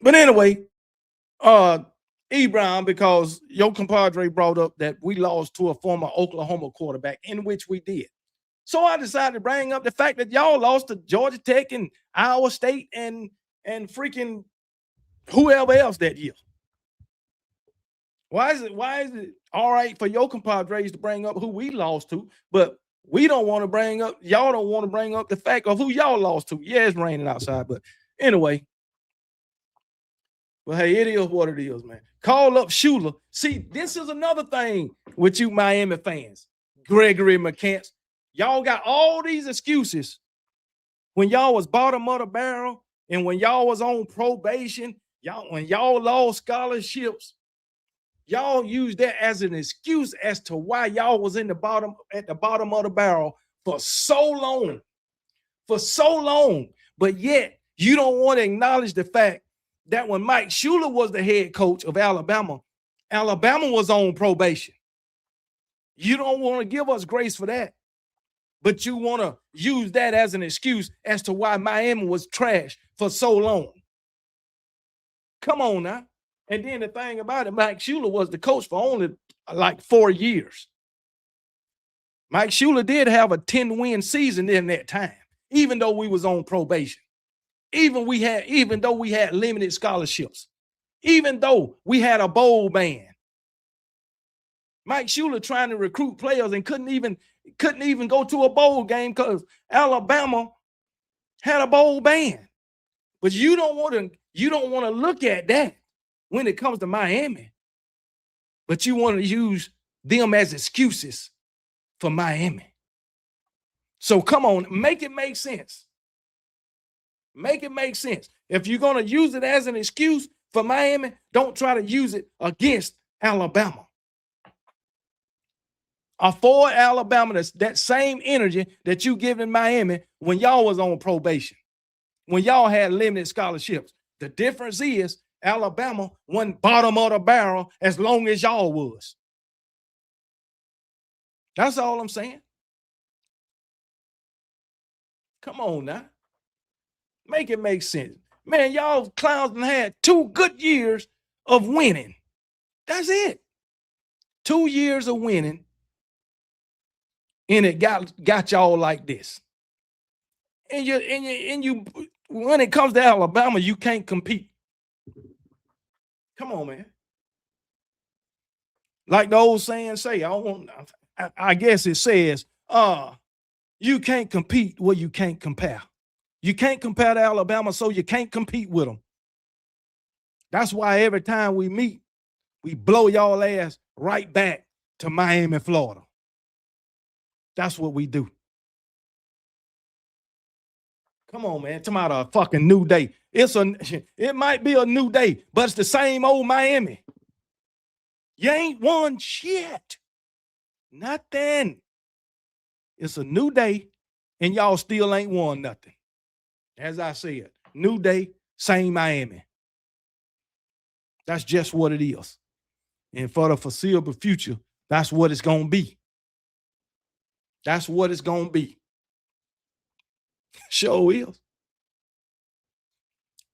But anyway, Ebron, because your compadre brought up that we lost to a former Oklahoma quarterback, in which we did. So I decided to bring up the fact that y'all lost to Georgia Tech and Iowa State and freaking whoever else that year. Why is it all right for your compadres to bring up who we lost to, but we don't want to bring up, y'all don't want to bring up the fact of who y'all lost to? Yeah, it's raining outside, but anyway. But hey, it is what it is, man. Call up Shula. See, this is another thing with you Miami fans. Gregory McCants. Y'all got all these excuses when y'all was bottom of the barrel and when y'all was on probation, when y'all lost scholarships, y'all used that as an excuse as to why y'all was at the bottom of the barrel for so long. But yet you don't want to acknowledge the fact that when Mike Shula was the head coach of Alabama, Alabama was on probation. You don't want to give us grace for that, but you want to use that as an excuse as to why Miami was trash for so long. Come on now. And then the thing about it, Mike Shula was the coach for only like 4 years. Mike Shula did have a 10-win season in that time, even though we was on probation. Even though we had limited scholarships, even though we had a bowl ban. Mike Shula trying to recruit players and couldn't even go to a bowl game because Alabama had a bowl ban. But you don't want to look at that when it comes to Miami. But you want to use them as excuses for Miami. So come on, make it make sense. Make it make sense. If you're going to use it as an excuse for Miami, don't try to use it against Alabama. Afford Alabama that same energy that you give in Miami when y'all was on probation, when y'all had limited scholarships. The difference is Alabama wasn't bottom of the barrel as long as y'all was. That's all I'm saying. Come on now. Make it make sense. Man, y'all clowns had 2 good years of winning. That's it. 2 years of winning. And it got y'all like this. And you when it comes to Alabama, you can't compete. Come on, man. Like the old saying say, I guess it says, you can't compete where you can't compare. You can't compare to Alabama, so you can't compete with them. That's why every time we meet, we blow y'all ass right back to Miami, Florida. That's what we do. Come on, man. Talking about a fucking new day. It might be a new day, but it's the same old Miami. You ain't won shit. Nothing. It's a new day, and y'all still ain't won nothing. As I said, new day, same Miami. That's just what it is. And for the foreseeable future, that's what it's going to be. That's what it's going to be. Sure is.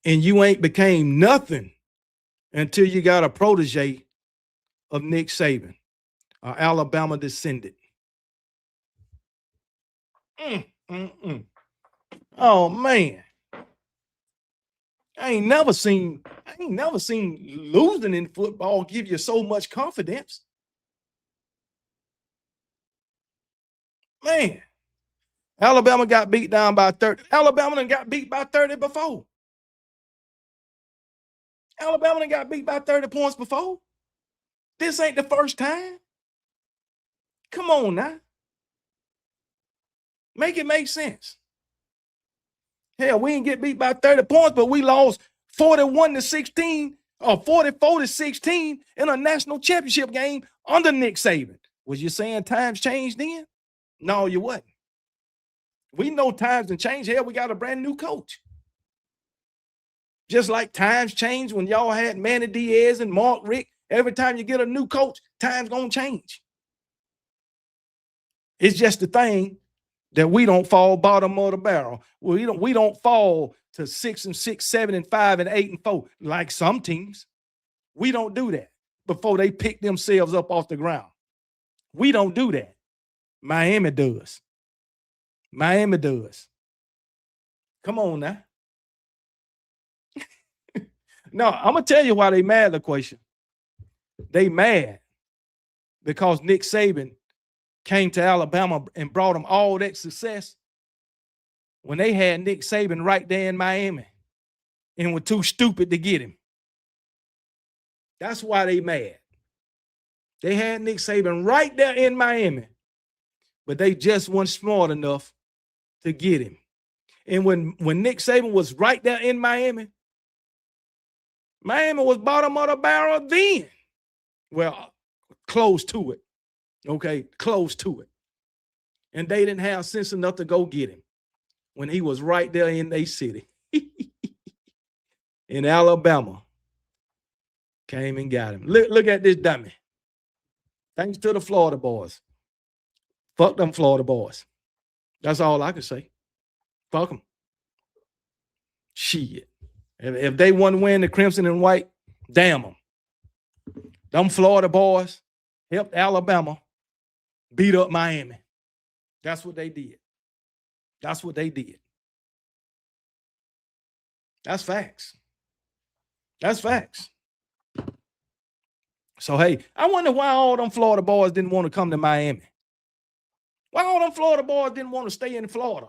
And you ain't became nothing until you got a protege of Nick Saban, an Alabama descendant. Oh man. I ain't never seen losing in football give you so much confidence. Man, Alabama got beat down by 30. Alabama done got beat by 30 before. Alabama done got beat by 30 points before. This ain't the first time. Come on now. Make it make sense. Hell, we didn't get beat by 30 points, but we lost 41-16 or 44-16 in a national championship game under Nick Saban. Was you saying times changed then? No, you wasn't. We know times and change. Hell, we got a brand new coach. Just like times change when y'all had Manny Diaz and Mark Richt. Every time you get a new coach, time's gonna change. It's just the thing that we don't fall bottom of the barrel. We don't fall to 6-6, 7-5, and 8-4 like some teams. We don't do that before they pick themselves up off the ground. We don't do that. Miami does. Miami does. Come on now. No, I'm gonna tell you why they mad, LaQuation. They mad because Nick Saban came to Alabama and brought them all that success when they had Nick Saban right there in Miami and were too stupid to get him. That's why they mad. They had Nick Saban right there in Miami, but they just weren't smart enough to get him. And when Nick Saban was right there in Miami, Miami was bottom of the barrel then. Well, close to it. Okay, close to it. And they didn't have sense enough to go get him when he was right there in their city. In Alabama. Came and got him. Look at this dummy. Thanks to the Florida boys. Fuck them Florida boys. That's all I can say. Fuck them. Shit. If they want to win the crimson and white, damn them. Them Florida boys helped Alabama beat up Miami. That's what they did. That's what they did. That's facts. That's facts. So, hey, I wonder why all them Florida boys didn't want to come to Miami. Why all them Florida boys didn't want to stay in Florida?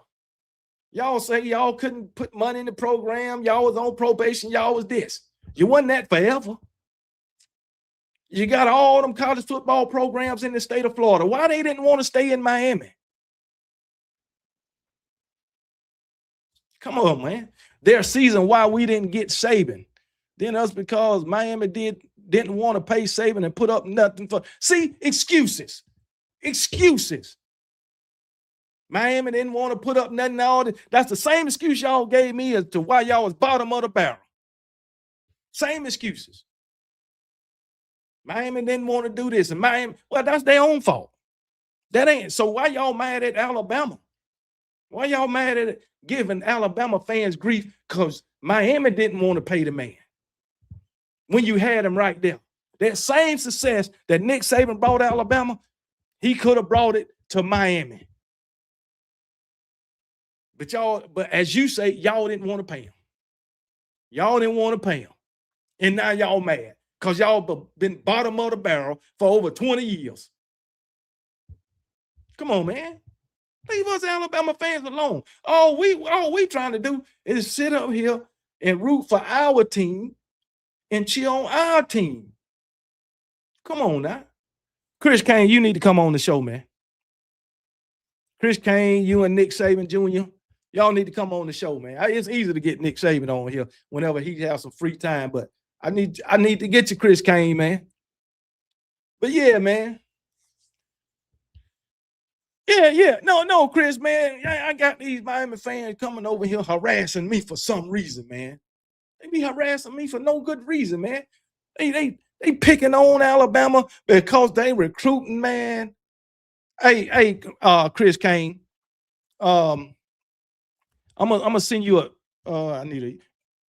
Y'all say y'all couldn't put money in the program. Y'all was on probation. Y'all was this. You wasn't that forever. You got all them college football programs in the state of Florida. Why they didn't want to stay in Miami? Come on, man. There's a reason why we didn't get Saban. Then us because Miami didn't want to pay Saban and put up nothing for. See, excuses. Excuses. Miami didn't want to put up nothing. All that. That's the same excuse y'all gave me as to why y'all was bottom of the barrel. Same excuses. Miami didn't want to do this. And Miami, well, that's their own fault. That ain't. So why y'all mad at Alabama? Why y'all mad at it, giving Alabama fans grief because Miami didn't want to pay the man when you had him right there? That same success that Nick Saban brought Alabama, he could have brought it to Miami. But as you say, y'all didn't want to pay him. Y'all didn't want to pay him. And now y'all mad because y'all been bottom of the barrel for over 20 years. Come on, man. Leave us Alabama fans alone. All we trying to do is sit up here and root for our team and cheer on our team. Come on now. Chris Kane, you need to come on the show, man. Chris Kane, you and Nick Saban Jr., y'all need to come on the show, man. It's easy to get Nick Saban on here whenever he has some free time, but I need to get you Chris Kane, man. But yeah, man. Yeah. No, Chris, man. I got these Miami fans coming over here harassing me for some reason, man. They be harassing me for no good reason, man. They picking on Alabama because they recruiting, man. Hey, Chris Kane. I'm gonna send you a. I need a.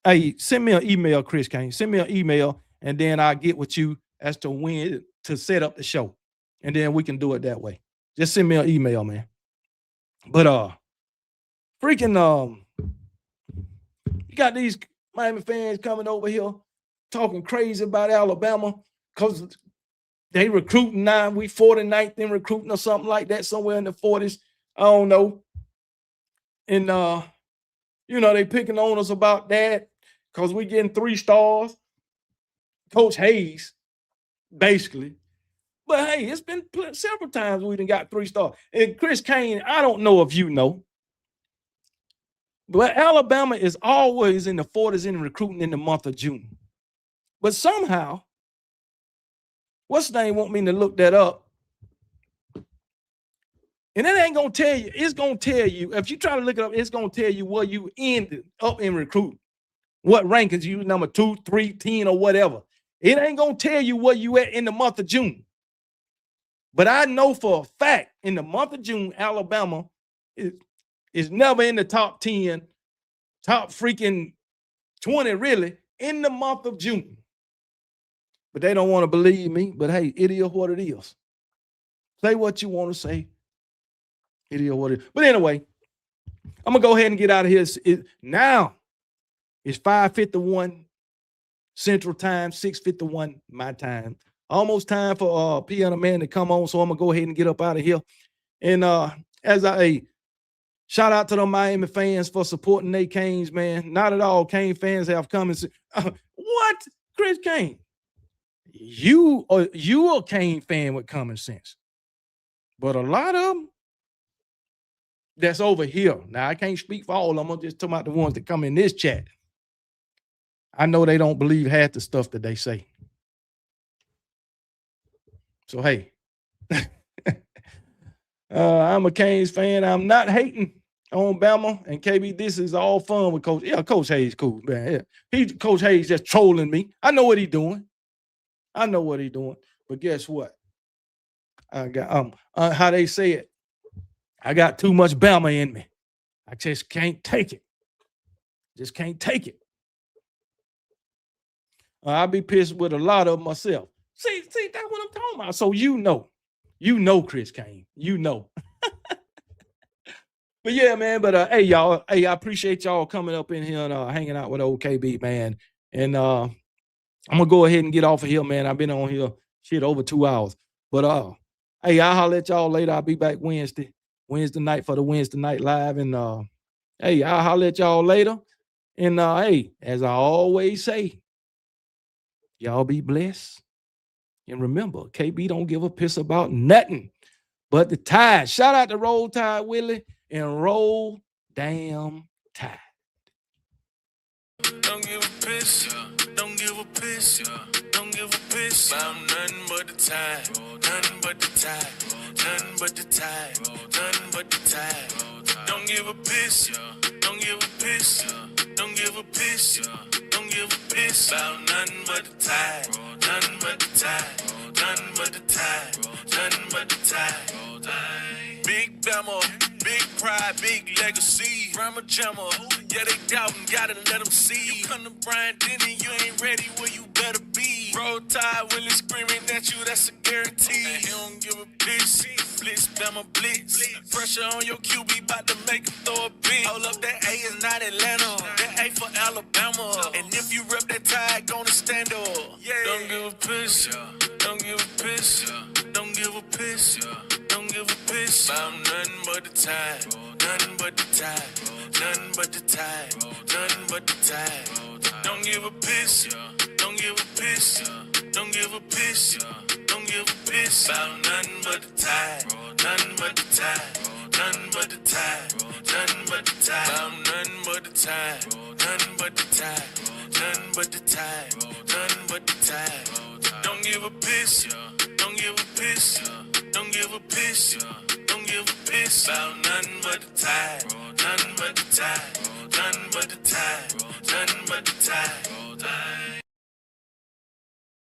Hey, send me an email, Chris Kane. Send me an email, and then I'll get with you as to when to set up the show, and then we can do it that way. Just send me an email, man. But freaking you got these Miami fans coming over here talking crazy about Alabama because they recruiting now. We 49th in recruiting or something like that, somewhere in the 40s. I don't know. And they picking on us about that because we getting 3 stars. Coach Hayes, basically. But hey, it's been several times we done got 3 stars. And Chris Kane, I don't know if you know, but Alabama is always in the 40s in recruiting in the month of June. But somehow, what's the name want me to look that up? And it ain't gonna tell you, it's gonna tell you, if you try to look it up, it's gonna tell you where you ended up in recruiting. What rankings you number 2, 3, 10, or whatever. It ain't gonna tell you where you at in the month of June. But I know for a fact in the month of June, Alabama is never in the top 10, top freaking 20, really, in the month of June. But they don't want to believe me. But hey, it is what it is. Say what you want to say. It is what it is. But anyway, I'm going to go ahead and get out of here. Now it's 5:51 Central Time, 6:51 my time. Almost time for Piano Man to come on, so I'm going to go ahead and get up out of here. And shout out to the Miami fans for supporting Nate Canes, man. Not at all Kane fans have come and said, what? Chris Kane? You a Kane fan with common sense. But a lot of them that's over here. Now, I can't speak for all of them. I'm just talking about the ones that come in this chat. I know they don't believe half the stuff that they say. So, hey, I'm a Canes fan. I'm not hating on Bama and KB. This is all fun with Coach. Yeah, Coach Hayes cool, man. Yeah. Coach Hayes just trolling me. I know what he's doing. But guess what? I got how they say it. I got too much Bama in me. I just can't take it. Just can't take it. I'll be pissed with a lot of myself. See, that's what I'm talking about. So you know, Chris Kane, you know. But yeah, man. But hey, y'all. Hey, I appreciate y'all coming up in here and hanging out with old KB, man. And I'm gonna go ahead and get off of here, man. I've been on here over 2 hours. But hey, I'll holler at y'all later. I'll be back Wednesday night for the Wednesday night live. And hey, I'll holler at y'all later. And hey, as I always say, y'all be blessed. And remember, KB don't give a piss about nothing but the Tide. Shout out to Roll Tide Willie and Roll Damn Tide.
Don't give a piss, don't give a piss, don't give a piss about nothing but the Tide, nothing but the Tide, nothing but the Tide, nothing but the Tide. Don't give a piss, don't give a piss, don't give a piss, don't give a piss about nothing but the Tide, nothing but the Tide, nothing but the Tide, nothing but the Tide. Big Bama, big pride, big legacy. Rama Jamma, yeah, they doubting, gotta let them see. You come to Brian Denny, you ain't ready, well, you better be. Roll Tide, Willie screaming at you, that's a guarantee. And he don't give a piss. Blitz, Bama, blitz. Pressure on your QB, bout to make him throw a bit. Hold up, that A is not Atlanta, that A for Alabama. And if you rep that Tide, gonna stand up. Yeah. Don't give a piss, don't give a piss, don't give a piss, don't give a piss about nothing but the Tide, nothing but the Tide, nothing but the Tide, nothing but the Tide. Don't give a piss, don't give a piss, don't give a piss, don't give a piss about nothing but the Tide, nothing but the Tide, nothing but the Tide, nothing but the Tide, about nothing but the Tide, nothing but the Tide, nothing but the Tide, nothing but the Tide. Don't give a piss, don't give a piss, don't give a piss, don't give a piss about nothing but the Tide, nothing but the Tide, nothing but the Tide, nothing but the Tide.